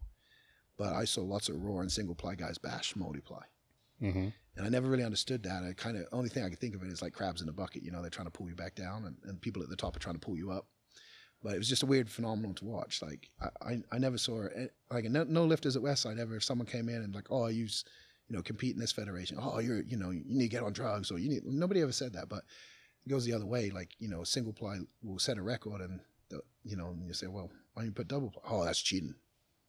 But I saw lots of raw and single ply guys bash multiply. And I never really understood that. I kind of, only thing I could think of it is like crabs in a bucket, you know, they're trying to pull you back down, and people at the top are trying to pull you up. But it was just a weird phenomenon to watch. Like I never saw, like no lifters at Westside ever, if someone came in and like, oh, you know, compete in this federation. Oh, you know, you need to get on drugs, or nobody ever said that. But it goes the other way. Like, you know, single ply will set a record, and you know, and you say, well, why don't you put double ply? Oh, that's cheating.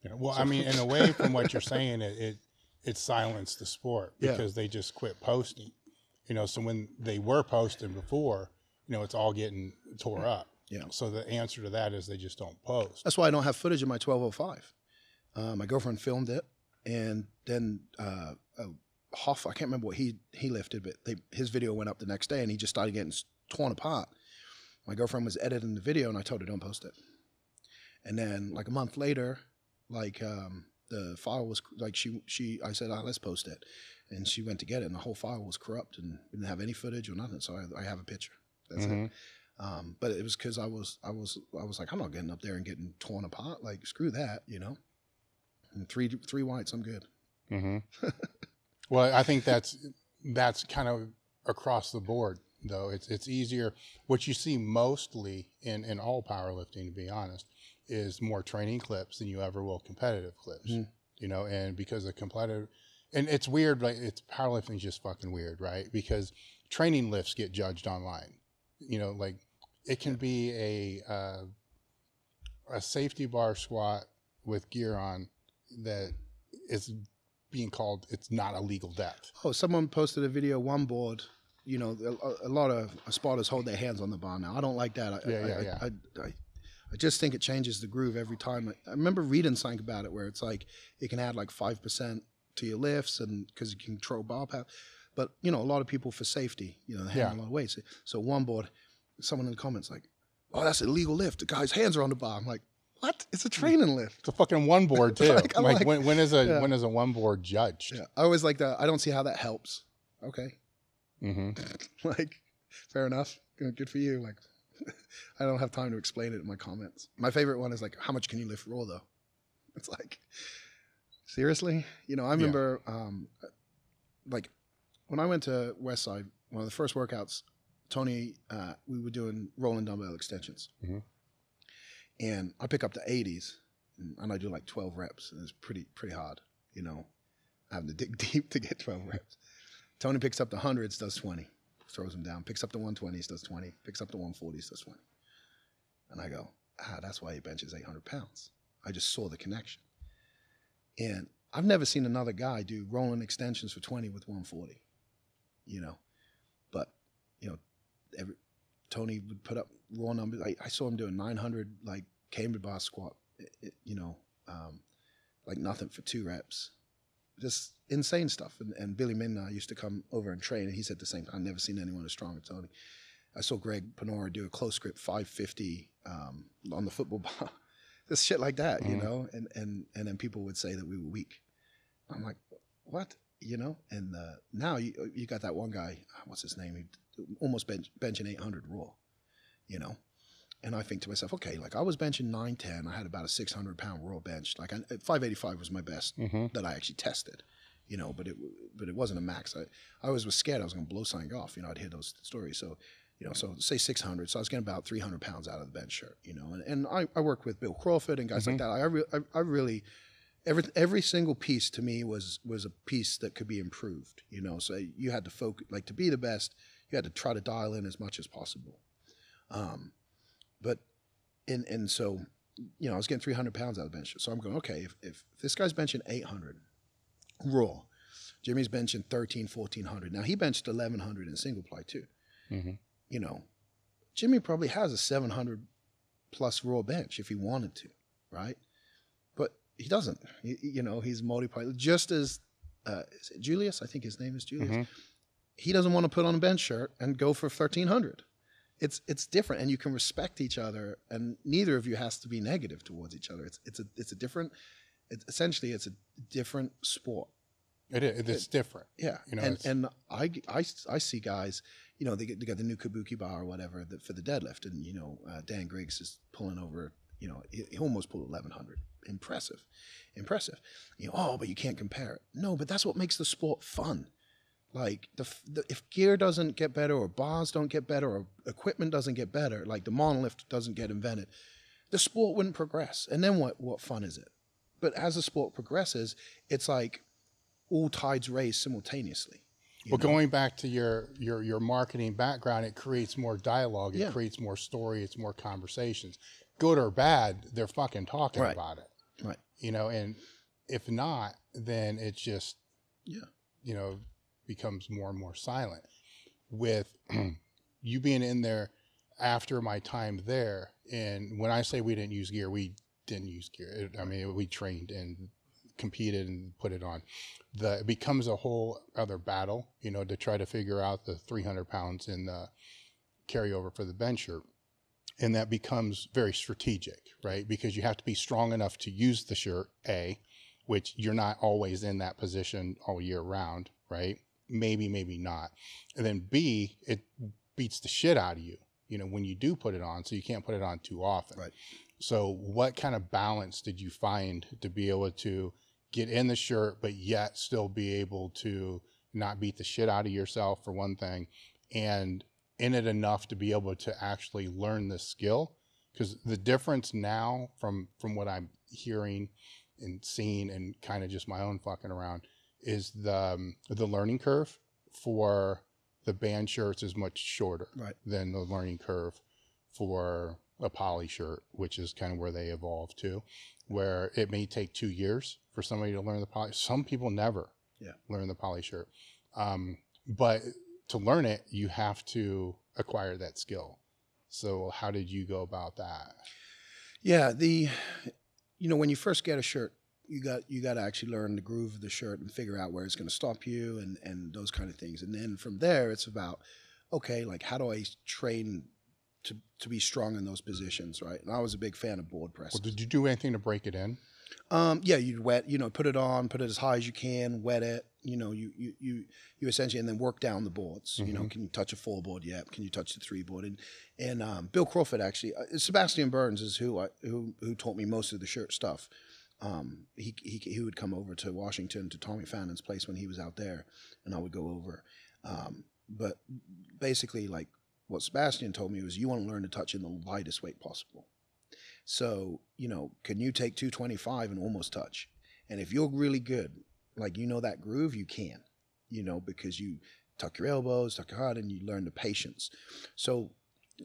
Yeah, well, I mean, in a way, from what you're saying, it silenced the sport because they just quit posting, you know. So when they were posting before, you know, it's all getting tore up. Yeah. So the answer to that is they just don't post. That's why I don't have footage of my 1205. My girlfriend filmed it, and then Hoff, I can't remember what he lifted, but his video went up the next day, and he just started getting torn apart. My girlfriend was editing the video, and I told her, don't post it. And then like a month later, like the file was like, I said, let's post it. And she went to get it, and the whole file was corrupt and didn't have any footage or nothing. So I have a picture. That's it. But it was because I was like, I'm not getting up there and getting torn apart. Like, screw that, you know. And three whites, I'm good. Well, I think that's kind of across the board, though. It's easier. What you see mostly in all powerlifting, to be honest, is more training clips than you ever will competitive clips. You know, and because of competitive, and it's weird, like, it's powerlifting is just fucking weird, right? Because training lifts get judged online. You know, like, it can be a safety bar squat with gear on that is being called, it's not a legal depth. Oh, someone posted a video, one board, you know, a lot of spotters hold their hands on the bar now. I don't like that. I just think it changes the groove every time. I remember reading something about it where it's like it can add like 5% to your lifts, and because you can control bar path. But, you know, a lot of people for safety, you know, they handle a lot of weights. So one board, someone in the comments like, oh, that's an illegal lift. The guy's hands are on the bar. I'm like, what? It's a training lift. It's a fucking one board too. like when is a one board judged? Yeah. I always like that. I don't see how that helps. Okay. Like, fair enough. Good for you. Like, I don't have time to explain it in my comments. My favorite one is like, how much can you lift raw though? It's like, seriously? You know, I remember like when I went to Westside, one of the first workouts, Tony, we were doing rolling dumbbell extensions. And I pick up the 80s, and I do like 12 reps, and it's pretty hard, you know, having to dig deep to get 12 reps. Tony picks up the 100s, does 20, throws them down. Picks up the 120s, does 20. Picks up the 140s, does 20. And I go, that's why he benches 800 pounds. I just saw the connection. And I've never seen another guy do rolling extensions for 20 with 140, you know. But, you know, Tony would put up raw numbers. I saw him doing 900 like camber bar squat, you know, like nothing for 2 reps. Just insane stuff. And Billy Minna used to come over and train, and he said the same thing. I've never seen anyone as strong as Tony. I saw Greg Panora do a close grip 550 on the football bar. Just shit like that, you know. And then people would say that we were weak. I'm like, what? You know. And now you got that one guy. What's his name? He almost benching 800 raw, you know. And I think to myself, okay, like I was benching 910. I had about a 600 pound raw bench. Like 585 was my best that I actually tested, you know. But it wasn't a max. I always was scared I was going to blow something off. You know, I'd hear those stories. So, you know, so say 600. So I was getting about 300 pounds out of the bench shirt, you know. And I work with Bill Crawford and guys like that. I really every single piece to me was a piece that could be improved, you know. So you had to focus, like, to be the best, you had to try to dial in as much as possible. But so, you know, I was getting 300 pounds out of the bench. So I'm going, okay, if this guy's benching 800 raw, Jimmy's benching 1,400. Now he benched 1,100 in single ply too. You know, Jimmy probably has a 700 plus raw bench if he wanted to, right? But he doesn't. You know, he's multi-ply. Just as is it Julius? I think his name is Julius. He doesn't want to put on a bench shirt and go for 1,300. It's different, and you can respect each other, and neither of you has to be negative towards each other. It's a different. Essentially, it's a different sport. It is. It's different. Yeah, you know, and I see guys. You know, they got the new Kabuki bar or whatever for the deadlift, and you know, Dan Griggs is pulling over. You know, he almost pulled 1,100. Impressive. You know, oh, but you can't compare it. No, but that's what makes the sport fun. Like if gear doesn't get better, or bars don't get better, or equipment doesn't get better, like the monolift doesn't get invented, the sport wouldn't progress. And then what fun is it? But as the sport progresses, it's like all tides raise simultaneously. Well, going back to your marketing background, it creates more dialogue. It creates more story. It's more conversations. Good or bad, they're fucking talking about it. Right. You know, and if not, then it's just, you know, becomes more and more silent. With you being in there after my time there, and when I say we didn't use gear, we didn't use gear. I mean, we trained and competed and put it on. It becomes a whole other battle, you know, to try to figure out the 300 pounds in the carryover for the bench shirt. And that becomes very strategic, right? Because you have to be strong enough to use the shirt, A, which you're not always in that position all year round, right? Maybe not. And then B, it beats the shit out of you, you know, when you do put it on, so you can't put it on too often. Right. So what kind of balance did you find to be able to get in the shirt, but yet still be able to not beat the shit out of yourself, for one thing, and in it enough to be able to actually learn the skill? Because the difference now from what I'm hearing and seeing and kind of just my own fucking around is the learning curve for the band shirts is much shorter than the learning curve for a poly shirt, which is kind of where they evolved to, where it may take 2 years for somebody to learn the poly. Some people never learn the poly shirt. But to learn it, you have to acquire that skill. So how did you go about that? Yeah, you know, when you first get a shirt, you got to actually learn the groove of the shirt and figure out where it's going to stop you and those kind of things. And then from there, it's about, okay, like how do I train to be strong in those positions, right? And I was a big fan of board presses. Well, did you do anything to break it in? Yeah, you'd wet, you know, put it on, put it as high as you can, wet it, you know, you essentially, and then work down the boards. You know, can you touch a 4-board? Yeah. Can you touch the 3-board? And Bill Crawford actually, Sebastian Burns is who taught me most of the shirt stuff. He would come over to Washington to Tommy Fannon's place when he was out there, and I would go over. But basically, like what Sebastian told me was, you want to learn to touch in the lightest weight possible. So, you know, can you take 225 and almost touch? And if you're really good, like, you know, that groove, you can, you know, because you tuck your elbows, tuck your heart, and you learn the patience. So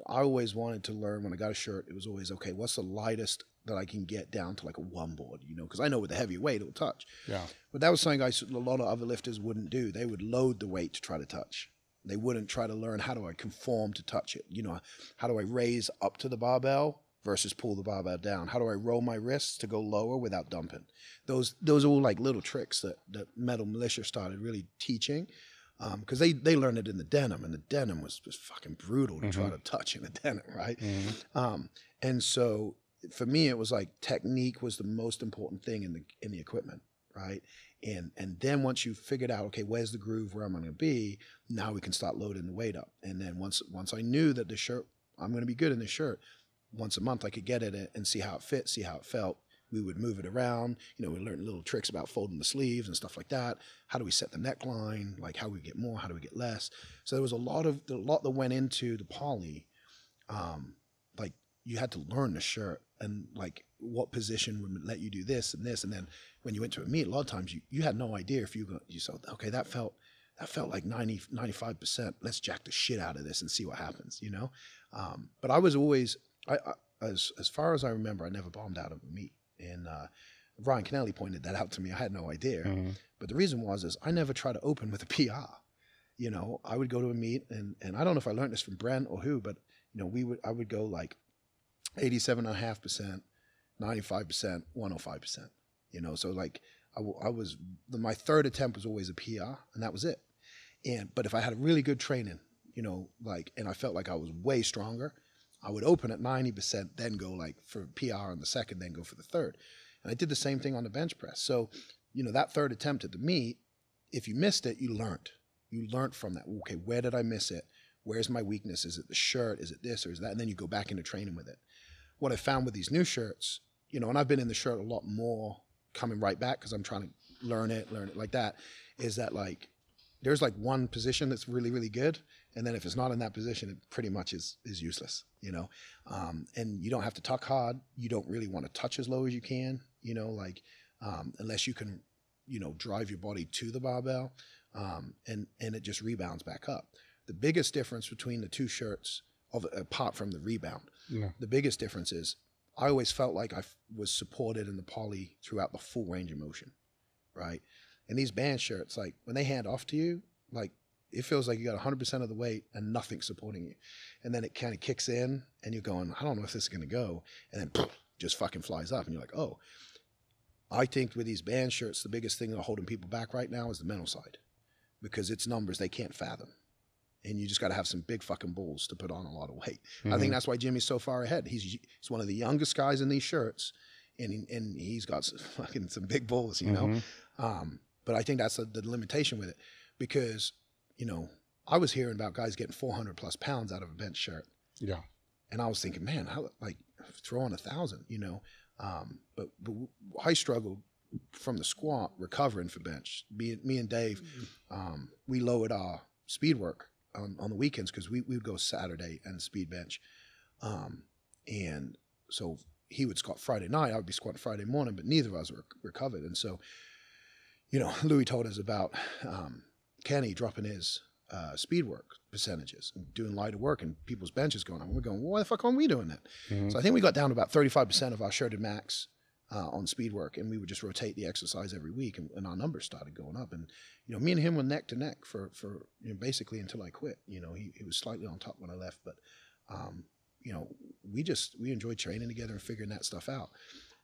I always wanted to learn, when I got a shirt, it was always, okay, what's the lightest that I can get down to, like a 1-board, you know, because I know with the heavy weight, it'll touch. Yeah. But that was something a lot of other lifters wouldn't do. They would load the weight to try to touch. They wouldn't try to learn, how do I conform to touch it? You know, how do I raise up to the barbell versus pull the barbell down? How do I roll my wrists to go lower without dumping? Those are all like little tricks that Metal Militia started really teaching, because they learned it in the denim, and the denim was fucking brutal to try to touch in the denim, right? And so for me, it was like technique was the most important thing in the equipment, right? And then once you figured out, okay, where's the groove, where I'm going to be, now we can start loading the weight up. And then once I knew that the shirt, I'm going to be good in this shirt, once a month I could get it and see how it fit, see how it felt. We would move it around. You know, we learned little tricks about folding the sleeves and stuff like that. How do we set the neckline? Like, how do we get more? How do we get less? So there was a lot that went into the poly. Like, you had to learn the shirt and like what position would let you do this and this. And then when you went to a meet, a lot of times you had no idea if you said, okay, that felt that felt like 95%. Let's jack the shit out of this and see what happens, you know? But I was always, as far as I remember, I never bombed out of a meet. And Ryan Kennelly pointed that out to me. I had no idea. But the reason is I never tried to open with a PR. You know, I would go to a meet, and I don't know if I learned this from Brent or who, but, you know, I would go like 87.5%, 95%, 105%. You know, so like my third attempt was always a PR, and that was it. But if I had a really good training, you know, like, and I felt like I was way stronger, I would open at 90%, then go like for PR on the second, then go for the third. And I did the same thing on the bench press. So, you know, that third attempt at the meet, if you missed it, you learned. You learned from that. Okay, where did I miss it? Where's my weakness? Is it the shirt? Is it this or is that? And then you go back into training with it. What I found with these new shirts, you know, and I've been in the shirt a lot more coming right back because I'm trying to learn it like that, is that like, there's like one position that's really, really good. And then if it's not in that position, it pretty much is useless, you know? And you don't have to tuck hard. You don't really want to touch as low as you can, you know, like, unless you can, you know, drive your body to the barbell, and it just rebounds back up. The biggest difference between the two shirts, apart from the rebound, the biggest difference is I always felt like I was supported in the poly throughout the full range of motion, right? And these band shirts, like when they hand off to you, like it feels like you got 100% of the weight and nothing supporting you. And then it kind of kicks in and you're going, I don't know if this is going to go. And then poof, just fucking flies up and you're like, oh. I think with these band shirts, the biggest thing that's holding people back right now is the mental side, because it's numbers they can't fathom. And you just got to have some big fucking balls to put on a lot of weight. I think that's why Jimmy's so far ahead. He's one of the youngest guys in these shirts, and he's got some big balls, you know. But I think that's the limitation with it, because, you know, I was hearing about guys getting 400 plus pounds out of a bench shirt. Yeah. And I was thinking, man, how, like throw on 1,000, you know. But I struggled from the squat recovering for bench. Me and Dave, we lowered our speed work on the weekends because we would go Saturday and speed bench. And so he would squat Friday night, I would be squatting Friday morning, but neither of us were recovered. And so, you know, Louie told us about Kenny dropping his speed work percentages and doing lighter work, and people's benches going on. We're going, well, why the fuck aren't we doing that? So I think we got down to about 35% of our shirted max on speed work, and we would just rotate the exercise every week, and our numbers started going up. And, you know, me and him were neck to neck for you know, basically until I quit. You know, he was slightly on top when I left, but you know, we enjoyed training together and figuring that stuff out.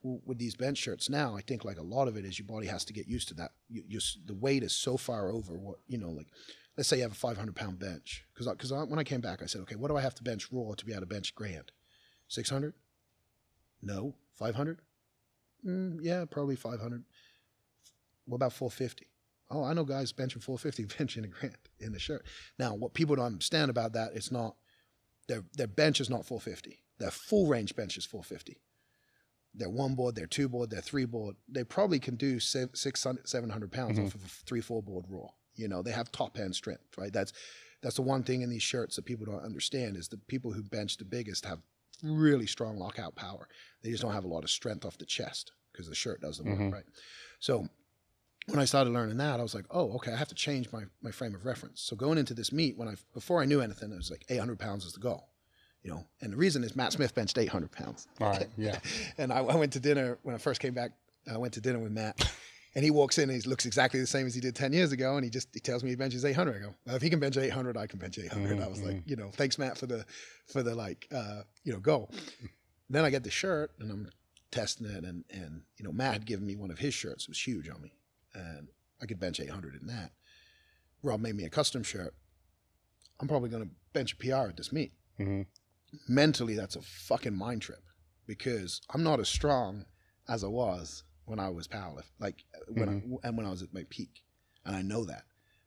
With these bench shirts now, I think like a lot of it is your body has to get used to that. The weight is so far over what, you know, like let's say you have a 500-pound bench. Because when I came back, I said, okay, what do I have to bench raw to be able to bench grand? 600? No. 500? Yeah, probably 500. What about 450? Oh, I know guys benching 450, benching a grand in the shirt. Now, what people don't understand about that, it's not, their bench is not 450. Their full range bench is 450. Their one board, their two board, their three board, they probably can do 600, 700 pounds off of a 3-4 board raw. You know, they have top end strength, right? That's the one thing in these shirts that people don't understand is the people who bench the biggest have really strong lockout power. They just don't have a lot of strength off the chest because the shirt does the work, right? So when I started learning that, I was like, oh, okay, I have to change my frame of reference. So going into this meet, before I knew anything, it was like 800 pounds is the goal. You know, and the reason is Matt Smith benched 800 pounds. All right, yeah. And I went to dinner, when I first came back, I went to dinner with Matt, and he walks in and he looks exactly the same as he did 10 years ago, and he tells me he benches 800. I go, well, if he can bench 800, I can bench 800. I was like, you know, thanks, Matt, for the like, you know, goal. Then I get the shirt, and I'm testing it, and you know, Matt had given me one of his shirts. It was huge on me, and I could bench 800 in that. Rob made me a custom shirt. I'm probably going to bench a PR at this meet. Mentally, that's a fucking mind trip, because I'm not as strong as I was when I was powerlifting, like when I was at my peak, and I know that,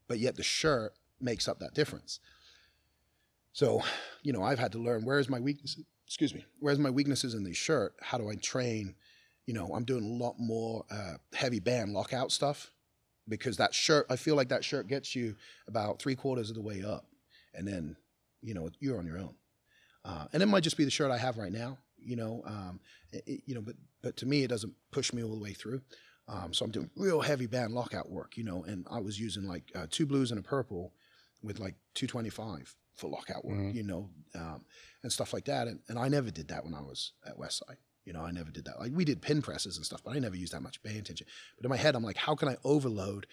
but yet the shirt makes up that difference. So, you know, I've had to learn where's my weaknesses in the shirt. How do I train? You know, I'm doing a lot more heavy band lockout stuff, because that shirt, I feel like that shirt gets you about 3/4 of the way up, and then, you know, you're on your own. And it might just be the shirt I have right now, you know, you know, but to me, it doesn't push me all the way through. So I'm doing real heavy band lockout work, you know, and I was using like 2 blues and a purple with like 225 for lockout work, you know, and stuff like that. And I never did that when I was at Westside. You know, I never did that. Like we did pin presses and stuff, but I never used that much band tension. But in my head, I'm like, how can I overload?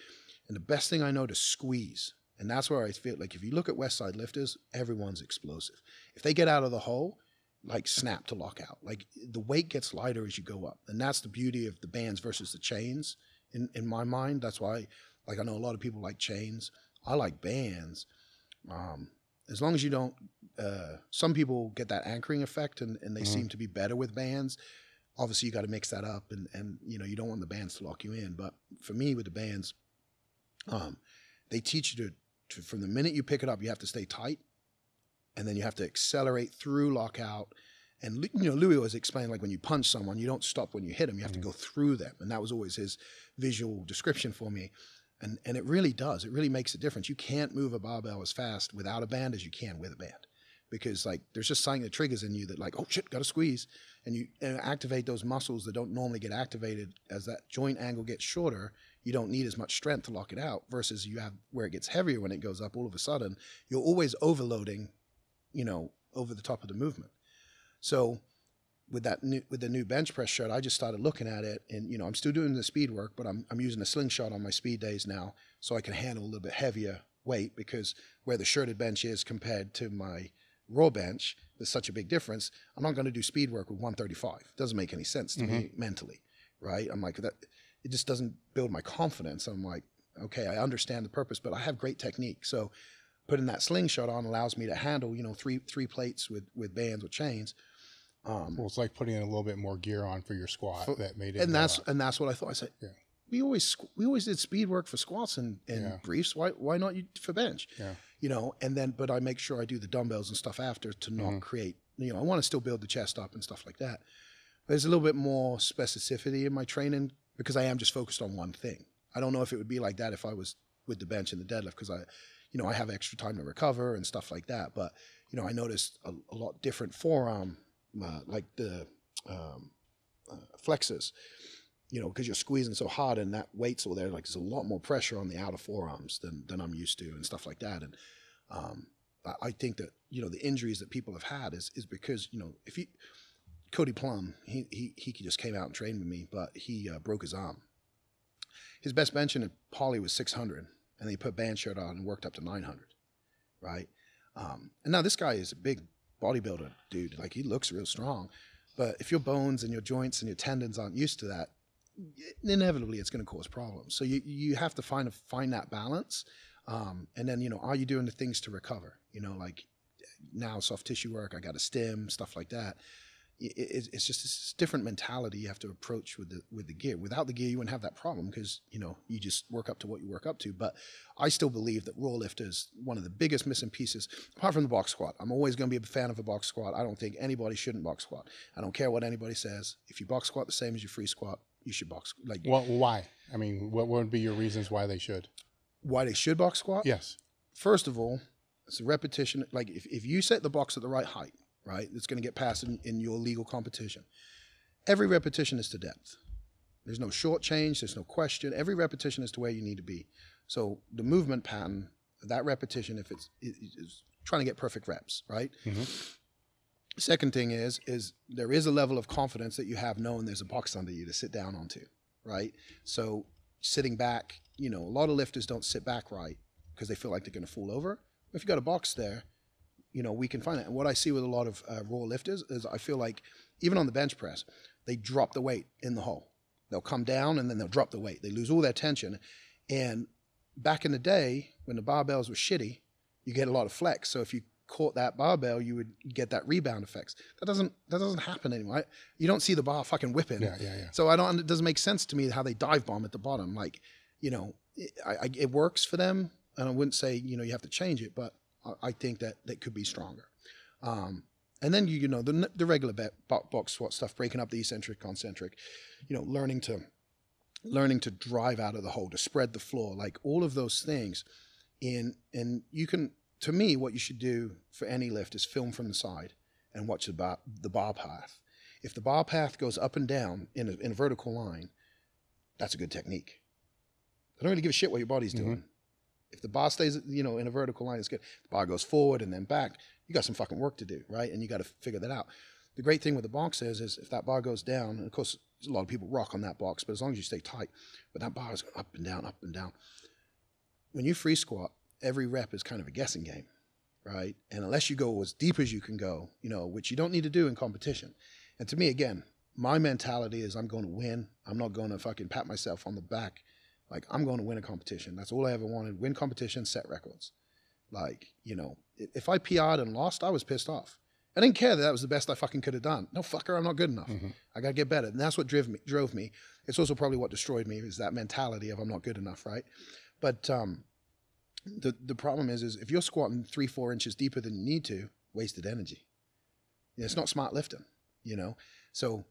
And the best thing I know to squeeze. And that's where I feel like if you look at Westside lifters, everyone's explosive. If they get out of the hole, like snap to lockout. Like the weight gets lighter as you go up. And that's the beauty of the bands versus the chains in my mind. That's why, like I know a lot of people like chains. I like bands. As long as you don't, some people get that anchoring effect and they seem to be better with bands. Obviously you got to mix that up and you know, you don't want the bands to lock you in. But for me with the bands, they teach you to from the minute you pick it up, you have to stay tight and then you have to accelerate through lockout. And, you know, Louie always explained, like when you punch someone, you don't stop when you hit them, you have to go through them. And that was always his visual description for me. And it really does. It really makes a difference. You can't move a barbell as fast without a band as you can with a band. Because like there's just something that triggers in you that like, oh shit, got to squeeze. And you activate those muscles that don't normally get activated. As that joint angle gets shorter, you don't need as much strength to lock it out versus you have where it gets heavier when it goes up all of a sudden. You're always overloading, you know, over the top of the movement. So with the new bench press shirt, I just started looking at it and, you know, I'm still doing the speed work, but I'm using a slingshot on my speed days now so I can handle a little bit heavier weight because where the shirted bench is compared to my raw bench, there's such a big difference. I'm not going to do speed work with 135. It doesn't make any sense to me mentally, right? I'm like, that. It just doesn't build my confidence. I'm like, okay, I understand the purpose, but I have great technique. So putting that slingshot on allows me to handle, you know, three plates with bands with chains. Well, it's like putting in a little bit more gear on for your squat that made it. And that's what I thought. I said, yeah. we always did speed work for squats and briefs. Why not for bench? Yeah. You know, and then but I make sure I do the dumbbells and stuff after to not create. You know, I want to still build the chest up and stuff like that. There's a little bit more specificity in my training because I am just focused on one thing. I don't know if it would be like that if I was with the bench and the deadlift because I have extra time to recover and stuff like that. But you know, I noticed a lot different forearm. Like the flexors, you know, because you're squeezing so hard and that weight's all there, like there's a lot more pressure on the outer forearms than I'm used to and stuff like that. And I think that, you know, the injuries that people have had is because, you know, Cody Plum, he just came out and trained with me, but he broke his arm. His best benching at Poly was 600, and then he put band shirt on and worked up to 900, right? And now this guy is a big bodybuilder dude, like he looks real strong, but if your bones and your joints and your tendons aren't used to that, inevitably it's going to cause problems. So you have to find that balance, and then, you know, are you doing the things to recover? You know, like now soft tissue work, I got a stim, stuff like that. It's just this different mentality you have to approach with the gear. Without the gear, you wouldn't have that problem because, you know, you just work up to what you work up to. But I still believe that raw lift is one of the biggest missing pieces, apart from the box squat. I'm always going to be a fan of a box squat. I don't think anybody shouldn't box squat. I don't care what anybody says. If you box squat the same as you free squat, you should box. Like, well, why? I mean, what would be your reasons why they should? Why they should box squat? Yes. First of all, it's a repetition. Like if you set the box at the right height, right, it's going to get passed in your legal competition. Every repetition is to depth. There's no short change. There's no question. Every repetition is to where you need to be. So the movement pattern, that repetition, if it's trying to get perfect reps, right? Second thing is there is a level of confidence that you have knowing there's a box under you to sit down onto, right? So sitting back, you know, a lot of lifters don't sit back right because they feel like they're going to fall over. If you got a box there, you know, we can find it. And what I see with a lot of raw lifters is I feel like even on the bench press, they drop the weight in the hole. They'll come down and then they'll drop the weight. They lose all their tension. And back in the day when the barbells were shitty, you get a lot of flex. So if you caught that barbell, you would get that rebound effects. That doesn't happen anymore. You don't see the bar fucking whipping. Yeah. So it doesn't make sense to me how they dive bomb at the bottom. Like, you know, it works for them. And I wouldn't say, you know, you have to change it, but I think that could be stronger. And then, you know, the regular box squat stuff, breaking up the eccentric, concentric, you know, learning to drive out of the hole, to spread the floor, like all of those things. And you can, to me, what you should do for any lift is film from the side and watch the bar path. If the bar path goes up and down in a vertical line, that's a good technique. I don't really give a shit what your body's doing. If the bar stays, you know, in a vertical line, it's good. The bar goes forward and then back, you got some fucking work to do, right? And you got to figure that out. The great thing with the box is if that bar goes down, and of course, a lot of people rock on that box, but as long as you stay tight, but that bar is up and down, up and down. When you free squat, every rep is kind of a guessing game, right? And unless you go as deep as you can go, you know, which you don't need to do in competition. And to me, again, my mentality is I'm going to win. I'm not going to fucking pat myself on the back. Like, I'm going to win a competition. That's all I ever wanted. Win competitions, set records. Like, you know, if I PR'd and lost, I was pissed off. I didn't care that was the best I fucking could have done. No, fucker, I'm not good enough. I got to get better. And that's what drove me. It's also probably what destroyed me, is that mentality of I'm not good enough, right? But the problem is if you're squatting 3-4 inches deeper than you need to, wasted energy. You know, it's not smart lifting, you know? So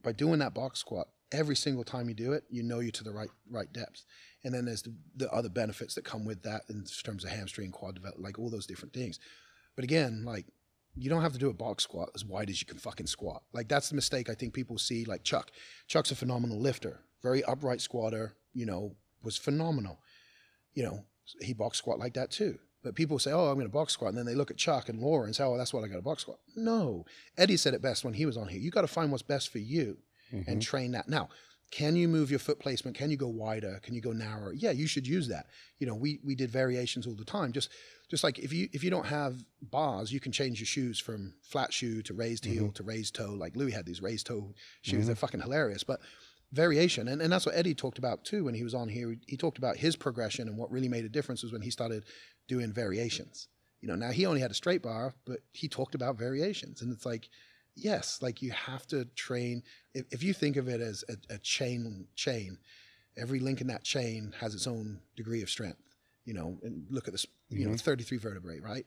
by doing that box squat, every single time you do it, you know you're to the right depth. And then there's the other benefits that come with that in terms of hamstring, quad development, like all those different things. But again, like, you don't have to do a box squat as wide as you can fucking squat. Like, that's the mistake I think people see, like Chuck. Chuck's a phenomenal lifter, very upright squatter, you know, was phenomenal. You know, he box squat like that too. But people say, oh, I'm going to box squat. And then they look at Chuck and Laura and say, oh, that's what I got to box squat. No. Eddie said it best when he was on here. You got to find what's best for you and train that. Now, can you move your foot placement? Can you go wider? Can you go narrower? Yeah, you should use that. You know, we did variations all the time. Just like if you don't have bars, you can change your shoes from flat shoe to raised heel to raised toe. Like Louie had these raised toe shoes. They're fucking hilarious. But variation, and that's what Eddie talked about too when he was on here. He talked about his progression, and what really made a difference was when he started doing variations. You know, now he only had a straight bar, but he talked about variations. And it's like, yes, like you have to train. If you think of it as a chain, every link in that chain has its own degree of strength. You know, and look at this, you know, 33 vertebrae, right?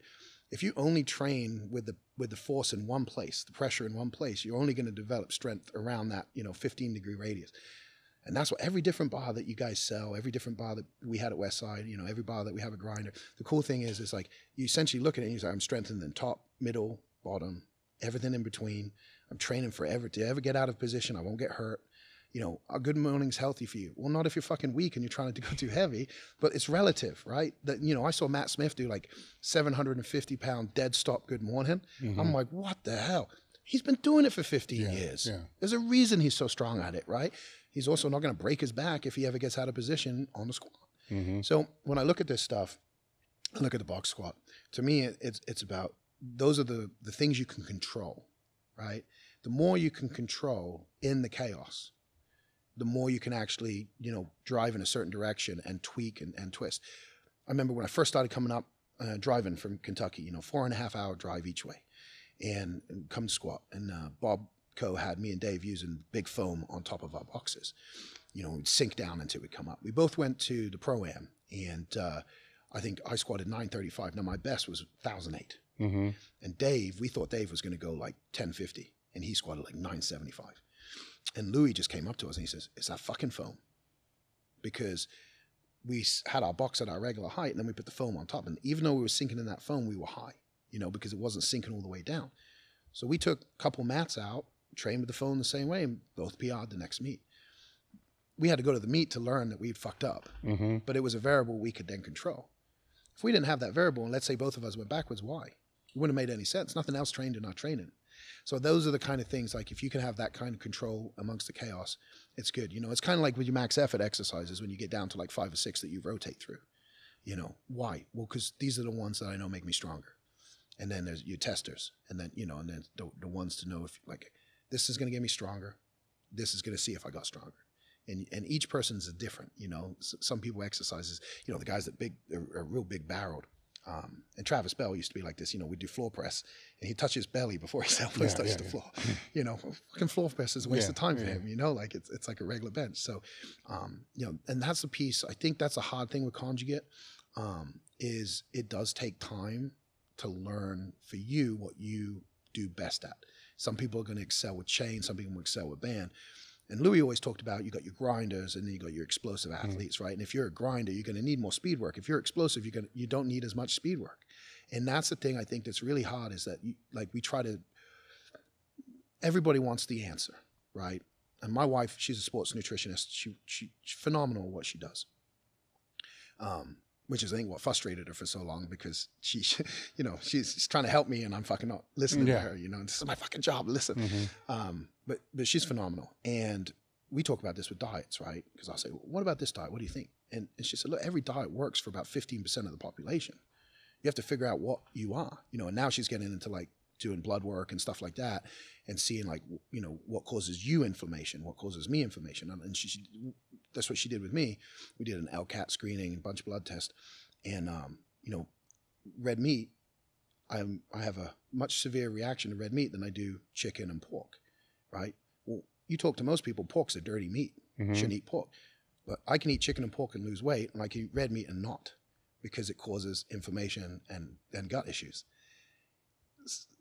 If you only train with the force in one place, the pressure in one place, you're only going to develop strength around that, you know, 15-degree radius. And that's what every different bar that you guys sell, every different bar that we had at Westside, you know, every bar that we have a grinder. The cool thing is like you essentially look at it and you say, I'm strengthening top, middle, bottom, everything in between. I'm training forever to ever get out of position. I won't get hurt. You know, a good morning's healthy for you. Well, not if you're fucking weak and you're trying to go too heavy, but it's relative, right? That, you know, I saw Matt Smith do like 750-pound dead stop good morning. I'm like, what the hell? He's been doing it for 15 years. Yeah. There's a reason he's so strong at it, right? He's also not going to break his back if he ever gets out of position on the squat. So when I look at this stuff, I look at the box squat. To me, it's about, those are the things you can control, right? The more you can control in the chaos, the more you can actually, you know, drive in a certain direction and tweak and twist. I remember when I first started coming up, driving from Kentucky, you know, 4.5-hour drive each way, and come squat. And Bob Coe had me and Dave using big foam on top of our boxes. You know, we'd sink down until we'd come up. We both went to the Pro-Am, and I think I squatted 935. Now, my best was 1,008. And Dave, we thought Dave was going to go like 1050, and he squatted like 975. And Louie just came up to us and he says, it's that fucking foam. Because we had our box at our regular height, and then we put the foam on top. And even though we were sinking in that foam, we were high, you know, because it wasn't sinking all the way down. So we took a couple mats out, trained with the foam the same way, and both PR'd the next meet. We had to go to the meet to learn that we'd fucked up. But it was a variable we could then control. If we didn't have that variable, and let's say both of us went backwards, why? It wouldn't have made any sense. Nothing else trained in our training. So those are the kind of things, like if you can have that kind of control amongst the chaos, it's good. You know, it's kind of like with your max effort exercises when you get down to like 5 or 6 that you rotate through. You know, why? Well, because these are the ones that I know make me stronger. And then there's your testers. And then, you know, and then the ones to know if, like, this is going to get me stronger. This is going to see if I got stronger. And each person's different, you know. Some people exercises, you know, the guys that are real big barreled. And Travis Bell used to be like this, you know, we'd do floor press and he'd touch his belly before his elbows touched the floor. You know, fucking floor press is a waste of time for him, you know, like it's like a regular bench. So, you know, and that's the piece. I think that's a hard thing with Conjugate, is it does take time to learn for you what you do best at. Some people are going to excel with chain, some people will excel with band. And Louie always talked about, you got your grinders and then you got your explosive athletes, right? And if you're a grinder, you're going to need more speed work. If you're explosive, you don't need as much speed work. And that's the thing I think that's really hard, is that we try to, everybody wants the answer, right? And my wife, she's a sports nutritionist. She's phenomenal at what she does. Which is, I think, what frustrated her for so long, because she you know, she's trying to help me and I'm fucking not listening to her, you know, and this is my fucking job, listen. But she's phenomenal. And we talk about this with diets, right? Because I'll say, well, what about this diet? What do you think? And she said, look, every diet works for about 15% of the population. You have to figure out what you are, you know, and now she's getting into like doing blood work and stuff like that and seeing like, you know, what causes you inflammation, what causes me inflammation. And that's what she did with me. We did an LCAT screening and a bunch of blood tests. And, you know, red meat, I have a much severe reaction to red meat than I do chicken and pork, right? Well, you talk to most people, pork's a dirty meat. You shouldn't eat pork. But I can eat chicken and pork and lose weight, and I can eat red meat and not, because it causes inflammation and gut issues.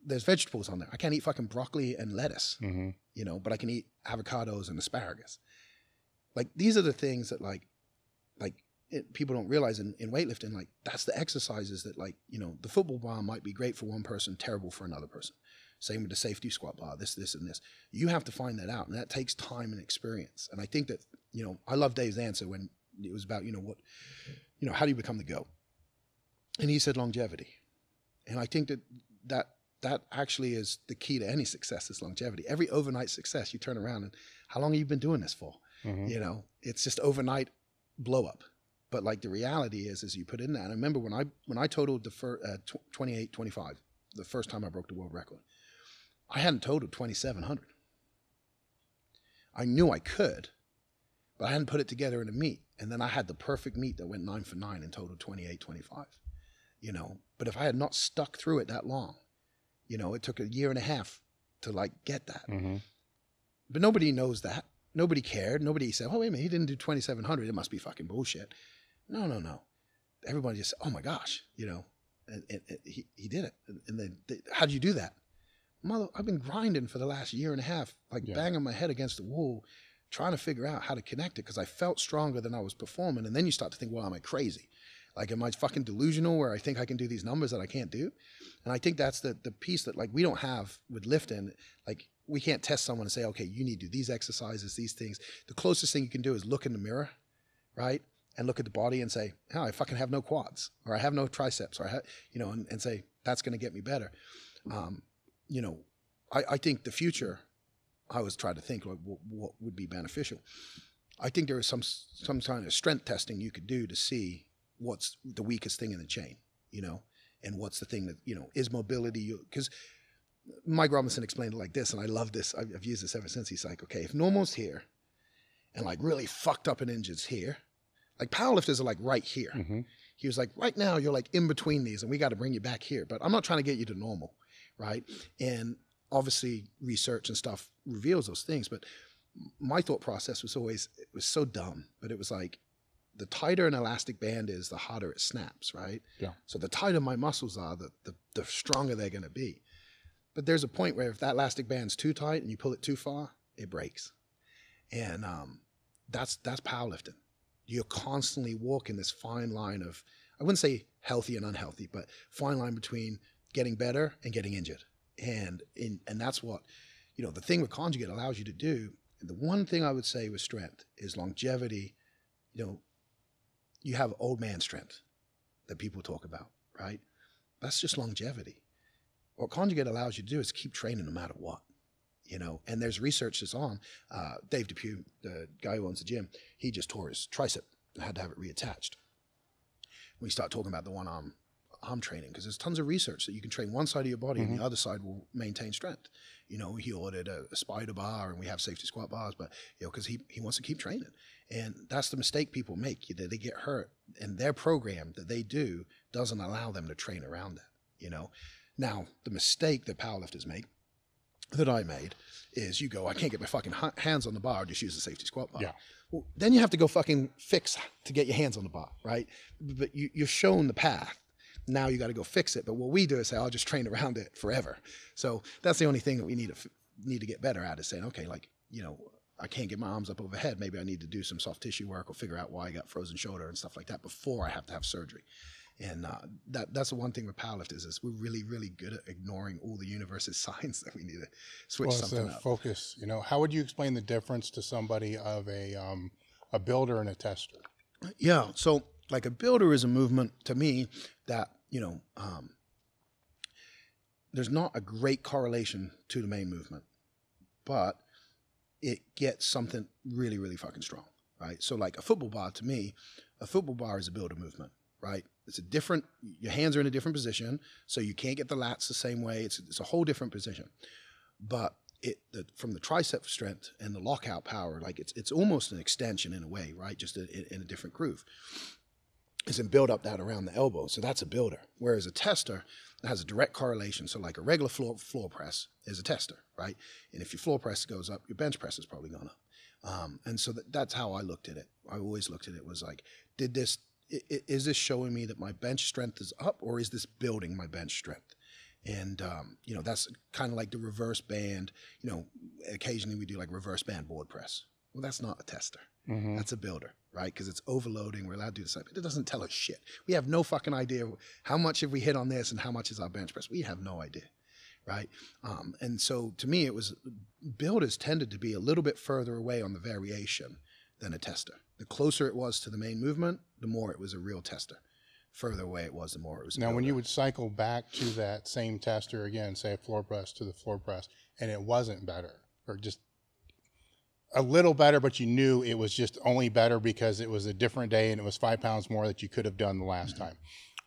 There's vegetables on there. I can't eat fucking broccoli and lettuce, you know, but I can eat avocados and asparagus. Like, these are the things that people don't realize in weightlifting. Like, that's the exercises that, like, you know, the football bar might be great for one person, terrible for another person. Same with the safety squat bar, this, and this. You have to find that out, and that takes time and experience. And I think that, you know, I love Dave's answer when it was about, you know, how do you become the GOAT? And he said longevity. And I think that actually is the key to any success, is longevity. Every overnight success, you turn around and, how long have you been doing this for? You know, it's just overnight blow up. But like, the reality is you put in that. And I remember when I totaled the 28-25, the first time I broke the world record, I hadn't totaled 2,700. I knew I could, but I hadn't put it together in a meet. And then I had the perfect meet that went 9 for 9 and totaled 28-25, you know. But if I had not stuck through it that long, you know, it took a year and a half to like get that. But nobody knows that. Nobody cared. Nobody said, oh, wait a minute, he didn't do 2,700. It must be fucking bullshit. No. Everybody just said, oh my gosh, you know, and he did it. And then, how did you do that? I've been grinding for the last year and a half, like banging my head against the wall, trying to figure out how to connect it, because I felt stronger than I was performing. And then you start to think, well, am I crazy? Like, am I fucking delusional where I think I can do these numbers that I can't do? And I think that's the piece that, like, we don't have with lifting. Like, we can't test someone and say, okay, you need to do these exercises, these things. The closest thing you can do is look in the mirror, right? And look at the body and say, oh, I fucking have no quads, or I have no triceps, or I have, you know, and say, that's going to get me better. You know, I think the future, I was trying to think, like, what would be beneficial. I think there is some kind of strength testing you could do to see what's the weakest thing in the chain, you know, and what's the thing that, you know, is mobility. Because Mike Robinson explained it like this, and I love this. I've used this ever since. He's like, okay, if normal's here and like really fucked up and injured's here, like powerlifters are like right here. He was like, right now you're like in between these and we got to bring you back here, but I'm not trying to get you to normal, right? And obviously research and stuff reveals those things, but my thought process was always, it was so dumb, but it was like, the tighter an elastic band is, the harder it snaps, right? Yeah. So the tighter my muscles are, the stronger they're going to be. But there's a point where if that elastic band's too tight and you pull it too far, it breaks. And that's powerlifting. You're constantly walking this fine line of, I wouldn't say healthy and unhealthy, but fine line between getting better and getting injured. And that's what, you know, the thing with Conjugate allows you to do. And the one thing I would say with strength is longevity. You know, you have old man strength that people talk about, right? That's just longevity. What Conjugate allows you to do is keep training no matter what, you know. And there's research that's on. Dave Depew, the guy who owns the gym, he just tore his tricep and had to have it reattached. We start talking about the one arm training, because there's tons of research that you can train one side of your body and the other side will maintain strength. You know, he ordered a spider bar, and we have safety squat bars, but, you know, because he wants to keep training. And that's the mistake people make. They get hurt, and their program that they do doesn't allow them to train around that, you know. Now, the mistake that powerlifters make, that I made, is you go, I can't get my fucking hands on the bar, just use the safety squat bar. Yeah. Well, then you have to go fucking fix to get your hands on the bar, right? But you're shown the path. Now you got to go fix it. But what we do is say, I'll just train around it forever. So that's the only thing that we need to get better at, is saying, okay, like, you know, I can't get my arms up overhead. Maybe I need to do some soft tissue work or figure out why I got frozen shoulder and stuff like that before I have to have surgery. And that's the one thing with powerlifters is we're really, really good at ignoring all the universe's signs that we need to switch something up. Focus. You know, how would you explain the difference to somebody of a builder and a tester? Yeah. So like a builder is a movement to me that, you know, there's not a great correlation to the main movement, but it gets something really, really fucking strong, right? So like a football bar, to me, a football bar is a builder movement, right? It's a different, your hands are in a different position, so you can't get the lats the same way. It's a whole different position. But from the tricep strength and the lockout power, like it's almost an extension in a way, right? Just in a different groove. Is and build up that around the elbow. So that's a builder. Whereas a tester has a direct correlation. So like a regular floor press is a tester, right? And if your floor press goes up, your bench press is probably gone up. And so that's how I looked at it. I always looked at it was like, is this showing me that my bench strength is up, or is this building my bench strength? And, you know, that's kind of like the reverse band. You know, occasionally we do like reverse band board press. Well, that's not a tester. Mm-hmm. That's a builder, right? Because it's overloading. We're allowed to do the same. It doesn't tell us shit. We have no fucking idea how much have we hit on this and how much is our bench press. We have no idea, right? And so to me, it was builders tended to be a little bit further away on the variation than a tester. The closer it was to the main movement, the more it was a real tester. Further away it was, the more it was a builder. When you would cycle back to that same tester again, say a floor press to the floor press, and it wasn't better, or just a little better, but you knew it was just only better because it was a different day and it was 5 pounds more that you could have done the last time.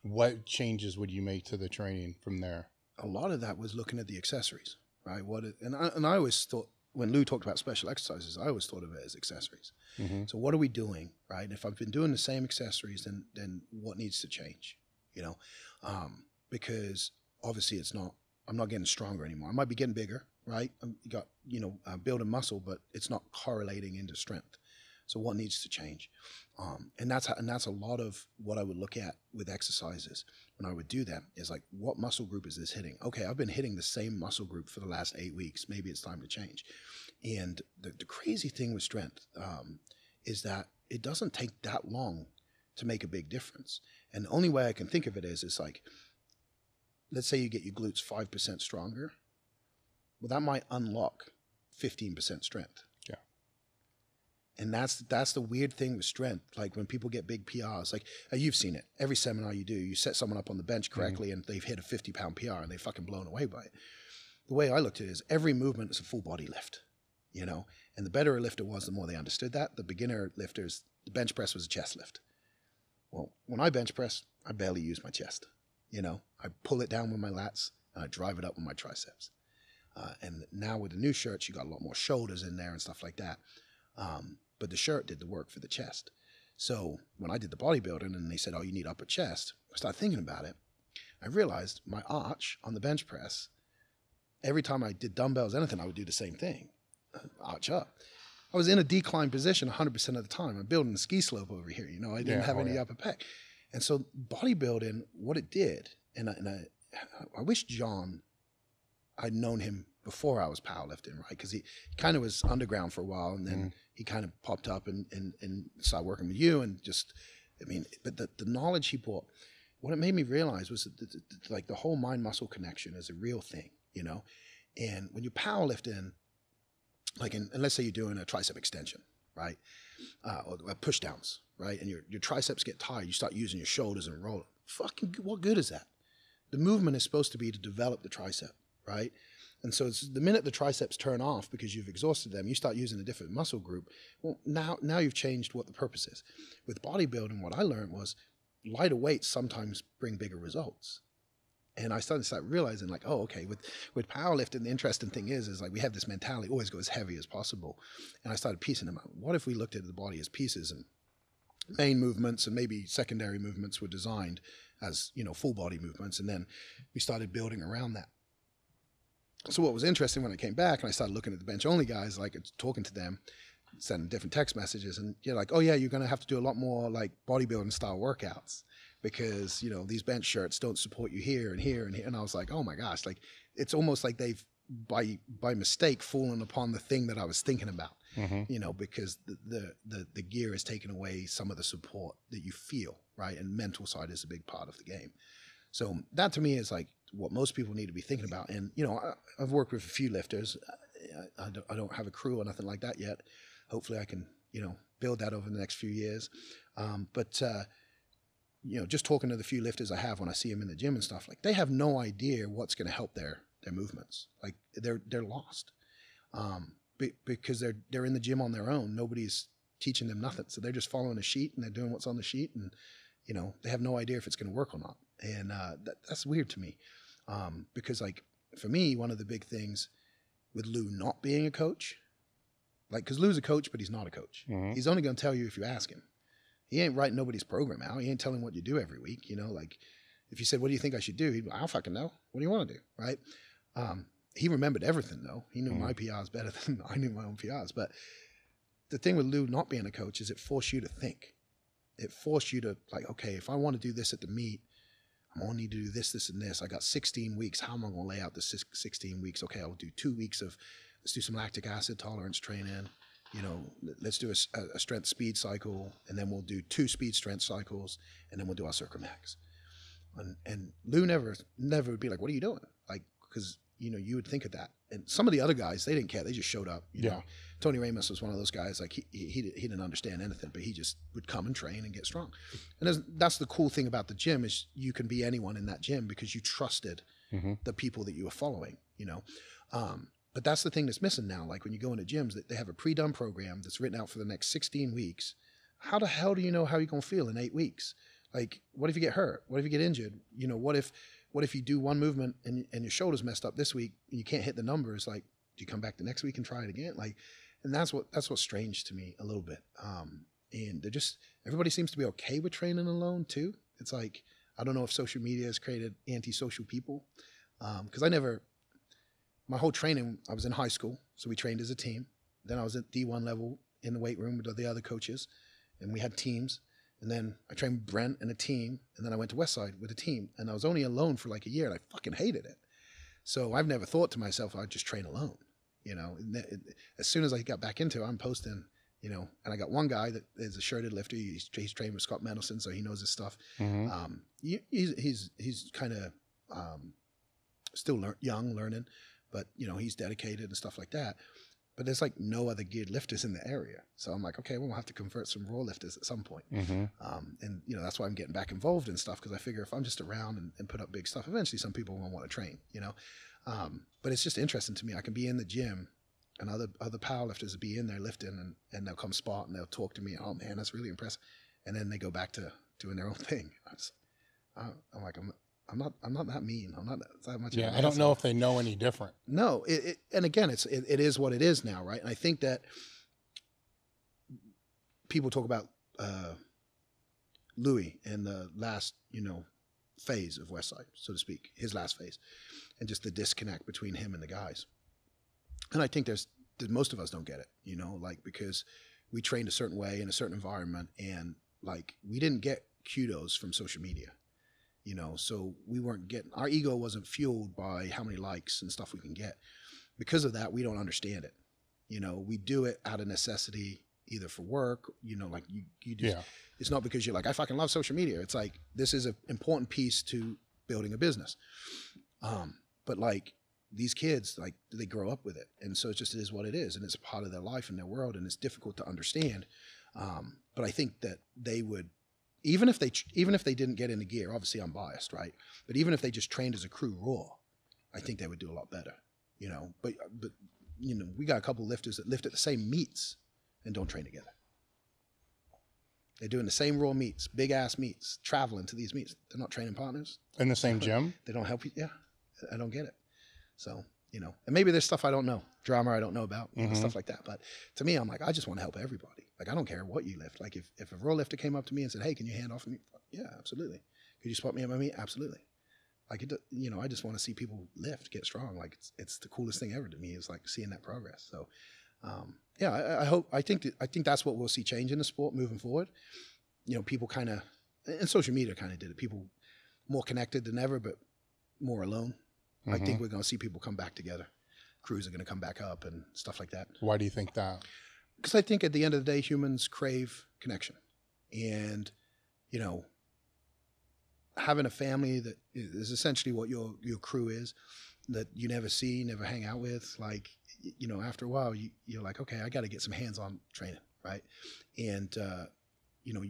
What changes would you make to the training from there? A lot of that was looking at the accessories, right? And I always thought, when Lou talked about special exercises, I always thought of it as accessories. Mm-hmm. So what are we doing, right? And if I've been doing the same accessories, then what needs to change, you know? Because obviously I'm not getting stronger anymore. I might be getting bigger, right? You got, building muscle, but it's not correlating into strength. So what needs to change? And that's a lot of what I would look at with exercises when I would do them is like, what muscle group is this hitting? Okay, I've been hitting the same muscle group for the last 8 weeks. Maybe it's time to change. And the crazy thing with strength is that it doesn't take that long to make a big difference. And the only way I can think of it is like, let's say you get your glutes 5% stronger. Well, that might unlock 15% strength. Yeah. And that's the weird thing with strength. Like when people get big PRs, like you've seen it. Every seminar you do, you set someone up on the bench correctly and they've hit a 50-pound PR and they're fucking blown away by it. The way I looked at it is every movement is a full body lift, And the better a lifter was, the more they understood that. The beginner lifters, the bench press was a chest lift. Well, when I bench press, I barely use my chest. I pull it down with my lats and I drive it up with my triceps. And now with the new shirts, you got a lot more shoulders in there and stuff like that. But the shirt did the work for the chest. So when I did the bodybuilding and they said, oh, you need upper chest, I started thinking about it. I realized my arch on the bench press, every time I did dumbbells, anything, I would do the same thing, arch up. I was in a decline position 100% of the time. I'm building a ski slope over here. I didn't have any upper pec. And so bodybuilding, what it did, and I wish John, I'd known him before I was powerlifting, right? Because he kind of was underground for a while, and then he kind of popped up and started working with you, and but the knowledge he brought, what it made me realize was that like the whole mind-muscle connection is a real thing, And when you're powerlifting, and let's say you're doing a tricep extension, right? Or push downs, right? And your triceps get tired, you start using your shoulders and roll. Fucking, what good is that? The movement is supposed to be to develop the tricep, right? And so it's the minute the triceps turn off because you've exhausted them, you start using a different muscle group. Well, now you've changed what the purpose is. With bodybuilding, what I learned was lighter weights sometimes bring bigger results. And I started realizing like, oh, okay, with powerlifting, the interesting thing is like we have this mentality, always go as heavy as possible. And I started piecing them out. What if we looked at the body as pieces, and main movements and maybe secondary movements were designed as, full body movements, and then we started building around that. So what was interesting when I came back and I started looking at the bench only guys, like talking to them, sending different text messages, and you're like, oh yeah, you're going to have to do a lot more like bodybuilding style workouts because, these bench shirts don't support you here and here and here. And I was like, oh my gosh, like it's almost like they've by mistake fallen upon the thing that I was thinking about. you know, because the gear is taking away some of the support that you feel, right? And mental side is a big part of the game. So that to me is like what most people need to be thinking about. And, you know, I've worked with a few lifters. I don't have a crew or nothing like that yet. Hopefully I can, you know, build that over the next few years. But you know, just talking to the few lifters I have when I see them in the gym and stuff, like they have no idea what's going to help their movements. Like they're lost because they're in the gym on their own. Nobody's teaching them nothing. So they're just following a sheet and they're doing what's on the sheet. And, you know, they have no idea if it's going to work or not. And that's weird to me because like for me, one of the big things with Lou not being a coach, like, because Lou's a coach, but he's not a coach. He's only going to tell you if you ask him. He ain't writing nobody's program out. He ain't telling what you do every week. You know, like if you said, what do you think I should do? He'd be, I don't fucking know. What do you want to do? Right. He remembered everything though. He knew my PRs better than I knew my own PRs. But the thing with Lou not being a coach is it forced you to think. It forced you to like, okay, if I want to do this at the meet, I'm going to need to do this, this, and this. I got 16 weeks. How am I going to lay out the 16 weeks? Okay, I'll do 2 weeks of, let's do some lactic acid tolerance training. You know, let's do a strength speed cycle, and then we'll do 2 speed strength cycles, and then we'll do our circummax. And Lou never would be like, what are you doing? Like, because, you know, you would think of that. And some of the other guys, they didn't care. They just showed up. You know, Tony Ramos was one of those guys. Like he didn't understand anything, but he just would come and train and get strong. And that's the cool thing about the gym is you can be anyone in that gym because you trusted the people that you were following, you know. But that's the thing that's missing now. Like when you go into gyms, they have a pre-done program that's written out for the next 16 weeks. How the hell do you know how you're going to feel in 8 weeks? Like, what if you get hurt? What if you get injured? You know, what if you do one movement and your shoulder's messed up this week and you can't hit the numbers? Like, do you come back the next week and try it again? Like, and that's what's strange to me a little bit. And everybody seems to be okay with training alone too. It's like, I don't know if social media has created antisocial people. Cause my whole training, I was in high school. So we trained as a team. Then I was at D1 level in the weight room with the other coaches and we had teams. And then I trained with Brent and a team. And then I went to Westside with a team. And I was only alone for like a year and I fucking hated it. So I've never thought to myself, I'd just train alone. You know, as soon as I got back into it, I'm posting, you know, and I got one guy that is a shirted lifter. He's trained with Scott Mendelson, so he knows his stuff. He's kind of still young, learning, but, you know, he's dedicated and stuff like that. But there's like no other geared lifters in the area. So I'm like, okay, we'll have to convert some raw lifters at some point. And, you know, that's why I'm getting back involved in stuff because I figure if I'm just around and put up big stuff, eventually some people will want to train, you know. But it's just interesting to me. I can be in the gym and other powerlifters will be in there lifting and they'll come spot and they'll talk to me. Oh man, that's really impressive. And then they go back to doing their own thing. I'm like, I'm not that mean. I'm not that much. Yeah, I don't know if they know any different. No, and again, it is what it is now, right? And I think that people talk about Louie in the last, you know, phase of Westside, so to speak, his last phase, and just the disconnect between him and the guys. And I think most of us don't get it, you know, like because we trained a certain way in a certain environment, and like we didn't get kudos from social media. You know, so we weren't getting, our ego wasn't fueled by how many likes and stuff we can get. Because of that, we don't understand it. You know, we do it out of necessity, either for work, you know, like you just, it's not because you're like, I fucking love social media. It's like, this is an important piece to building a business. But like these kids, like they grow up with it. And so it just is what it is. And it's a part of their life and their world. And it's difficult to understand. But I think that they would, even if they didn't get into gear, obviously I'm biased, right? But even if they just trained as a crew raw, I think they would do a lot better, you know. But you know, we got a couple of lifters that lift at the same meets and don't train together. They're doing the same raw meets, big ass meets, traveling to these meets. They're not training partners in the same gym. They don't help you. Yeah, I don't get it. So you know, and maybe there's stuff I don't know, drama I don't know about, stuff like that. But to me, I'm like, I just want to help everybody. Like, I don't care what you lift. Like, if a raw lifter came up to me and said, hey, can you hand off me? Yeah, absolutely. Could you spot me at my meet? Absolutely. Like, you know, I just want to see people lift, get strong. Like, it's the coolest thing ever to me is like seeing that progress. So, yeah, I think that's what we'll see change in the sport moving forward. You know, people kind of, and social media kind of did it. People more connected than ever, but more alone. I think we're going to see people come back together. Crews are going to come back up and stuff like that. Why do you think that? Because I think at the end of the day, humans crave connection. And, you know, having a family that is essentially what your crew is, that you never see, never hang out with, like, you know, after a while, you're like, okay, I got to get some hands-on training, right? And, you know,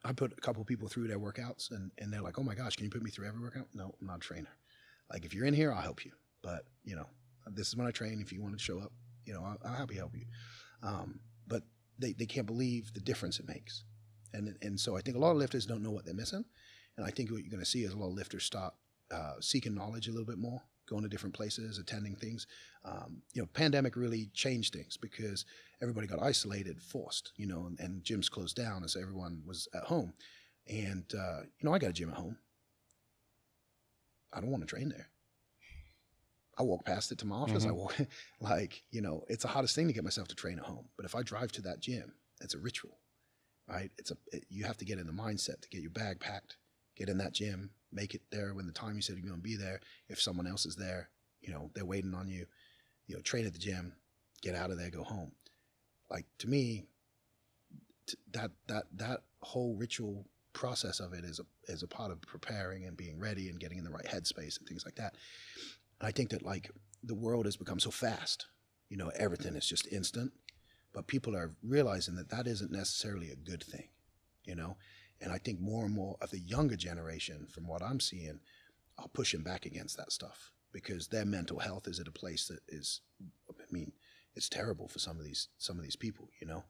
I put a couple of people through their workouts, and they're like, oh my gosh, can you put me through every workout? No, I'm not a trainer. Like, if you're in here, I'll help you. But, you know, this is when I train. If you want to show up, you know, I'll happy help you. But they can't believe the difference it makes. And so I think a lot of lifters don't know what they're missing. And I think what you're going to see is a lot of lifters start seeking knowledge a little bit more, going to different places, attending things. You know, pandemic really changed things because everybody got isolated, forced, you know, and gyms closed down as everyone was at home. And, you know, I got a gym at home. I don't want to train there. I walk past it to my office. I walk, like, you know, it's the hardest thing to get myself to train at home. But if I drive to that gym, it's a ritual, right? You have to get in the mindset to get your bag packed, get in that gym, make it there when the time you said you're going to be there. If someone else is there, you know, they're waiting on you, you know, train at the gym, get out of there, go home. Like, to me, that whole ritual process of it is a part of preparing and being ready and getting in the right headspace and things like that. And I think that, like, the world has become so fast, you know, everything is just instant, but people are realizing that that isn't necessarily a good thing, you know? And I think more and more of the younger generation, from what I'm seeing, are pushing back against that stuff because their mental health is at a place that is, I mean, it's terrible for some of these people, you know,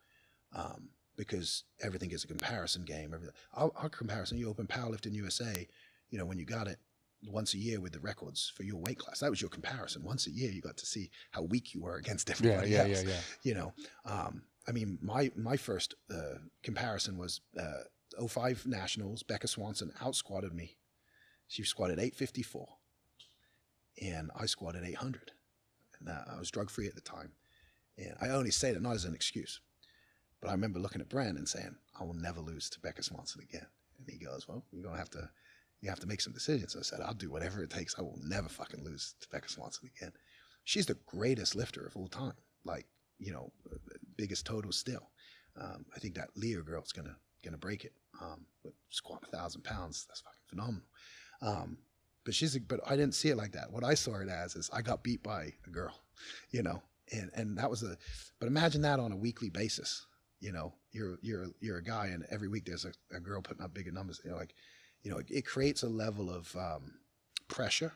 because everything is a comparison game. Our comparison, you open Powerlifting USA, you know, when you got it once a year with the records for your weight class, that was your comparison. Once a year, you got to see how weak you were against everybody else. Yeah. You know, I mean, my first comparison was 05 Nationals. Becca Swanson out-squatted me. She squatted 854, and I squatted 800. And I was drug-free at the time. And I only say that not as an excuse, but I remember looking at Brent and saying, I will never lose to Becca Swanson again. And he goes, well, you have to make some decisions. I said, I'll do whatever it takes. I will never fucking lose to Becca Swanson again. She's the greatest lifter of all time. Like, you know, biggest total still. I think that Leo girl's gonna break it. But squat 1,000 pounds, that's fucking phenomenal. But I didn't see it like that. What I saw it as is I got beat by a girl, you know, and that was but imagine that on a weekly basis. You know, you're a guy, and every week there's a girl putting up bigger numbers. You know, like, you know, it creates a level of pressure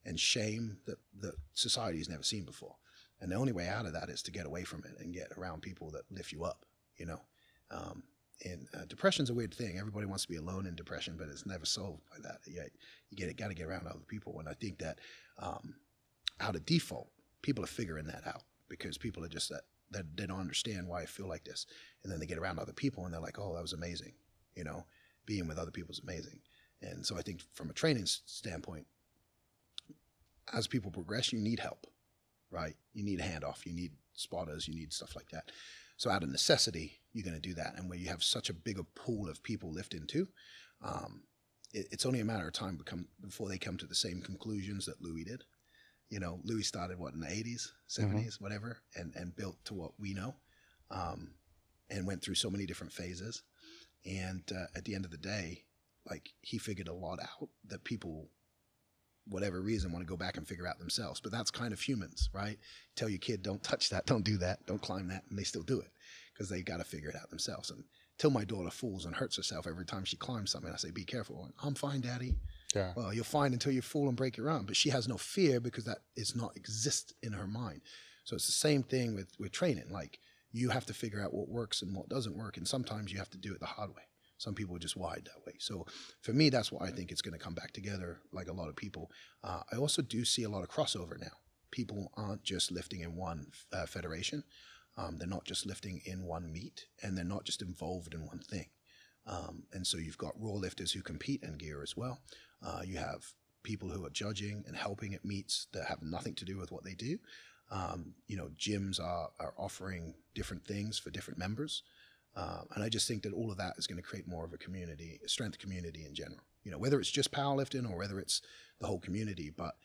and shame that society's never seen before. And the only way out of that is to get away from it and get around people that lift you up, you know. And depression's a weird thing. Everybody wants to be alone in depression, but it's never solved by that. You got to get around other people. And I think that out of default, people are figuring that out because people are just that they don't understand why I feel like this. And then they get around other people and they're like, oh, that was amazing. You know, being with other people is amazing. And so I think from a training standpoint, as people progress, you need help, right? You need a handoff, you need spotters, you need stuff like that. So out of necessity, you're going to do that. And where you have such a bigger pool of people lifting too, it's only a matter of time before they come to the same conclusions that Louie did. You know, Louie started, in the 80s, 70s, whatever, and built to what we know, and went through so many different phases. And at the end of the day, like, he figured a lot out that people, whatever reason, want to go back and figure out themselves. But that's kind of humans, right? Tell your kid, don't touch that, don't do that, don't climb that, and they still do it because they got to figure it out themselves. And till my daughter falls and hurts herself every time she climbs something, I say, be careful. And, I'm fine, Daddy. Yeah. Well, you're fine until you fall and break your arm. But she has no fear because that is not exist in her mind. So it's the same thing with training. Like, you have to figure out what works and what doesn't work. And sometimes you have to do it the hard way. Some people are just wired that way. So for me, that's why I think it's going to come back together like a lot of people. I also do see a lot of crossover now. People aren't just lifting in one federation. They're not just lifting in one meet, and they're not just involved in one thing. And so you've got raw lifters who compete in gear as well. You have people who are judging and helping at meets that have nothing to do with what they do. You know, gyms are offering different things for different members. And I just think that all of that is going to create more of a community, a strength community in general. You know, whether it's just powerlifting or whether it's the whole community. But,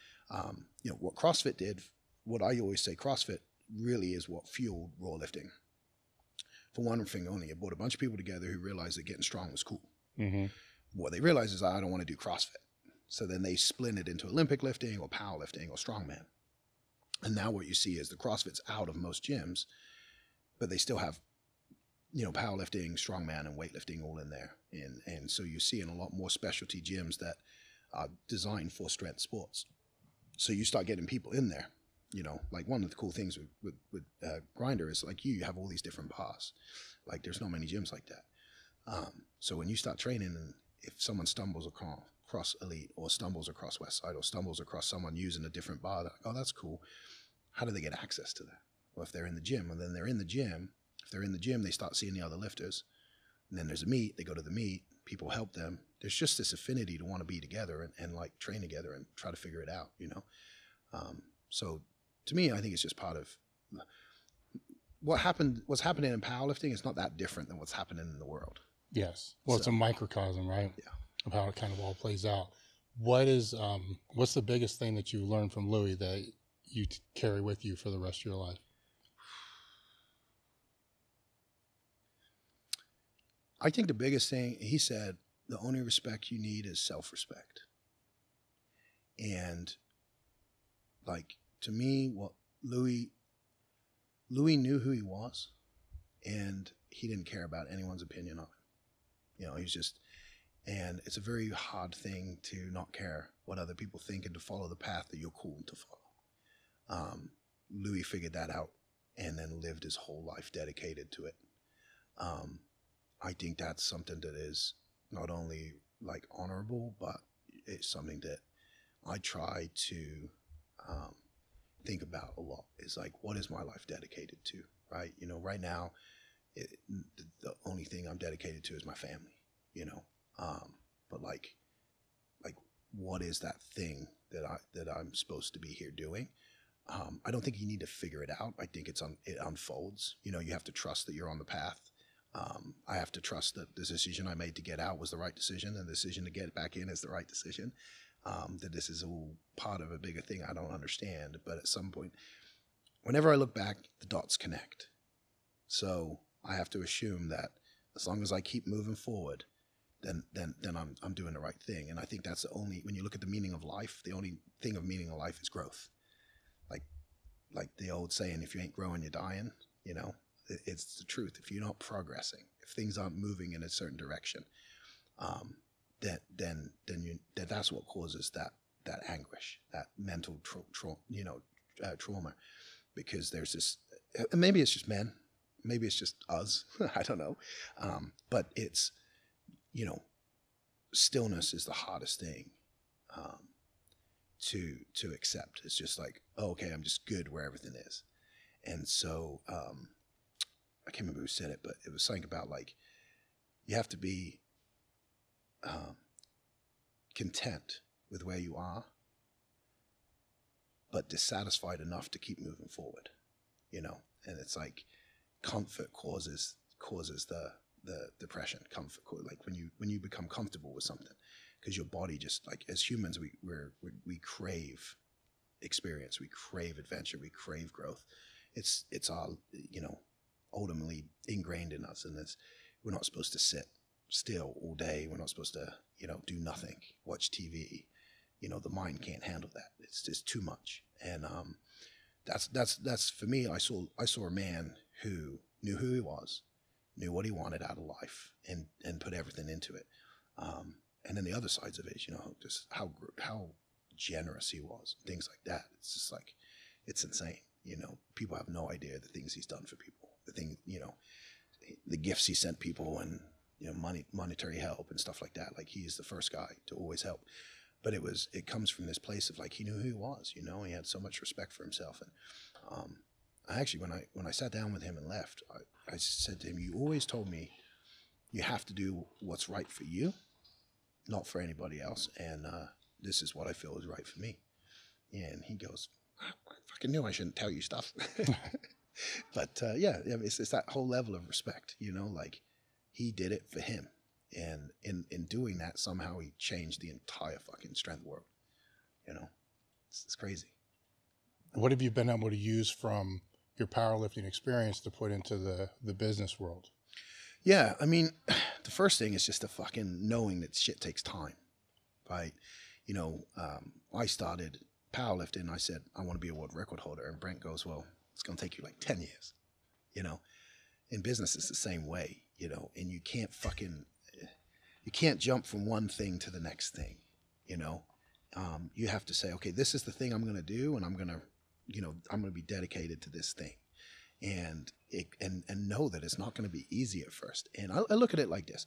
you know, what CrossFit did, what I always say, CrossFit really is what fueled raw lifting. for one thing only, it brought a bunch of people together who realized that getting strong was cool. Mm-hmm. What they realized is, I don't want to do CrossFit. So then they split it into Olympic lifting or powerlifting or strongman. And now what you see is the CrossFit's out of most gyms, but they still have, you know, powerlifting, strongman, and weightlifting all in there. And so you see in a lot more specialty gyms that are designed for strength sports. So you start getting people in there. You know, like one of the cool things with Grinder is like you have all these different bars. Like there's not many gyms like that. So when you start training, and if someone stumbles across Elite or stumbles across Westside or stumbles across someone using a different bar, they're like, oh, that's cool. How do they get access to that? Well, if they're in the gym, and then they're in the gym. If they're in the gym, they start seeing the other lifters. And then there's a meet. They go to the meet. People help them. There's just this affinity to want to be together and like train together and try to figure it out, you know? So to me, I think it's just part of what's happening in powerlifting is not that different than what's happening in the world. Yes. Well, it's a microcosm, right? Yeah. Of how it kind of all plays out. What's the biggest thing that you learned from Louie that you carry with you for the rest of your life? I think the biggest thing, he said, the only respect you need is self-respect. And like, to me, what Louie knew who he was, and he didn't care about anyone's opinion of him. You know, he's just, and it's a very hard thing to not care what other people think and to follow the path that you're cool to follow. Louie figured that out and then lived his whole life dedicated to it. I think that's something that is not only like honorable, but it's something that I try to think about a lot. Is like, what is my life dedicated to, right? You know, right now, the only thing I'm dedicated to is my family, you know. But like, what is that thing that I'm supposed to be here doing? I don't think you need to figure it out. I think it unfolds. You know, you have to trust that you're on the path. I have to trust that the decision I made to get out was the right decision, and the decision to get back in is the right decision. That this is all part of a bigger thing I don't understand. But at some point, whenever I look back, the dots connect. So I have to assume that as long as I keep moving forward, then I'm doing the right thing. And I think that's the only, when you look at the meaning of life, the only thing of meaning of life is growth. Like the old saying, if you ain't growing, you're dying, you know. It's the truth. If you're not progressing, if things aren't moving in a certain direction, then that's what causes that anguish, that mental trauma, because there's this. Maybe it's just men, maybe it's just us. I don't know, but it's, you know, stillness is the hardest thing to accept. It's just like, oh, okay, I'm just good where everything is, and so. I can't remember who said it, but it was something about like, you have to be content with where you are, but dissatisfied enough to keep moving forward, you know? And it's like comfort causes the depression. Comfort, like when you become comfortable with something, because your body just, like, as humans, we crave experience, we crave adventure, we crave growth. It's all, you know, ultimately ingrained in us, and we're not supposed to sit still all day. We're not supposed to, you know, do nothing, watch TV. You know, the mind can't handle that. It's just too much. And that's for me. I saw a man who knew who he was, knew what he wanted out of life, and put everything into it. And then the other sides of it is, you know, just how generous he was, things like that. It's just like, it's insane. You know, people have no idea the things he's done for people. The thing, you know, the gifts he sent people, and, you know, monetary help and stuff like that. Like, he is the first guy to always help. But it comes from this place of, like, he knew who he was, you know, he had so much respect for himself. And I actually, when I sat down with him and left, I said to him, you always told me you have to do what's right for you, not for anybody else. And this is what I feel is right for me. And he goes, I fucking knew I shouldn't tell you stuff. But yeah, it's that whole level of respect, you know, like, he did it for him. And in doing that, somehow he changed the entire fucking strength world. You know, it's crazy. What have you been able to use from your powerlifting experience to put into the business world? Yeah, I mean, the first thing is just the fucking knowing that shit takes time, right? You know, I started powerlifting. I said, I want to be a world record holder. And Brent goes, well, it's going to take you like 10 years, you know? In business, it's the same way, you know? And you can't jump from one thing to the next thing, you know? You have to say, okay, this is the thing I'm going to do, and I'm going to be dedicated to this thing. And know that it's not going to be easy at first. And I look at it like this.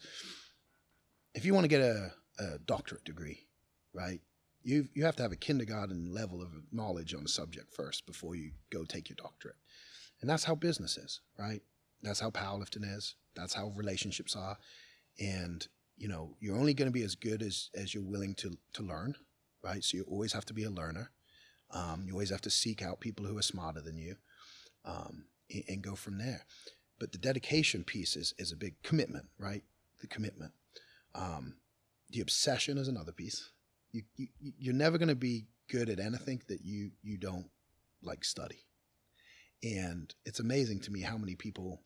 If you want to get a doctorate degree, right, you have to have a kindergarten level of knowledge on the subject first before you go take your doctorate. And that's how business is, right? That's how powerlifting is. That's how relationships are. And, you know, you're only going to be as good as you're willing to learn, right? So you always have to be a learner. You always have to seek out people who are smarter than you. And go from there. But the dedication piece is a big commitment, right? The commitment. The obsession is another piece. You're never going to be good at anything that you don't like study. And it's amazing to me how many people,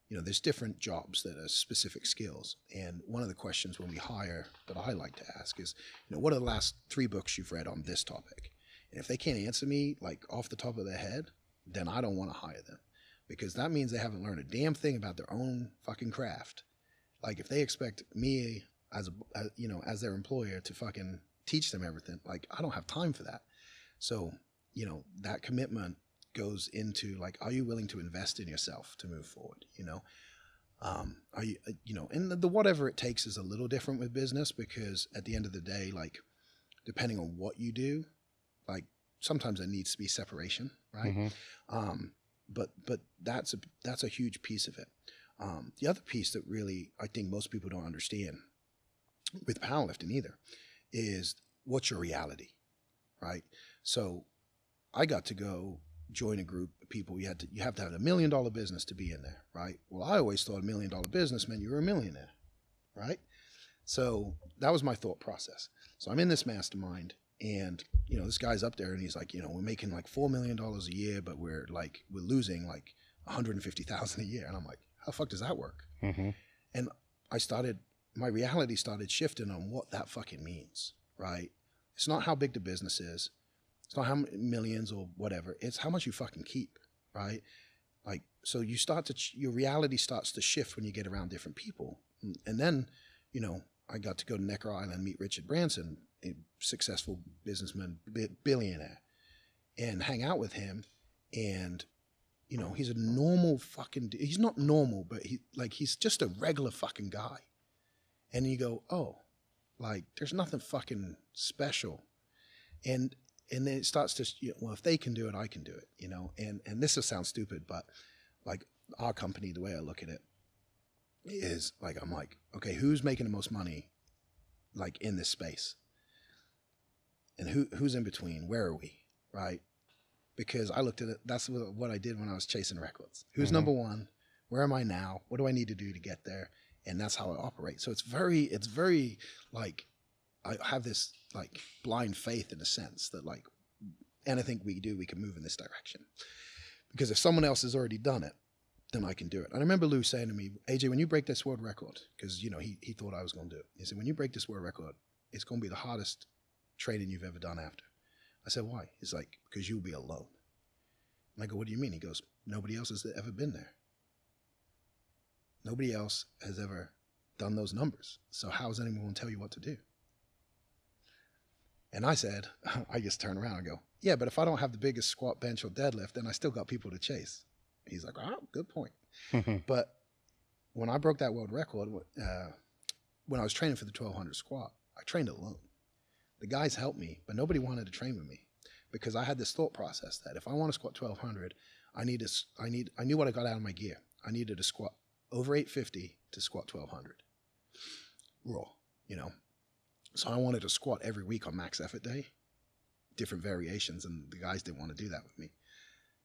you know, there's different jobs that are specific skills. And one of the questions when we hire that I like to ask is, you know, what are the last 3 books you've read on this topic? And if they can't answer me like off the top of their head, then I don't want to hire them. Because that means they haven't learned a damn thing about their own fucking craft. Like if they expect me as their employer to fucking teach them everything, like I don't have time for that. So, you know, that commitment goes into like, are you willing to invest in yourself to move forward? You know, are you, you know, and the whatever it takes is a little different with business, because at the end of the day, like depending on what you do, like sometimes there needs to be separation, right? Mm-hmm. But that's a huge piece of it. The other piece that really I think most people don't understand with powerlifting either is what's your reality, right? So I got to go join a group of people. You have to have $1 million business to be in there, right? Well, I always thought $1 million business meant you were a millionaire, right? So that was my thought process. So I'm in this mastermind. And, you know, this guy's up there and he's like, you know, we're making like $4 million a year, but we're losing like $150,000 a year. And I'm like, how the fuck does that work? Mm-hmm. And my reality started shifting on what that fucking means, right? It's not how big the business is. It's not how many millions or whatever. It's how much you fucking keep, right? Like, so your reality starts to shift when you get around different people. And then, you know, I got to go to Necker Island, meet Richard Branson, a successful businessman, billionaire, and hang out with him. And, you know, he's a normal fucking, he's not normal, but he's just a regular fucking guy. And you go, oh, like there's nothing fucking special. And then it starts to, you know, well, if they can do it, I can do it, you know? And this will sound stupid, but like our company, the way I look at it is like, I'm like, okay, who's making the most money like in this space? And who's in between? Where are we? Right? Because I looked at it. That's what I did when I was chasing records. Who's mm-hmm. number one? Where am I now? What do I need to do to get there? And that's how I operate. So it's very like, I have this like blind faith in a sense that like anything we do, we can move in this direction. Because if someone else has already done it, then I can do it. And I remember Lou saying to me, AJ, when you break this world record, because, you know, he thought I was going to do it. He said, when you break this world record, it's going to be the hardest training you've ever done after. I said, why? He's like, because you'll be alone. And I go, what do you mean? He goes, nobody else has ever been there. Nobody else has ever done those numbers. So how is anyone going to tell you what to do? And I said, I just turn around and go, yeah, but if I don't have the biggest squat, bench, or deadlift, then I still got people to chase. He's like, oh, good point. But when I broke that world record, when I was training for the 1200 squat, I trained alone. The guys helped me, but nobody wanted to train with me because I had this thought process that if I want to squat 1200, I knew what I got out of my gear. I needed to squat over 850 to squat 1200 raw, you know. So I wanted to squat every week on max effort day, different variations, and the guys didn't want to do that with me.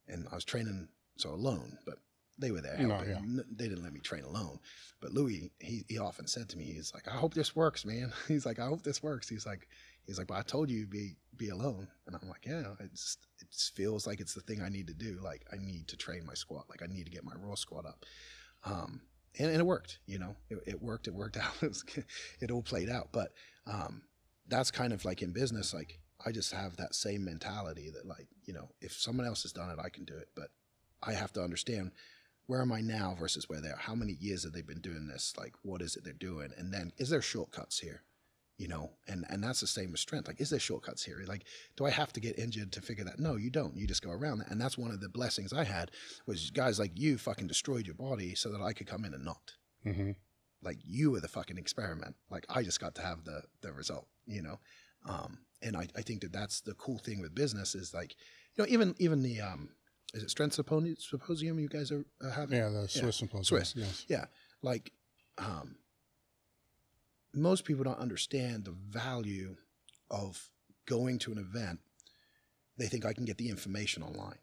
And I was training so alone, but they were there helping. No, yeah. They didn't let me train alone. But Louie, he often said to me, he's like, I hope this works, man. He's like, I hope this works. He's like, He's like, but I told you be alone. And I'm like, yeah, it just feels like it's the thing I need to do. Like I need to train my squat. Like I need to get my raw squat up. And it worked, you know, it worked out. It all played out. But that's kind of like in business, like I just have that same mentality that like, you know, if someone else has done it, I can do it. But I have to understand, where am I now versus where they are? How many years have they been doing this? Like, what is it they're doing? And then is there shortcuts here? You know, and that's the same with strength. Like, is there shortcuts here? Like, do I have to get injured to figure that? No, you don't. You just go around that. And that's one of the blessings I had, was guys like you fucking destroyed your body so that I could come in and not. Mm-hmm. Like, you were the fucking experiment. Like, I just got to have the result, you know? And I think that's the cool thing with business is like, you know, even the, is it Strength Symposium you guys are having? Yeah, the SWIS Symposium. SWIS. Yes. Yeah. Like, most people don't understand the value of going to an event. They think I can get the information online.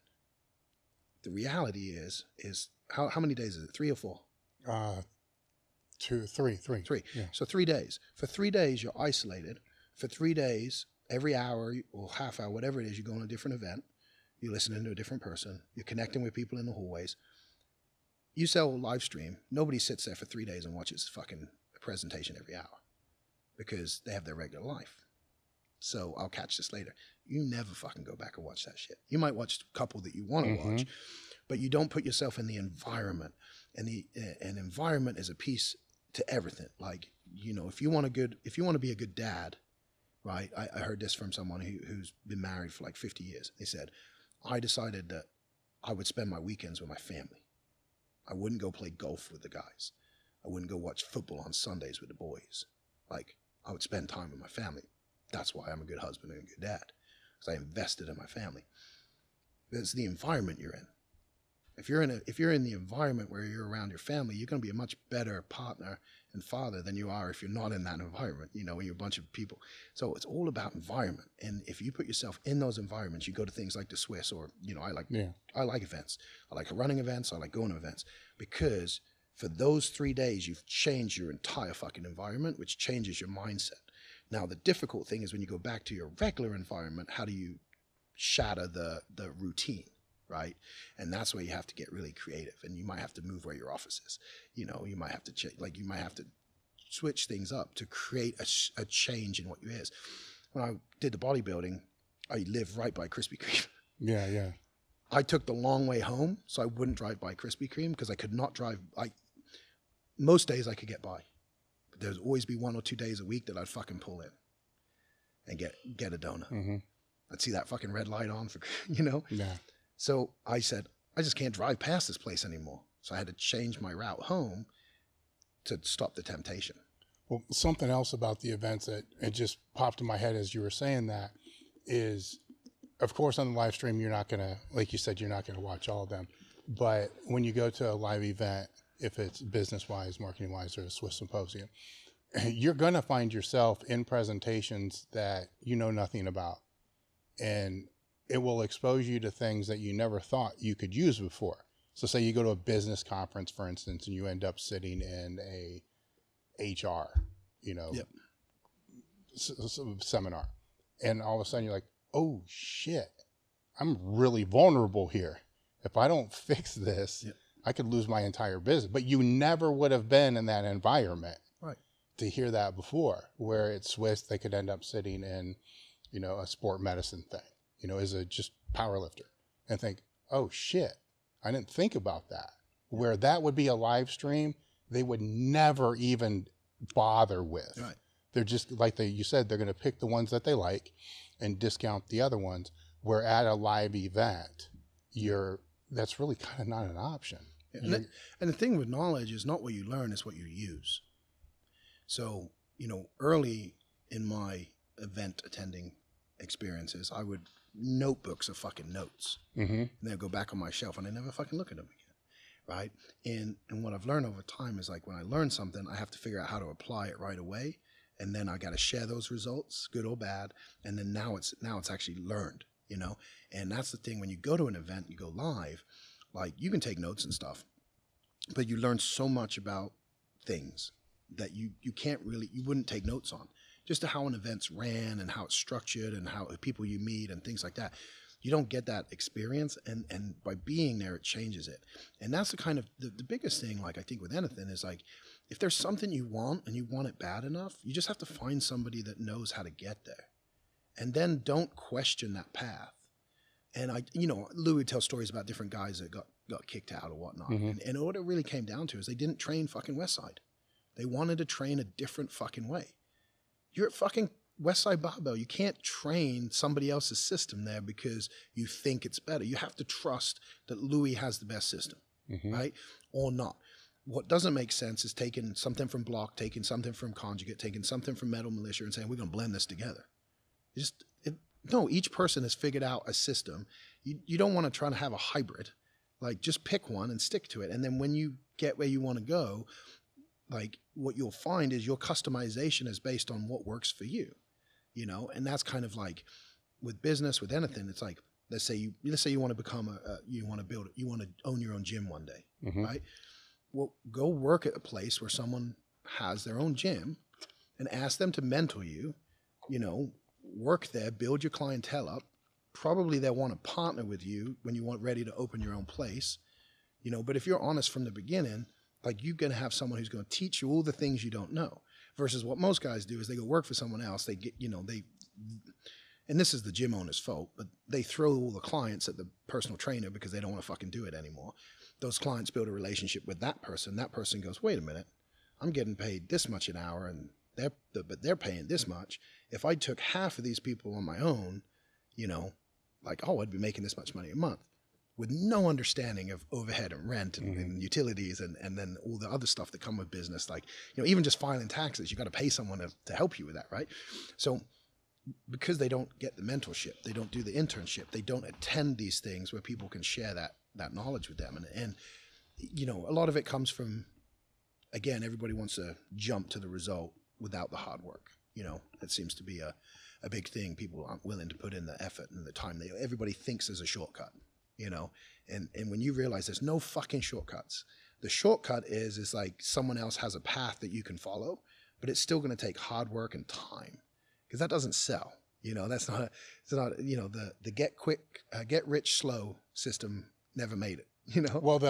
The reality is how many days is it? 3 or 4? 3. Yeah. So 3 days. For 3 days, you're isolated. For 3 days, every hour or half hour, whatever it is, you go on a different event. You're listening to a different person. You're connecting with people in the hallways. You sell a live stream. Nobody sits there for 3 days and watches fucking a presentation every hour because they have their regular life. So I'll catch this later. You never fucking go back and watch that shit. You might watch a couple that you want to watch, but you don't put yourself in the environment. And an environment is a piece to everything. Like, you know, if you want to be a good dad, right? I heard this from someone who's been married for like 50 years. They said, I decided that I would spend my weekends with my family. I wouldn't go play golf with the guys. I wouldn't go watch football on Sundays with the boys. Like, I would spend time with my family. That's why I'm a good husband and a good dad, because I invested in my family. It's the environment you're in. If you're in the environment where you're around your family, you're going to be a much better partner and father than you are if you're not in that environment, you know, when you're a bunch of people. So it's all about environment. And if you put yourself in those environments, you go to things like the SWIS, or, you know, I like events. I like running events. I like going to events, because for those 3 days, you've changed your entire fucking environment, which changes your mindset. Now, the difficult thing is when you go back to your regular environment, how do you shatter the routine? Right. And that's where you have to get really creative, and you might have to move where your office is. You know, you might have to you might have to switch things up to create a change in what you is. When I did the bodybuilding, I lived right by Krispy Kreme. Yeah. I took the long way home so I wouldn't drive by Krispy Kreme, because I could not drive. Most days I could get by, but there'd always be 1 or 2 days a week that I'd fucking pull in and get a donut. Mm-hmm. I'd see that fucking red light on for, you know? Yeah. So I said, I just can't drive past this place anymore. So I had to change my route home to stop the temptation. Well, something else about the events that it just popped in my head as you were saying that is, of course, on the live stream, you're not going to, like you said, you're not going to watch all of them. But when you go to a live event, if it's business-wise, marketing-wise, or a SWIS Symposium, you're going to find yourself in presentations that you know nothing about. And it will expose you to things that you never thought you could use before. So say you go to a business conference, for instance, and you end up sitting in a HR, you know, seminar. And all of a sudden you're like, oh shit, I'm really vulnerable here. If I don't fix this, I could lose my entire business. But you never would have been in that environment to hear that before, where it's SWIS, they could end up sitting in, you know, a sport medicine thing, you know, as a just power lifter, and think, oh shit, I didn't think about that. Where that would be a live stream, they would never even bother with. Right. They're just like you said, they're going to pick the ones that they like and discount the other ones. Where at a live event, that's really kind of not an option. Yeah. And the thing with knowledge is not what you learn, it's what you use. So, you know, early in my event attending experiences, I would notebooks of fucking notes, and then go back on my shelf and I never fucking look at them again. Right. And what I've learned over time is, like, when I learn something, I have to figure out how to apply it right away. And then I got to share those results, good or bad. And then now it's actually learned, you know? And that's the thing. When you go to an event, you go live, like, you can take notes and stuff, but you learn so much about things that you wouldn't take notes on. just to how an event's ran and how it's structured and how people you meet and things like that. You don't get that experience, and by being there, it changes it. And that's the kind of, the biggest thing, like I think with anything is like, if there's something you want and you want it bad enough, you just have to find somebody that knows how to get there. And then don't question that path. And Louie would tell stories about different guys that got kicked out or whatnot. And what it really came down to is they didn't train fucking Westside. They wanted to train a different fucking way. You're at fucking Westside Barbell. You can't train somebody else's system there because you think it's better. You have to trust that Louie has the best system, right? Or not. What doesn't make sense is taking something from Block, taking something from Conjugate, taking something from Metal Militia and saying, we're going to blend this together. No, each person has figured out a system. You don't want to try to have a hybrid. Like, just pick one and stick to it. And then when you get where you want to go, like, what you'll find is your customization is based on what works for you, and that's kind of like with business, with anything. It's like, let's say you want to become you want to own your own gym one day, right? Well, go work at a place where someone has their own gym and ask them to mentor you, work there, build your clientele up. Probably they'll want to partner with you when you want ready to open your own place, but if you're honest from the beginning, like, you're going to have someone who's going to teach you all the things you don't know, versus what most guys do is they go work for someone else. They get, and this is the gym owner's fault, but they throw all the clients at the personal trainer because they don't want to fucking do it anymore. Those clients build a relationship with that person. That person goes, wait a minute, I'm getting paid this much an hour and they're paying this much. If I took half of these people on my own, I'd be making this much money a month, with no understanding of overhead and rent and utilities and then all the other stuff that come with business. Like, even just filing taxes, you got to pay someone to help you with that, right? So because they don't get the mentorship, they don't do the internship, they don't attend these things where people can share that knowledge with them. And a lot of it comes from, again, everybody wants to jump to the result without the hard work. That seems to be a big thing. People aren't willing to put in the effort and the time. Everybody thinks there's a shortcut. And when you realize there's no fucking shortcuts, the shortcut is like someone else has a path that you can follow, but it's still going to take hard work and time, because that doesn't sell. That's not, the get rich slow system never made it, Well,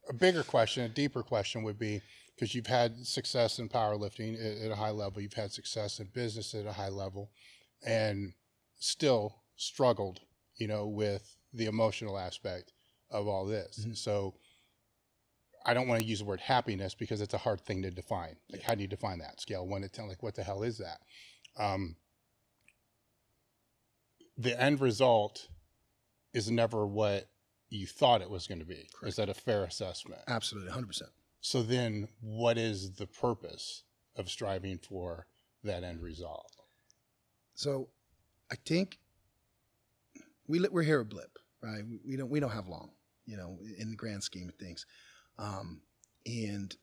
a bigger question, a deeper question would be, because you've had success in powerlifting at a high level, you've had success in business at a high level, and still struggled, with the emotional aspect of all this. So I don't want to use the word happiness because it's a hard thing to define. Like, how do you define that? Scale 1 to 10, like, what the hell is that? The end result is never what you thought it was going to be. Correct. Is that a fair assessment? Absolutely, 100%. So then what is the purpose of striving for that end result? So I think we're here a blip, right? We don't have long, in the grand scheme of things. And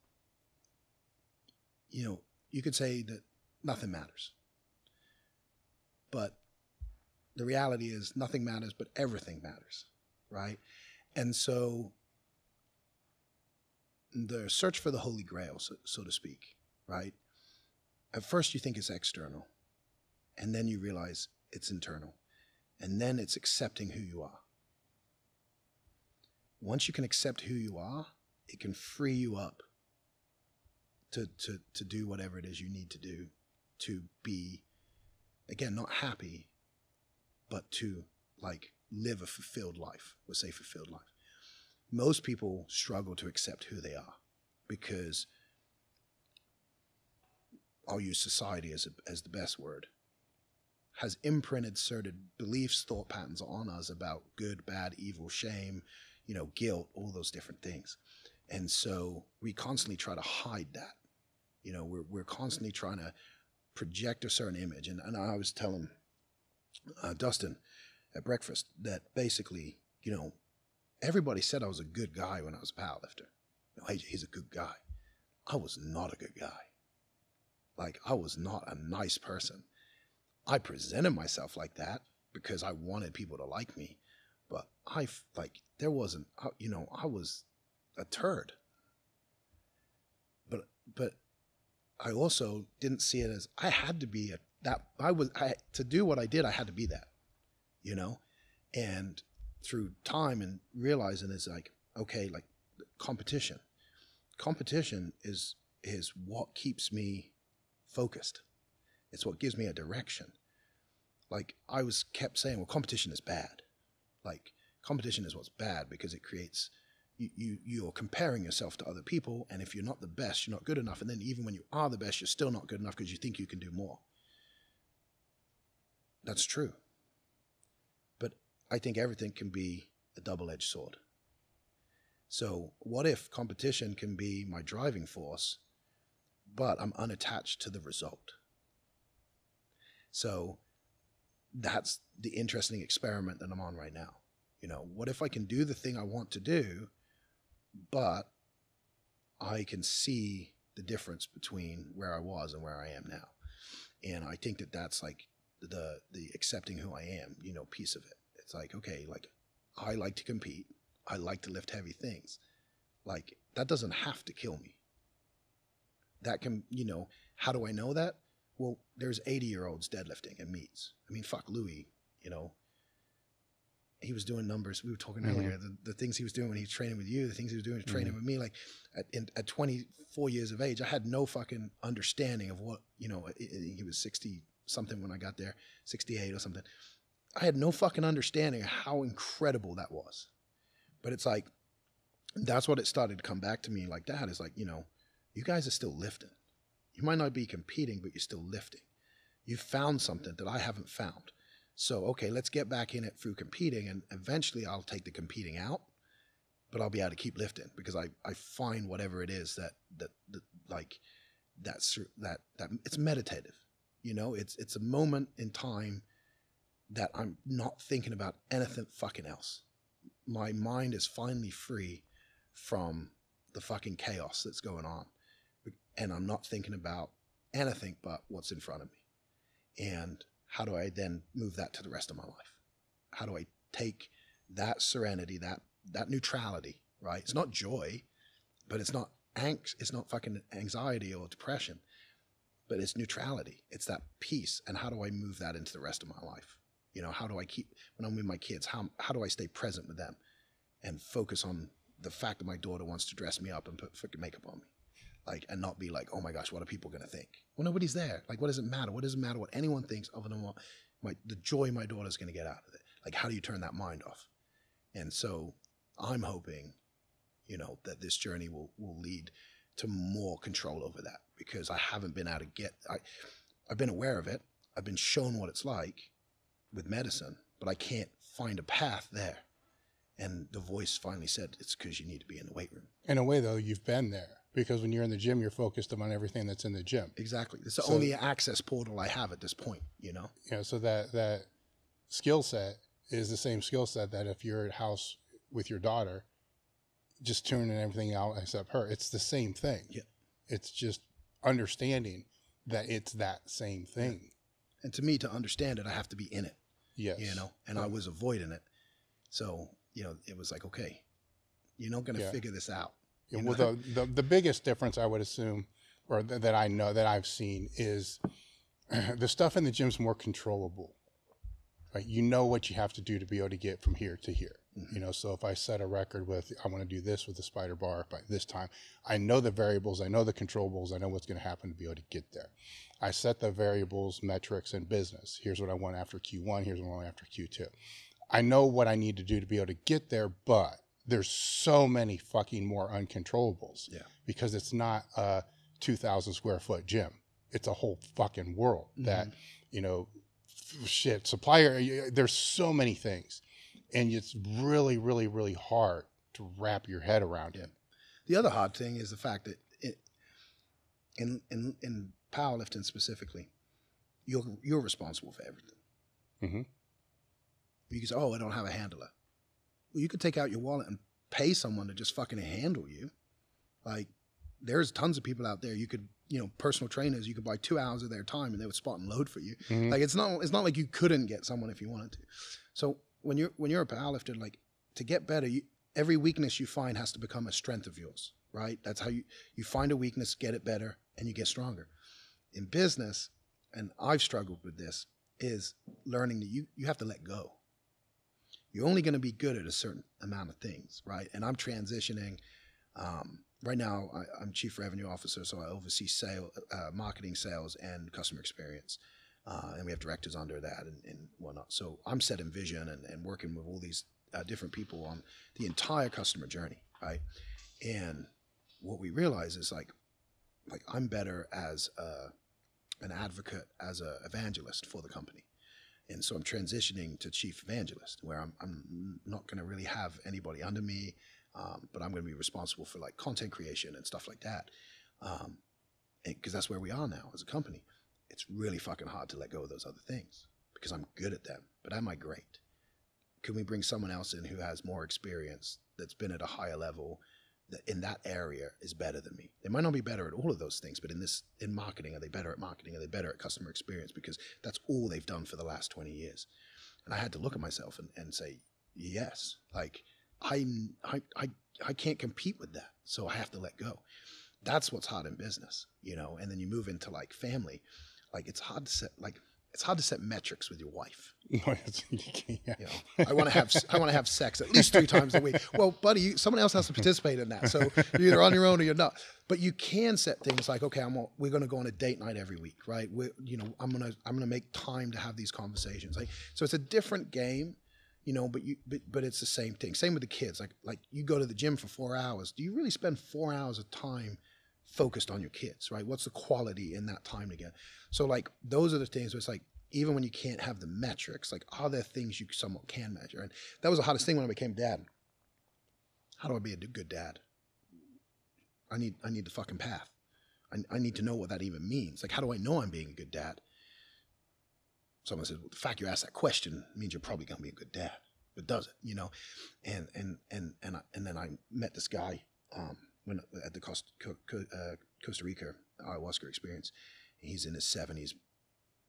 you could say that nothing matters, but the reality is nothing matters, but everything matters, right? And so the search for the Holy Grail, so to speak, right? At first you think it's external, and then you realize it's internal, and then it's accepting who you are. Once you can accept who you are, it can free you up to do whatever it is you need to do to be, again, not happy, but to live a fulfilled life. We'll say fulfilled life. Most people struggle to accept who they are because, I'll use society as the best word, has imprinted certain beliefs, thought patterns on us about good, bad, evil, shame, guilt, all those different things. And so we constantly try to hide that. We're constantly trying to project a certain image. And I was telling Dustin at breakfast that basically, everybody said I was a good guy when I was a powerlifter. He's a good guy. I was not a good guy. I was not a nice person. I presented myself like that because I wanted people to like me. But I was a turd. But I also didn't see it as I had to be to do what I did, I had to be that, you know? And through time and realizing it's like, okay, like competition is what keeps me focused. It's what gives me a direction. Like I was kept saying, well, competition is bad. Like competition is what's bad because it creates, you're comparing yourself to other people. And if you're not the best, you're not good enough. And then even when you are the best, you're still not good enough because you think you can do more. That's true. But I think everything can be a double-edged sword. So what if competition can be my driving force, but I'm unattached to the result? So that's the interesting experiment that I'm on right now. You know, what if I can do the thing I want to do, but I can see the difference between where I was and where I am now? And I think that that's like the accepting who I am, you know, piece of it. It's like, okay, like I like to compete. I like to lift heavy things. Like that doesn't have to kill me. That can, you know, how do I know that? Well, there's 80-year-olds deadlifting at meets. I mean, fuck Louie, you know, he was doing numbers. We were talking earlier, the things he was doing when he was training with you, the things he was doing training with me. Like at 24 years of age, I had no fucking understanding of what, you know, he was 60 something when I got there, 68 or something. I had no fucking understanding of how incredible that was. But it's like, that's what it started to come back to me like that. Is like, you know, you guys are still lifting. You might not be competing, but you're still lifting. You found something that I haven't found. So, okay, let's get back in it through competing, and eventually I'll take the competing out, but I'll be able to keep lifting because I find whatever it is that it's meditative. You know, it's a moment in time that I'm not thinking about anything fucking else. My mind is finally free from the fucking chaos that's going on. And I'm not thinking about anything but what's in front of me. And how do I then move that to the rest of my life? How do I take that serenity, that neutrality, right? It's not joy, but it's not angst. It's not fucking anxiety or depression, but it's neutrality. It's that peace. And how do I move that into the rest of my life? You know, how do I keep, when I'm with my kids, how do I stay present with them and focus on the fact that my daughter wants to dress me up and put fucking makeup on me? Like, and not be like, oh my gosh, what are people going to think? Well, nobody's there. Like, what does it matter? What does it matter what anyone thinks other than what the joy my daughter's going to get out of it? Like, how do you turn that mind off? And so I'm hoping, you know, that this journey will lead to more control over that, because I haven't been able to get, I've been aware of it. I've been shown what it's like with medicine, but I can't find a path there. And the voice finally said, it's because you need to be in the weight room. In a way, though, you've been there, because when you're in the gym, you're focused on everything that's in the gym. Exactly. It's the only access portal I have at this point, you know? You know, so that skill set is the same skill set that if you're at house with your daughter, just tuning everything out except her, it's the same thing. Yeah. It's just understanding that it's that same thing. Yeah. And to me, to understand it, I have to be in it. Yes. You know, and I was avoiding it. So, you know, it was like, okay, you're not going to figure this out. Yeah, well, the biggest difference I would assume, or that I know, that I've seen, is the stuff in the gym's more controllable. Right? You know what you have to do to be able to get from here to here. Mm-hmm. You know, so if I set a record with, I want to do this with the spider bar by this time, I know the variables, I know the controllables, I know what's going to happen to be able to get there. I set the variables, metrics, and business. Here's what I want after Q1, here's what I want after Q2. I know what I need to do to be able to get there, but there's so many fucking more uncontrollables. Yeah. Because it's not a 2,000 square foot gym. It's a whole fucking world that, you know, shit, supplier, there's so many things. And it's really, really, really hard to wrap your head around it. The other hard thing is the fact that in powerlifting specifically, you're responsible for everything. Mm-hmm. You can say, oh, I don't have a handler. Well, you could take out your wallet and pay someone to just fucking handle you. Like, there's tons of people out there. You could, you know, personal trainers, you could buy 2 hours of their time and they would spot and load for you. Mm-hmm. Like, it's not like you couldn't get someone if you wanted to. So when you're a powerlifter, like, to get better, every weakness you find has to become a strength of yours. right? That's how you find a weakness, get it better, and you get stronger. In business, and I've struggled with this, is learning that you have to let go. You're only going to be good at a certain amount of things, right? And I'm transitioning. Right now, I'm Chief Revenue Officer, so I oversee marketing, sales, and customer experience. And we have directors under that and whatnot. So I'm setting vision and working with all these different people on the entire customer journey, right? And what we realize is like I'm better as an advocate, as an evangelist for the company. And so I'm transitioning to chief evangelist, where I'm not going to really have anybody under me, but I'm going to be responsible for like content creation and stuff like that. Because that's where we are now as a company. It's really fucking hard to let go of those other things because I'm good at them, but am I great? Can we bring someone else in who has more experience, that's been at a higher level, that in that area is better than me? They might not be better at all of those things, but in marketing, are they better at marketing? Are they better at customer experience? Because that's all they've done for the last 20 years. And I had to look at myself and say, yes, like I can't compete with that. So I have to let go. That's what's hard in business, you know? And then you move into like family. Like it's hard to set metrics with your wife. Yeah. You know, I want to have sex at least 3 times a week. Well, buddy, someone else has to participate in that. So you're either on your own or you're not. But you can set things like, okay, we're going to go on a date night every week, right? I'm gonna make time to have these conversations. Like, so it's a different game, you know, but it's the same thing. Same with the kids. Like you go to the gym for 4 hours. Do you really spend 4 hours of time focused on your kids, right? What's the quality in that time together? So like those are the things where it's like, even when you can't have the metrics, like are there things you somewhat can measure? And that was the hardest thing when I became dad. How do I be a good dad? I need the fucking path. I need to know what that even means. Like, how do I know I'm being a good dad? Someone said, well, the fact you asked that question means you're probably going to be a good dad. But does it, you know? And then I met this guy, when at the Costa Rica ayahuasca experience. He's in his 70s,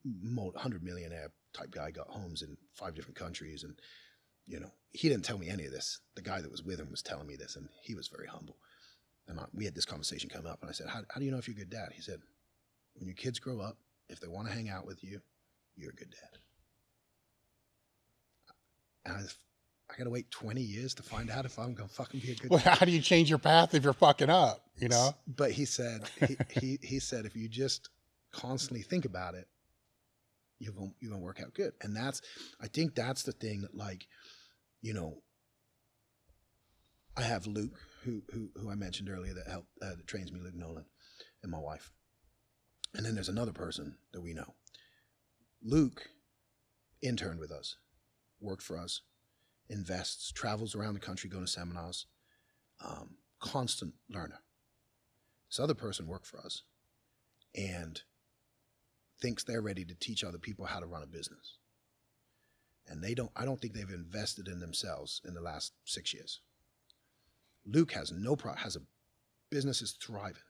100 millionaire type guy, got homes in 5 different countries. And, you know, he didn't tell me any of this. The guy that was with him was telling me this, and he was very humble. And we had this conversation come up, and I said, how do you know if you're a good dad? He said, when your kids grow up, if they want to hang out with you, you're a good dad. And I got to wait 20 years to find out if I'm going to fucking be a good dad. How do you change your path if you're fucking up, you know? But he said, he said, if you just constantly think about it, you're going to work out good. And I think that's the thing that, like, you know, I have Luke, who I mentioned earlier that trains me, Luke Nolan, and my wife. And then there's another person that we know. Luke interned with us, worked for us, invests, travels around the country, going to seminars, constant learner. This other person worked for us and thinks they're ready to teach other people how to run a business. And I don't think they've invested in themselves in the last 6 years. Luke has has a business is thriving.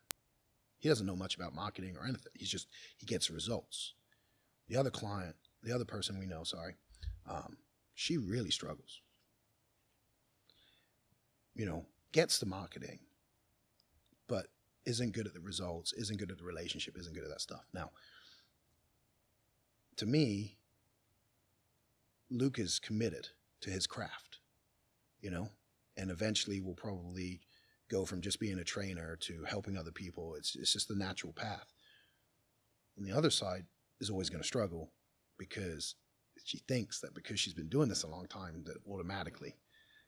He doesn't know much about marketing or anything. He gets results. The other person we know, she really struggles. You know, gets the marketing, but isn't good at the results, isn't good at the relationship, isn't good at that stuff. Now, to me, Luke is committed to his craft, you know, and eventually will probably go from just being a trainer to helping other people. It's just the natural path. And the other side is always going to struggle because she thinks that because she's been doing this a long time that automatically,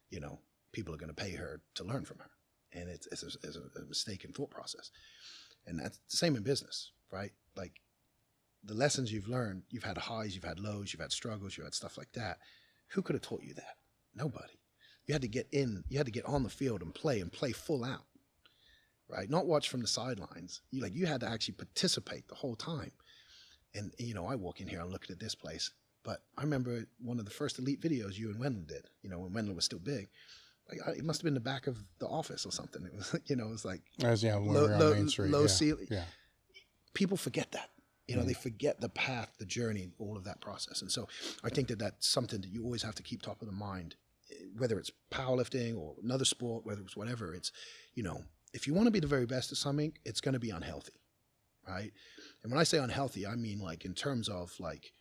you know, people are going to pay her to learn from her. And it's a mistaken thought process. And that's the same in business, right? Like the lessons you've learned, you've had highs, you've had lows, you've had struggles, you've had stuff like that. Who could have taught you that? Nobody. You had to get on the field and play full out, right? Not watch from the sidelines. You had to actually participate the whole time. And, you know, I walk in here, I'm looking at this place, but I remember one of the first elite videos you and Wendell did, you know, when Wendell was still big. Like, it must have been the back of the office or something. It was, you know, it was like low ceiling. Yeah. People forget that. You know, they forget the path, the journey, all of that process. And so I think that that's something that you always have to keep top of the mind, whether it's powerlifting or another sport, whether it's whatever. It's, you know, if you want to be the very best at something, it's going to be unhealthy, right? And when I say unhealthy, I mean like in terms of like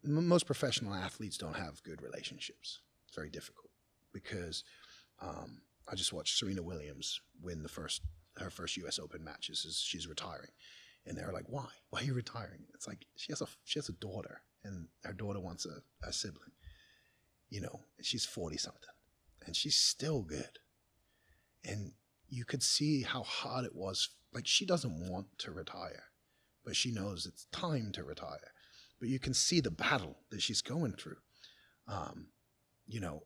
most professional athletes don't have good relationships. It's very difficult because I just watched Serena Williams win her first U.S. Open matches as she's retiring, and they're like, "Why? Why are you retiring?" It's like she has a daughter, and her daughter wants a sibling. You know, she's 40 something, and she's still good, and you could see how hard it was. Like, she doesn't want to retire, but she knows it's time to retire. But you can see the battle that she's going through, you know.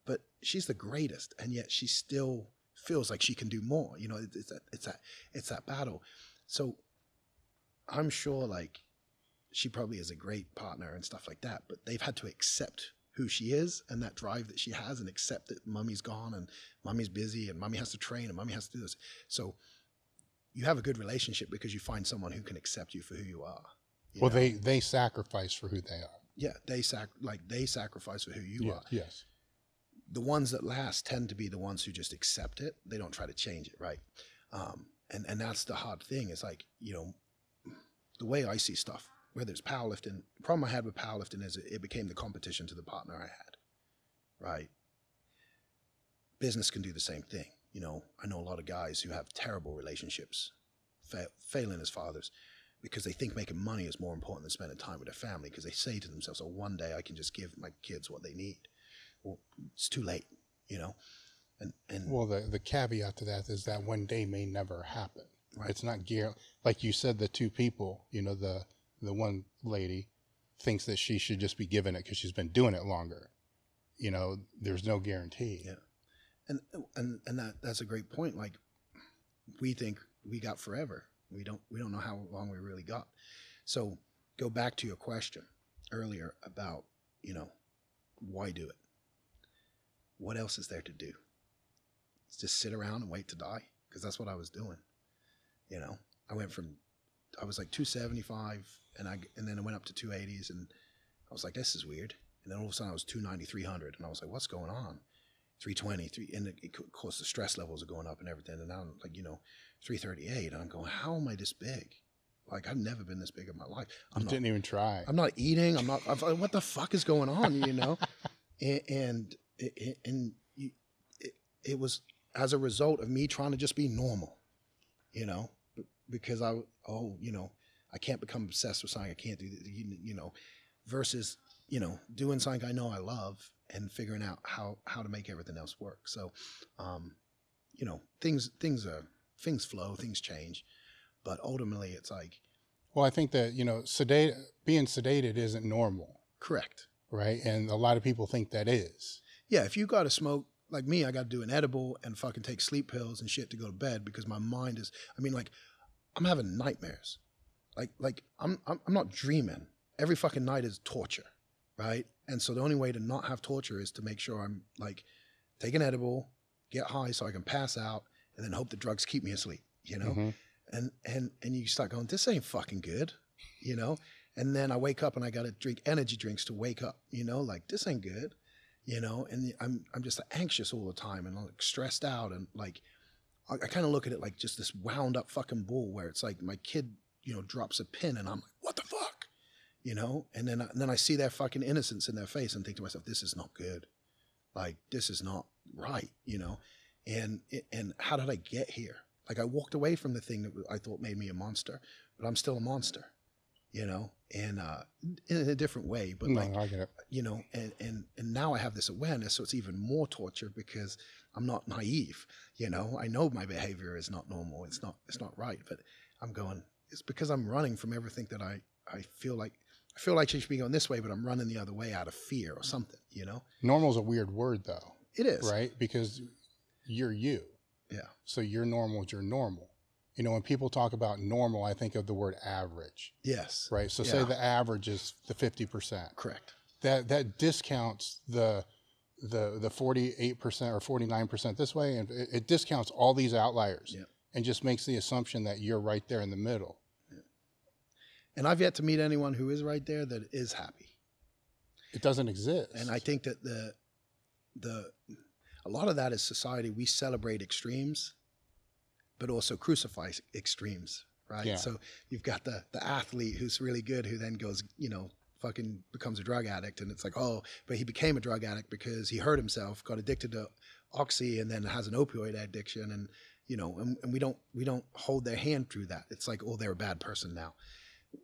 But she's the greatest, and yet she still feels like she can do more. You know, it's that battle. So I'm sure, like, she probably is a great partner and stuff like that. But they've had to accept who she is and that drive that she has, and accept that mommy's gone and mommy's busy and mommy has to train and mommy has to do this. So you have a good relationship because you find someone who can accept you for who you are. Well, they sacrifice for who they are. Yeah, they sacrifice for who you are. Yes. The ones that last tend to be the ones who just accept it. They don't try to change it, right? And that's the hard thing. It's like, you know, the way I see stuff, whether it's powerlifting, the problem I had with powerlifting is it became the competition to the partner I had, right? Business can do the same thing. You know, I know a lot of guys who have terrible relationships, failing as fathers, because they think making money is more important than spending time with their family, because they say to themselves, oh, one day I can just give my kids what they need. Well, it's too late, you know? And well, the caveat to that is that one day may never happen. Right. It's not like you said, the two people, you know, the one lady thinks that she should just be given it because she's been doing it longer. You know, there's no guarantee. Yeah. And that's a great point. Like, we think we got forever. We don't know how long we really got. So go back to your question earlier about, you know, why do it? What else is there to do? It's just sit around and wait to die, because that's what I was doing. You know, I was like 275 and then I went up to 280s, and I was like, this is weird. And then all of a sudden I was 290, 300, and I was like, what's going on? 320, and of course the stress levels are going up and everything. And now I'm like, you know, 338, and I'm going, how am I this big? Like, I've never been this big in my life. Didn't even try. I'm not eating. What the fuck is going on? You know? and it was as a result of me trying to just be normal, you know, because you know, I can't become obsessed with something I can't do, you know, versus, you know, doing something I know I love and figuring out how to make everything else work. So, you know, things flow, things change, but ultimately it's like, well, I think that, you know, being sedated isn't normal. Correct. Right. And a lot of people think that is. Yeah. If you got to smoke, like me, I got to do an edible and fucking take sleep pills and shit to go to bed, because my mind is, I mean, like, I'm having nightmares. Like I'm not dreaming. Every fucking night is torture. Right. And so the only way to not have torture is to make sure I'm like, take an edible, get high so I can pass out, and then hope the drugs keep me asleep, you know? Mm-hmm. And you start going, this ain't fucking good, you know? And then I wake up and I got to drink energy drinks to wake up, you know? Like, this ain't good, you know? And I'm just anxious all the time and like stressed out, and like, I kind of look at it like just this wound up fucking bull where it's like my kid, you know, drops a pin and I'm like, what the fuck? You know? And then I see their fucking innocence in their face and think to myself, this is not good. Like, this is not right, you know? And how did I get here? Like, I walked away from the thing that I thought made me a monster, but I'm still a monster, you know? And in a different way, but no, like, I get it. You know, and now I have this awareness, so it's even more torture because I'm not naive, you know? I know my behavior is not normal. It's not right, but I'm going, it's because I'm running from everything that I feel like I should be going this way, but I'm running the other way out of fear or something, you know? Normal is a weird word, though. It is. Right? Because you're you. Yeah. So your normal is your normal. You know, when people talk about normal, I think of the word average. Yes. Right? So say the average is the 50%. Correct. That discounts the 48% or 49% this way, and it discounts all these outliers and just makes the assumption that you're right there in the middle. And I've yet to meet anyone who is right there that is happy. It doesn't exist. And I think that a lot of that is society. We celebrate extremes, but also crucify extremes, right? Yeah. So you've got the athlete who's really good, who then goes, fucking becomes a drug addict, and it's like, oh, but he became a drug addict because he hurt himself, got addicted to oxy, and then has an opioid addiction, and and we don't hold their hand through that. It's like, oh, they're a bad person now.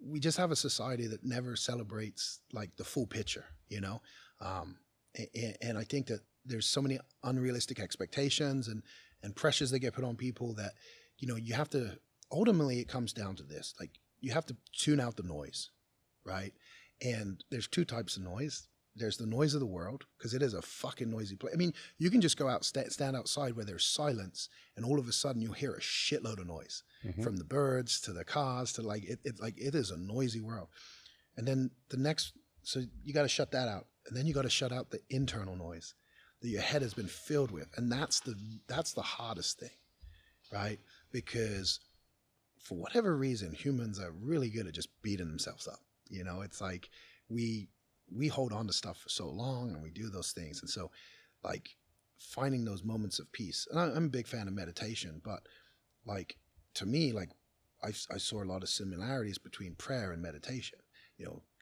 We just have a society that never celebrates like the full picture, and I think that there's so many unrealistic expectations and pressures that get put on people that, you have to, ultimately it comes down to this, like you have to tune out the noise, right? And there's two types of noise. There's the noise of the world, because it is a fucking noisy place. I mean, you can just go out, stand outside where there's silence, and all of a sudden you'll hear a shitload of noise, from the birds to the cars to it is a noisy world. And then so you got to shut that out, and then you got to shut out the internal noise that your head has been filled with, and that's the hardest thing, right? Because for whatever reason, humans are really good at just beating themselves up. It's like we hold on to stuff for so long, and we do those things. And so like finding those moments of peace, and I'm a big fan of meditation, but like to me, like I saw a lot of similarities between prayer and meditation.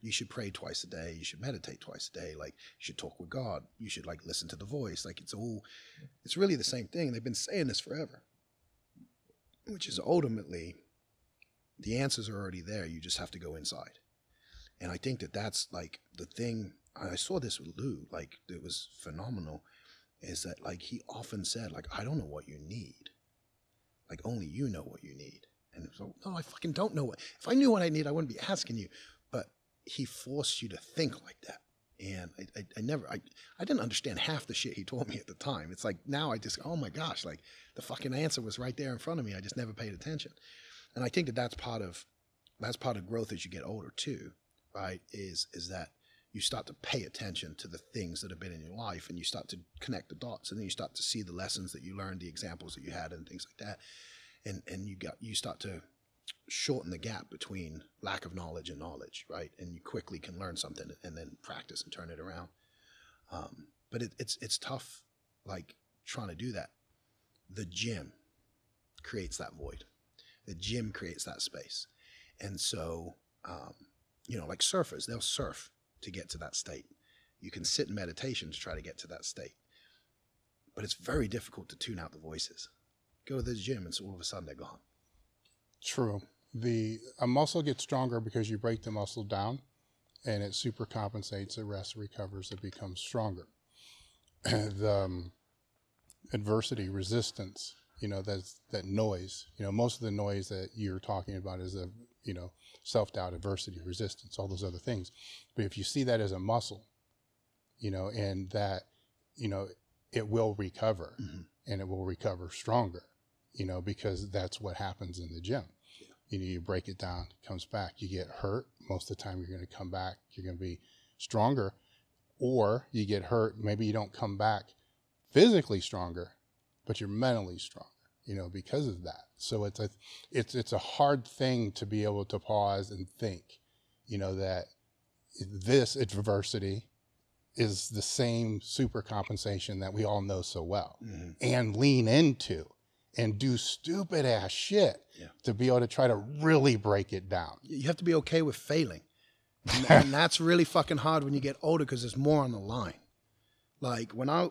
You should pray twice a day. You should meditate twice a day. Like you should talk with God. You should like listen to the voice. Like it's really the same thing. They've been saying this forever, which is ultimately the answers are already there. You just have to go inside. And I think that that's like the thing. I saw this with Lou, like it was phenomenal, is that like he often said, like, I don't know what you need. Like only you know what you need. And it was like, no, I fucking don't know what. If I knew what I need, I wouldn't be asking you. But he forced you to think like that. And I didn't understand half the shit he told me at the time. It's like now I just, oh my gosh, like the fucking answer was right there in front of me. I just never paid attention. And I think that that's part of growth as you get older too, right? Is that you start to pay attention to the things that have been in your life, and you start to connect the dots, and then you start to see the lessons that you learned, the examples that you had, and things like that. And you start to shorten the gap between lack of knowledge and knowledge, right? And you quickly can learn something and then practice and turn it around. But it's tough, like trying to do that. The gym creates that void. The gym creates that space. And so, like surfers, they'll surf to get to that state. You can sit in meditation to try to get to that state. But it's very difficult to tune out the voices. Go to the gym and so all of a sudden they're gone. True. A muscle gets stronger because you break the muscle down, and it super compensates, it rests, recovers, it becomes stronger. The adversity, resistance, that noise, most of the noise that you're talking about is self-doubt, adversity, resistance, all those other things. But if you see that as a muscle, and that, it will recover, and it will recover stronger, because that's what happens in the gym. You break it down, it comes back. You get hurt. Most of the time you're going to come back. You're going to be stronger. Or you get hurt. Maybe you don't come back physically stronger, but you're mentally stronger, because of that. So it's a hard thing to be able to pause and think, that this adversity is the same super compensation that we all know so well, and lean into and do stupid ass shit to be able to try to really break it down. You have to be okay with failing. And that's really fucking hard when you get older, because there's more on the line. Like when I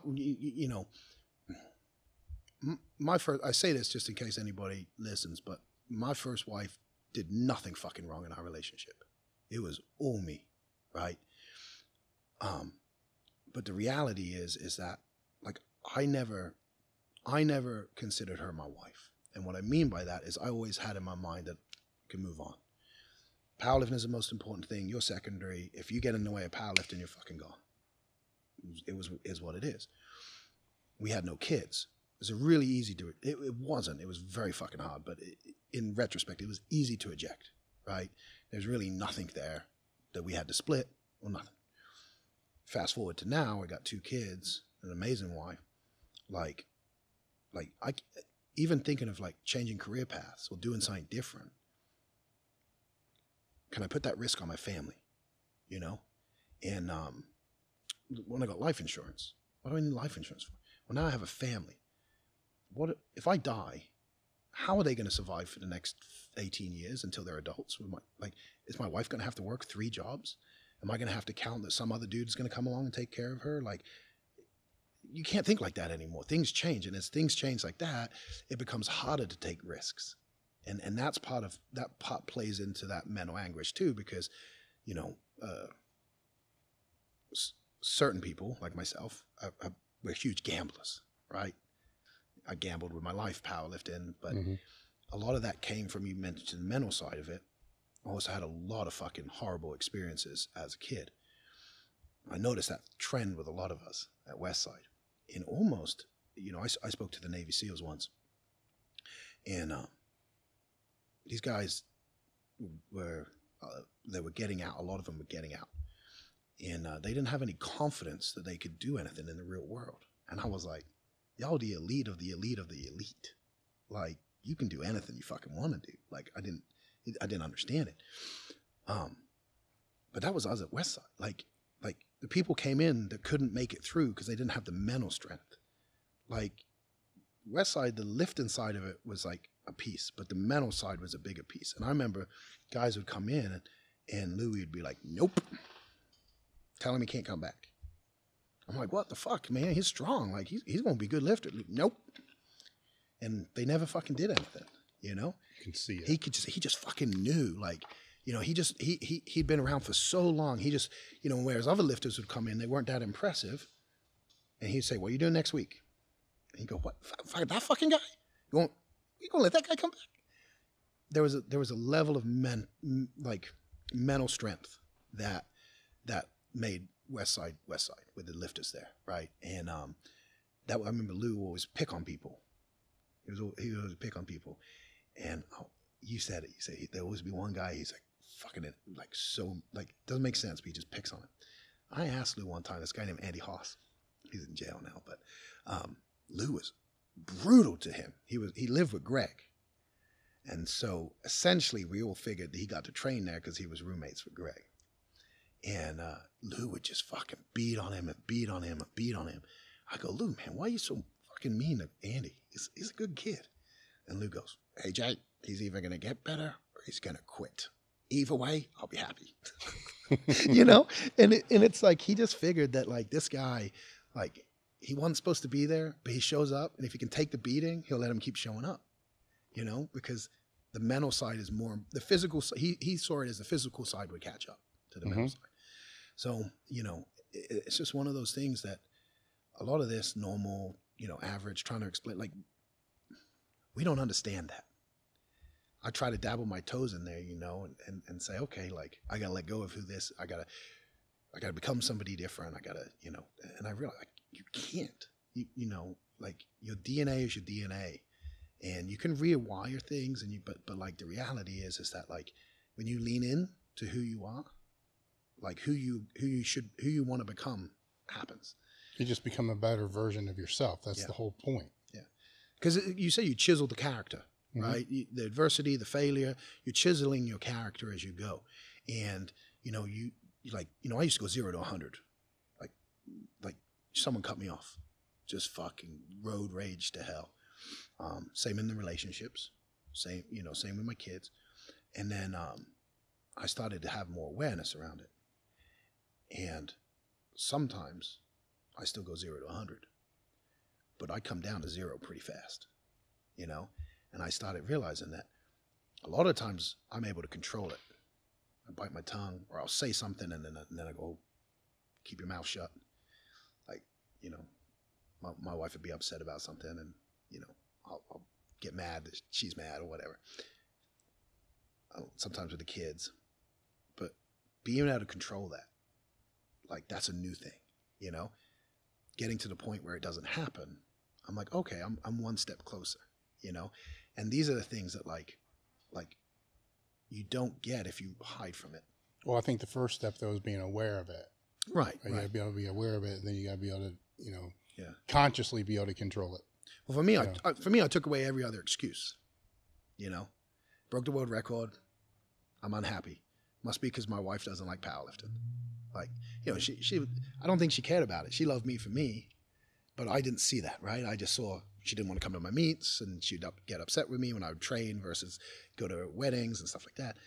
say this just in case anybody listens, but my first wife did nothing fucking wrong in our relationship. It was all me, right? But the reality is that like I never considered her my wife. And what I mean by that is I always had in my mind that I can move on. Powerlifting is the most important thing. You're secondary. If you get in the way of powerlifting, you're fucking gone. It is what it is. We had no kids. It was really easy to, it wasn't. It was very fucking hard. But in retrospect, it was easy to eject, right? There's really nothing there that we had to split or nothing. Fast forward to now, I got 2 kids, an amazing wife. Like I, even thinking of like changing career paths or doing something different, can I put that risk on my family, And when I got life insurance, what do I need life insurance for? Well, now I have a family. What if I die? How are they going to survive for the next 18 years until they're adults? Is my wife going to have to work 3 jobs? Am I going to have to count that some other dude is going to come along and take care of her? Like, you can't think like that anymore. Things change. And as things change like that, it becomes harder to take risks. And that's part plays into that mental anguish too, because, you know, certain people like myself, we're huge gamblers, right? I gambled with my life, powerlifting, but a lot of that came from, you mentioned the mental side of it. I also had a lot of fucking horrible experiences as a kid. I noticed that trend with a lot of us at Westside. And almost, you know, I spoke to the Navy SEALs once, and these guys were getting out. A lot of them were getting out, and they didn't have any confidence that they could do anything in the real world. And I was like, y'all the elite of the elite of the elite. Like, you can do anything you fucking want to do. Like, I didn't understand it. But that was us at Westside. Like the people came in that couldn't make it through because they didn't have the mental strength. Like, Westside, the lifting side of it was like a piece, but the mental side was a bigger piece. And I remember guys would come in and Louie would be like, nope, tell him he can't come back. I'm like, what the fuck, man? He's strong. Like, he's going to be a good lifter. Nope. And they never fucking did anything, you know? You can see it. He just fucking knew. Like, you know, he'd been around for so long. He just, you know, whereas other lifters would come in, they weren't that impressive. And he'd say, what are you doing next week? And he'd go, what? That fucking guy? You going to let that guy come back? There was a level of mental strength that made Westside with the lifters there, right? And that I remember Lou would always pick on people. He would always pick on people. And you said it. You said there'll always be one guy. He's like fucking it, like so, like doesn't make sense, but he just picks on it. I asked Lou one time. This guy named Andy Haas. He's in jail now, but Lou was brutal to him. He lived with Greg, and so essentially we all figured that he got to train there because he was roommates with Greg. And Lou would just fucking beat on him and beat on him and beat on him. I go, Lou, man, why are you so fucking mean to Andy? He's a good kid. And Lou goes, hey, Jay, he's either going to get better or he's going to quit. Either way, I'll be happy. You know? And it's like he just figured that, like, this guy, like, he wasn't supposed to be there, but he shows up. And if he can take the beating, he'll let him keep showing up. You know? Because the mental side is more, the physical, he saw it as the physical side would catch up to the mental side. So, you know, it's just one of those things that a lot of this normal, you know, average trying to explain, like, we don't understand that. I try to dabble my toes in there, you know, and say, okay, like, I got to let go of who this, I got to become somebody different. I got to, you know, and I realize, like, you can't, you know, like, your DNA is your DNA, and you can rewire things, and but like, the reality is that, like, when you lean in to who you are, like, who you want to become happens. You just become a better version of yourself. That's the whole point. Yeah. Because you say you chisel the character, right? The adversity, the failure, you're chiseling your character as you go. And, you know, you like, you know, I used to go 0 to 100. Like someone cut me off. Just fucking road rage to hell. Same in the relationships. Same with my kids. And then I started to have more awareness around it. And sometimes I still go 0 to 100, but I come down to 0 pretty fast, you know? And I started realizing that a lot of times I'm able to control it. I bite my tongue, or I'll say something and then I go, keep your mouth shut. Like, you know, my wife would be upset about something, and, you know, I'll get mad that she's mad or whatever. Sometimes with the kids, but being able to control that, like, that's a new thing, you know? Getting to the point where it doesn't happen, I'm like, okay, I'm one step closer, you know? And these are the things that, like you don't get if you hide from it. Well, I think the first step, though, is being aware of it. Right. You got to be able to be aware of it, and then you got to be able to, you know, Yeah. consciously be able to control it. Well, for me, I took away every other excuse. You know, broke the world record. I'm unhappy. Must be because my wife doesn't like powerlifting. Like, you know, she I don't think she cared about it. She loved me for me, But I didn't see that, right? I just saw she didn't want to come to my meets, and she'd get upset with me when I would train versus go to weddings and stuff like that.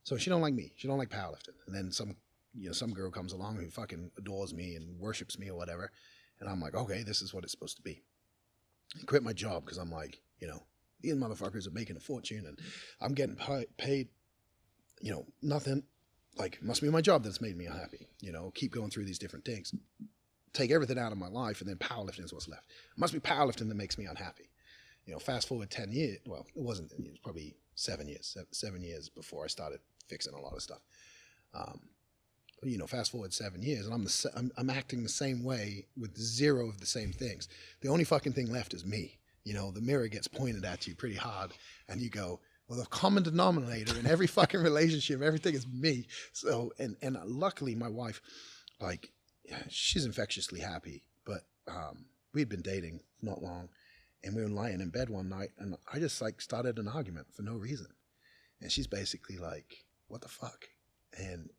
So she don't like me. She don't like powerlifting. And then some girl comes along who fucking adores me and worships me or whatever. And I'm like, okay, this is what it's supposed to be. I quit my job because I'm like, these motherfuckers are making a fortune and I'm getting paid, nothing. Like, it must be my job that's made me unhappy. Keep going through these different things. Take everything out of my life, and then powerlifting is what's left. It must be powerlifting that makes me unhappy. Fast forward 10 years. Well, it wasn't. It was probably 7 years. 7 years before I started fixing a lot of stuff. Fast forward 7 years, and I'm acting the same way with zero of the same things. The only fucking thing left is me. The mirror gets pointed at you pretty hard, and you go, well, the common denominator in every fucking relationship, everything is me. So, and luckily my wife, like, she's infectiously happy, but we'd been dating not long, and we were lying in bed one night, and I just like started an argument for no reason. And she's basically like, what the fuck? And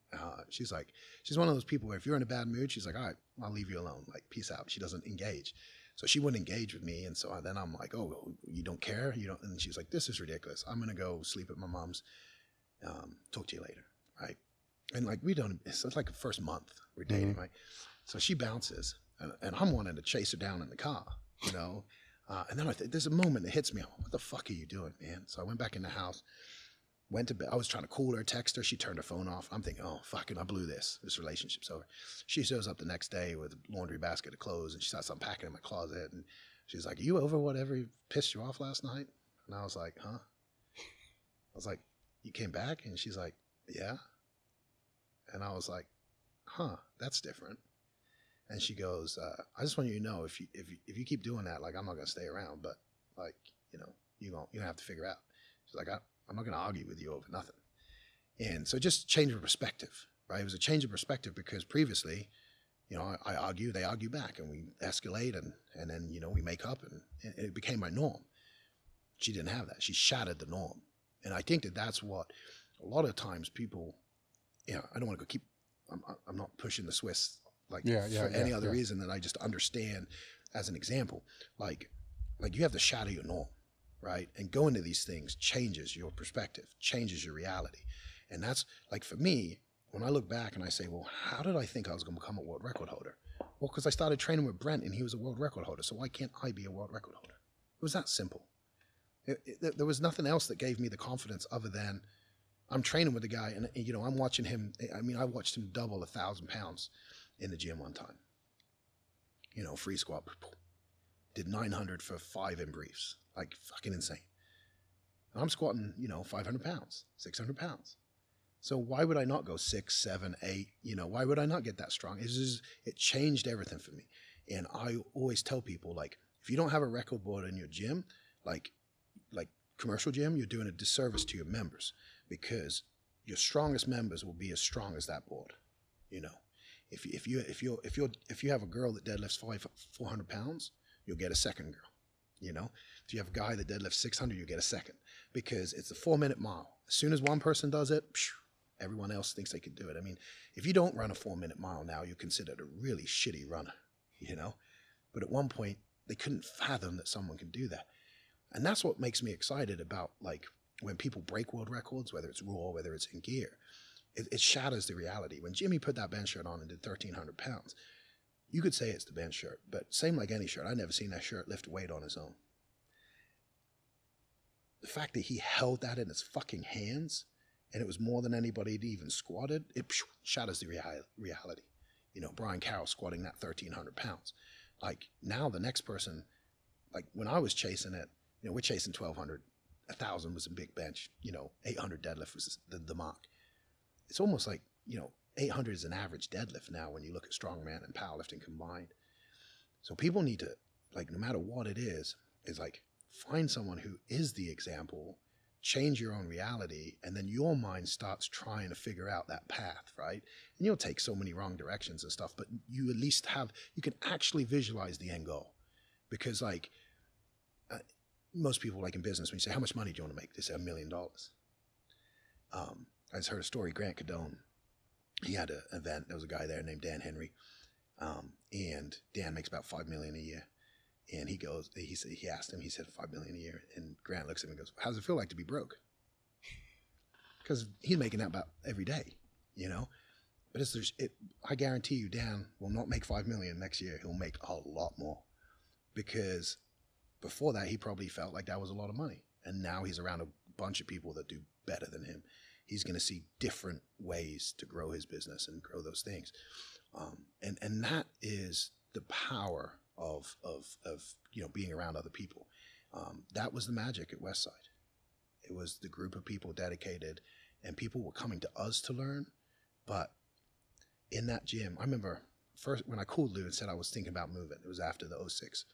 she's one of those people where if you're in a bad mood, she's like, all right, I'll leave you alone. Like, peace out. She doesn't engage. So she wouldn't engage with me. And so then I'm like, oh, you don't care? You don't? And she's like, this is ridiculous. I'm going to go sleep at my mom's. Talk to you later. Right. And like, it's like the first month we're dating. Right. So she bounces and I'm wanting to chase her down in the car, and then there's a moment that hits me. What the fuck are you doing, man? So I went back in the house. Went to bed. I was trying to call her, text her. She turned her phone off. I'm thinking, oh, fucking, I blew this. This relationship's over. She shows up the next day with a laundry basket of clothes, and she starts unpacking in my closet. And she's like, are you over whatever pissed you off last night? And I was like, huh? I was like, you came back? And she's like, yeah. And I was like, huh, that's different. And she goes, I just want you to know, if you keep doing that, like, I'm not going to stay around, but, like, you're going to have to figure out. She's like, I'm not going to argue with you over nothing. And so just change of perspective, right? It was a change of perspective because previously, I argue, they argue back, and we escalate, and then, we make up, and it became my norm. She didn't have that. She shattered the norm. And I think that's what a lot of times people, I don't want to I'm not pushing the SWIS for any other reason than I just understand as an example, like you have to shatter your norm. Right? And going to these things changes your perspective, changes your reality. And that's like, for me, when I look back and I say, well, how did I think I was going to become a world record holder? Well, because I started training with Brent and he was a world record holder. So why can't I be a world record holder? It was that simple. There was nothing else that gave me the confidence other than I'm training with the guy and, I'm watching him. I mean, I watched him double 1,000 pounds in the gym one time, free squat, did 900 for 5 in briefs. Like, fucking insane. And I'm squatting, 500 pounds, 600 pounds. So why would I not go 6, 7, 8? Why would I not get that strong? It changed everything for me. And I always tell people, like, if you don't have a record board in your gym, like commercial gym, you're doing a disservice to your members, because your strongest members will be as strong as that board. If you have a girl that deadlifts 400 pounds, you'll get a second girl. If you have a guy that deadlifts 600, you get a second, because it's a 4-minute mile. As soon as one person does it, everyone else thinks they can do it. I mean, if you don't run a 4-minute mile now, you're considered a really shitty runner, But at one point, they couldn't fathom that someone can do that. And that's what makes me excited about, like, when people break world records, whether it's raw, whether it's in gear, it shatters the reality. When Jimmy put that bench shirt on and did 1,300 pounds, you could say it's the bench shirt, but same like any shirt. I've never seen that shirt lift weight on its own. The fact that he held that in his fucking hands, and it was more than anybody had even squatted, it shatters the reality. Brian Carroll squatting that 1,300 pounds. Like, now the next person, like when I was chasing it, we're chasing 1,200. 1,000 was a big bench. 800 deadlift was the mark. It's almost like, 800 is an average deadlift now when you look at strongman and powerlifting combined. So people need to, like, no matter what it is like, find someone who is the example, change your own reality, and then your mind starts trying to figure out that path, right? And you'll take so many wrong directions and stuff, but you at least you can actually visualize the end goal. Because, like, most people, like in business, when you say, how much money do you want to make? They say $1 million. I just heard a story, Grant Cardone. He had an event. There was a guy there named Dan Henry. And Dan makes about $5 million a year. And he asked him, he said $5 million a year. And Grant looks at him and goes, how does it feel like to be broke? Because he's making that about every day, you know? But I guarantee you, Dan will not make $5 million next year. He'll make a lot more, because before that, he probably felt like that was a lot of money. And now he's around a bunch of people that do better than him. He's going to see different ways to grow his business and grow those things. And that is the power of being around other people. That was the magic at Westside. It was the group of people dedicated, and people were coming to us to learn. But in that gym, I remember first when I called Lou and said I was thinking about moving, it was after the 06.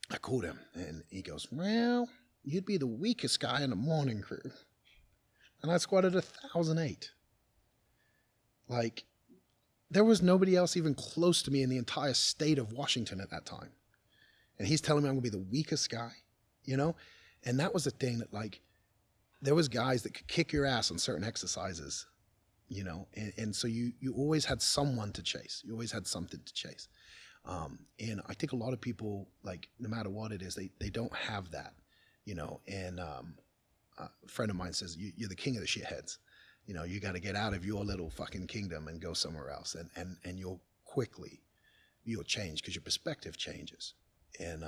I called him and he goes, well, you'd be the weakest guy in the morning crew. And I squatted 1,008. Like, there was nobody else even close to me in the entire state of Washington at that time. And he's telling me I'm going to be the weakest guy, you know? And that was the thing that, like, there was guys that could kick your ass on certain exercises, you know? And so you always had someone to chase. You always had something to chase. And I think a lot of people, like, no matter what it is, they don't have that, you know? And a friend of mine says, you're the king of the shitheads. You know, you got to get out of your little fucking kingdom and go somewhere else. And you'll change because your perspective changes. And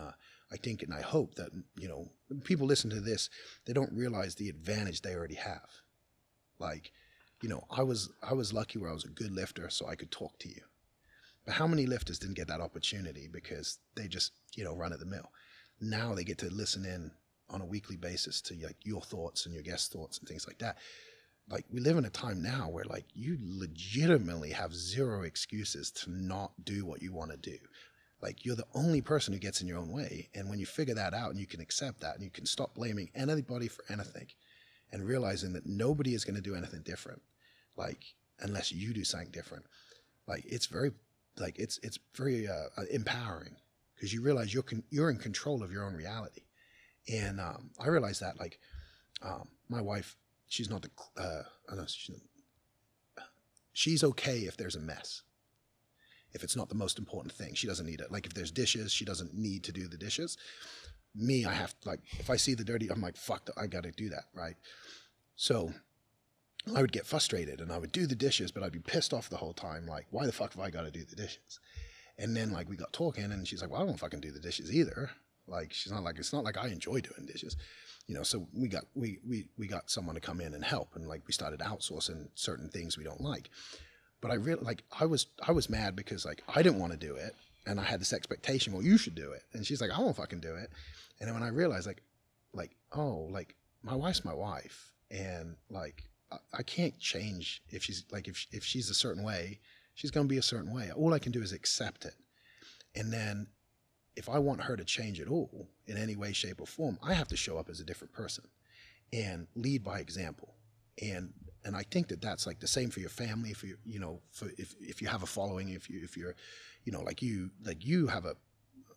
I think and I hope that, you know, people listen to this, they don't realize the advantage they already have. Like, you know, I was lucky where I was a good lifter, so I could talk to you. But how many lifters didn't get that opportunity because they just, you know, run of the mill? Now they get to listen in on a weekly basis to, like, your thoughts and your guest thoughts and things like that. Like, we live in a time now where, like, you legitimately have zero excuses to not do what you want to do. Like, you're the only person who gets in your own way. And when you figure that out and you can accept that and you can stop blaming anybody for anything and realizing that nobody is going to do anything different, like, unless you do something different, like, it's very empowering, because you realize you're in control of your own reality. And I realized that, like, my wife, she's not she's okay if there's a mess. If it's not the most important thing, she doesn't need it. Like, if there's dishes, she doesn't need to do the dishes. Me, I have to, like, if I see the dirty, I'm like, fuck, I got to do that, right? So I would get frustrated and I would do the dishes, but I'd be pissed off the whole time. Like, why the fuck have I got to do the dishes? And then, like, we got talking and she's like, well, I don't fucking do the dishes either. Like, it's not like I enjoy doing dishes, you know? So we got someone to come in and help. And, like, we started outsourcing certain things we don't like. But I really, like, I was mad because, like, I didn't want to do it. And I had this expectation, well, you should do it. And she's like, I won't fucking do it. And then when I realized, like, oh, like, my wife's my wife. And, like, I can't change if she's, like, if she's a certain way, she's going to be a certain way. All I can do is accept it. And then if I want her to change at all in any way, shape, or form, I have to show up as a different person and lead by example. And I think that that's, like, the same for your family, for your, you know, for if you have a following, if you're, you know,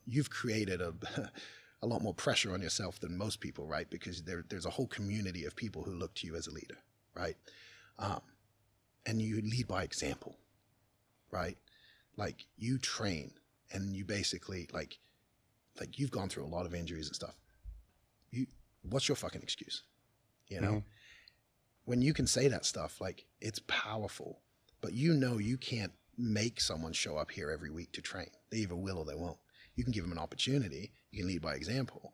you've created a lot more pressure on yourself than most people, right? Because there's a whole community of people who look to you as a leader, right? And you lead by example, right? Like, you train and you basically, like you've gone through a lot of injuries and stuff. What's your fucking excuse? You know? Mm-hmm. When you can say that stuff, like, it's powerful, but you know you can't make someone show up here every week to train. They either will or they won't. You can give them an opportunity. You can lead by example,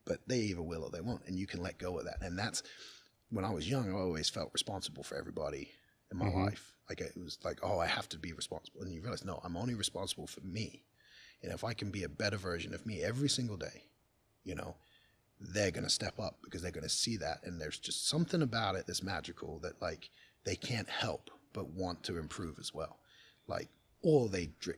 but they either will or they won't, and you can let go of that. And that's, when I was young, I always felt responsible for everybody in my mm-hmm. life. Like, it was like, oh, I have to be responsible. And you realize, no, I'm only responsible for me. And if I can be a better version of me every single day, you know, they're going to step up because they're going to see that. And there's just something about it that's magical that, like, they can't help but want to improve as well. Like, or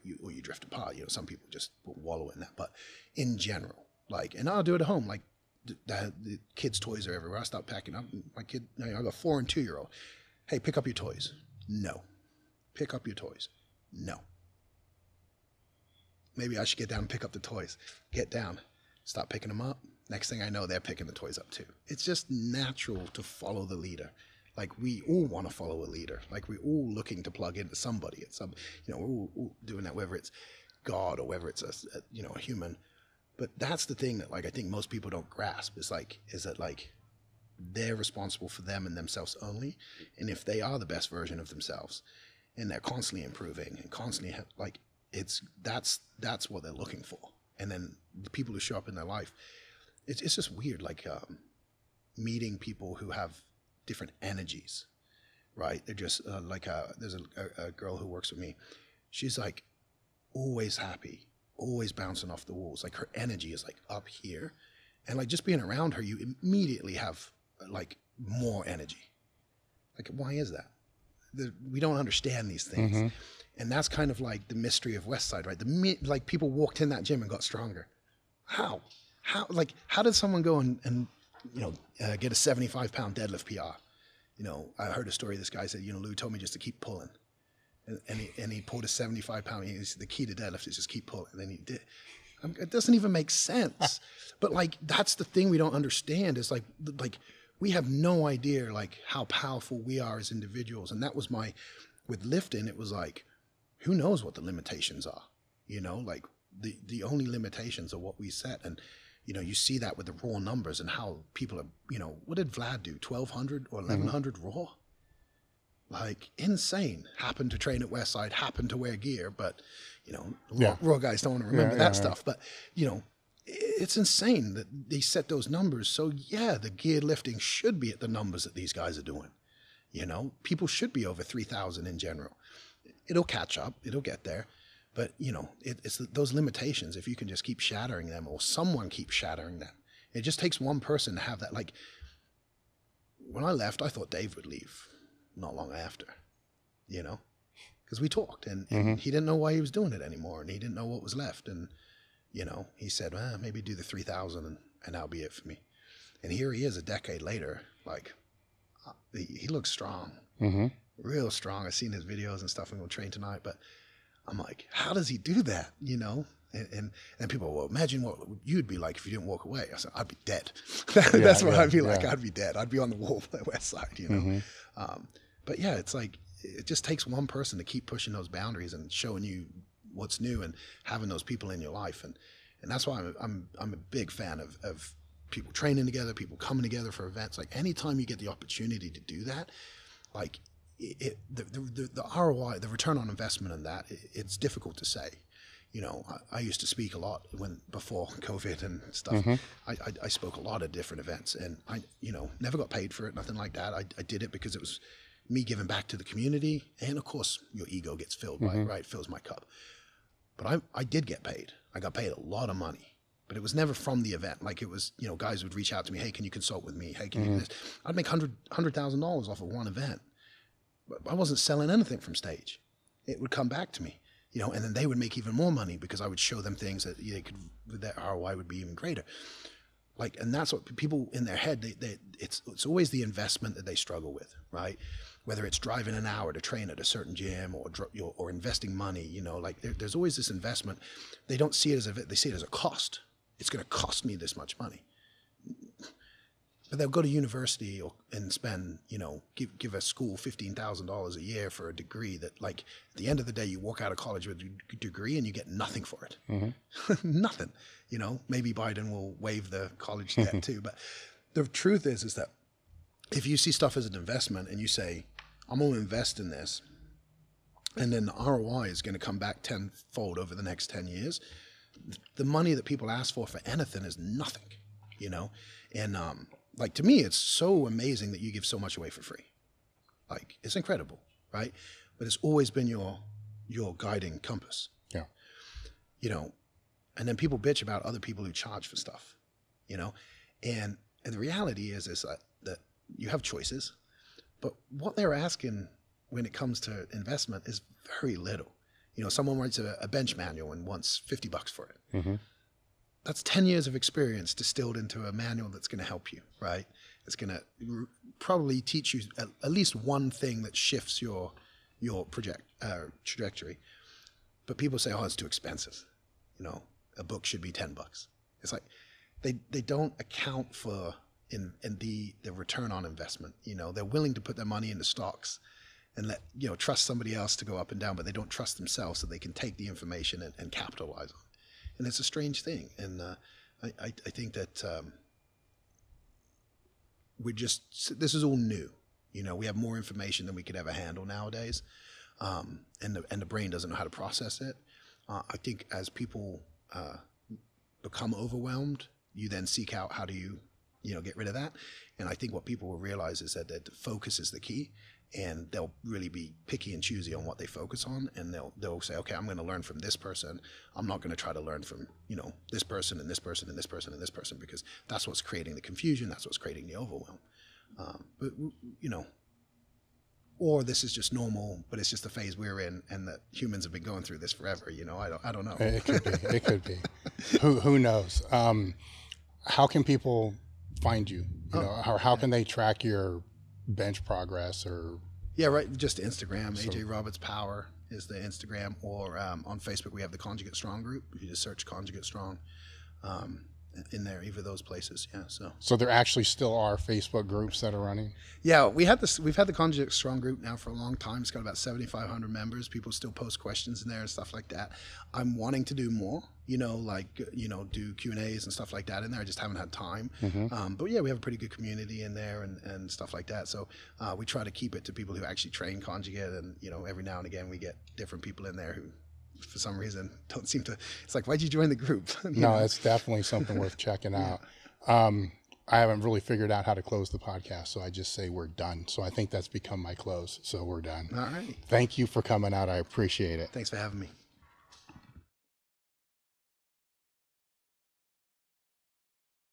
you drift apart. You know, some people just wallow in that. But in general, like, and I'll do it at home. Like, the kids' toys are everywhere. I start packing up. My kid, I got a 4- and 2-year-old. Hey, pick up your toys. No. Pick up your toys. No. Maybe I should get down and pick up the toys. Get down. Stop picking them up. Next thing I know, they're picking the toys up too. It's just natural to follow the leader. Like we all want to follow a leader. Like we're all looking to plug into somebody at some, you know, we're all doing that, whether it's God or whether it's a human. But that's the thing that like, I think most people don't grasp is that like they're responsible for them and themselves only. And if they are the best version of themselves and they're constantly improving and constantly like that's what they're looking for. And then the people who show up in their life, it's just weird. Like, meeting people who have different energies, right? They're just there's a girl who works with me. She's like always happy, always bouncing off the walls. Like her energy is like up here, and like just being around her, you immediately have like more energy. Like, why is that? We don't understand these things. Mm-hmm. And that's kind of like the mystery of Westside, right? Like people walked in that gym and got stronger. How did someone go and get a 75-pound deadlift PR? You know, I heard a story. This guy said, Louie told me just to keep pulling, and he pulled a 75-pound. He said the key to deadlift is just keep pulling, and then he did. It doesn't even make sense. But like that's the thing we don't understand is like we have no idea like how powerful we are as individuals. And that was with lifting. It was like, who knows what the limitations are? Like the only limitations are what we set. And you see that with the raw numbers and how people are, what did Vlad do? 1,200 or 1,100 raw? Like insane. Happened to train at Westside, happened to wear gear, but, raw guys don't want to remember that stuff. But, it's insane that they set those numbers. So yeah, the geared lifting should be at the numbers that these guys are doing. People should be over 3,000 in general. It'll catch up. It'll get there. But, it's those limitations, if you can just keep shattering them or someone keeps shattering them. It just takes one person to have that. Like, when I left, I thought Dave would leave not long after, because we talked and he didn't know why he was doing it anymore and he didn't know what was left. And, he said, well, maybe do the 3,000 and that'll be it for me. And here he is a decade later, like, he looks strong, real strong. I've seen his videos and stuff. I'm going to train tonight, but I'm like, how does he do that? And people, well, imagine what you'd be like if you didn't walk away. I said, I'd be dead. That's what I'd be like. I'd be dead. I'd be on the wall at Westside, But yeah, it's like, it just takes one person to keep pushing those boundaries and showing you what's new and having those people in your life. And that's why I'm a big fan of people training together, people coming together for events. Like anytime you get the opportunity to do that, like the ROI, the return on investment in that, it's difficult to say. I used to speak a lot before COVID and stuff. I spoke a lot at different events and I never got paid for it, nothing like that. I did it because it was me giving back to the community. And of course your ego gets filled, right? Fills my cup. But I did get paid. I got paid a lot of money, but it was never from the event. Like it was, guys would reach out to me. Hey, can you consult with me? Hey, can you do this? I'd make $100,000 off of one event. But I wasn't selling anything from stage. It would come back to me, and then they would make even more money because I would show them things that they could, their ROI would be even greater. Like, and that's what people in their head, it's always the investment that they struggle with, right? Whether it's driving an hour to train at a certain gym or investing money, like there's always this investment. They don't see it they see it as a cost. It's going to cost me this much money. But they'll go to university and spend, give a school $15,000 a year for a degree that, like, at the end of the day, you walk out of college with a degree and you get nothing for it. Nothing. Maybe Biden will waive the college debt too. But the truth is that if you see stuff as an investment and you say, I'm going to invest in this, and then the ROI is going to come back tenfold over the next 10 years, the money that people ask for anything is nothing, And, like, to me, it's so amazing that you give so much away for free. Like, it's incredible, right? But it's always been your guiding compass. Yeah. And then people bitch about other people who charge for stuff, And the reality is that you have choices, but what they're asking when it comes to investment is very little. Someone writes a bench manual and wants $50 for it. That's 10 years of experience distilled into a manual that's going to help you, right? It's going to probably teach you at least one thing that shifts your trajectory. But people say, oh, it's too expensive. A book should be $10. It's like they don't account for in the return on investment. You know, they're willing to put their money into stocks and trust somebody else to go up and down, but they don't trust themselves so they can take the information and capitalize on it. And it's a strange thing. And I think that this is all new. You know, we have more information than we could ever handle nowadays. And the brain doesn't know how to process it. I think as people become overwhelmed, you then seek out how do you get rid of that. And I think what people will realize is that the focus is the key, and they'll really be picky and choosy on what they focus on. And they'll say, okay, I'm going to learn from this person. I'm not going to try to learn from, this person and this person and this person and this person, because that's what's creating the confusion. That's what's creating the overwhelm. Or this is just normal, but it's just the phase we're in, and that humans have been going through this forever. I don't know. It could be. It could be. Who knows? How can people find you? How can they track your bench progress? Or just Instagram. AJ Roberts Power is the Instagram, or on Facebook we have the Conjugate Strong group. You just search Conjugate Strong in there, either of those places. So there actually still are Facebook groups that are running? Yeah, we've had the Conjugate Strong group now for a long time. It's got about 7,500 members. People still post questions in there and stuff like that. I'm wanting to do more, do Q&As and stuff like that in there. I just haven't had time. Mm-hmm. But yeah, we have a pretty good community in there and stuff like that. So we try to keep it to people who actually train Conjugate, and every now and again we get different people in there who for some reason don't seem to. It's like, why'd you join the group? No, it's definitely something worth checking out. I haven't really figured out how to close the podcast, so I just say we're done. So I think that's become my close. So we're done. All right. Thank you for coming out. I appreciate it. Thanks for having me.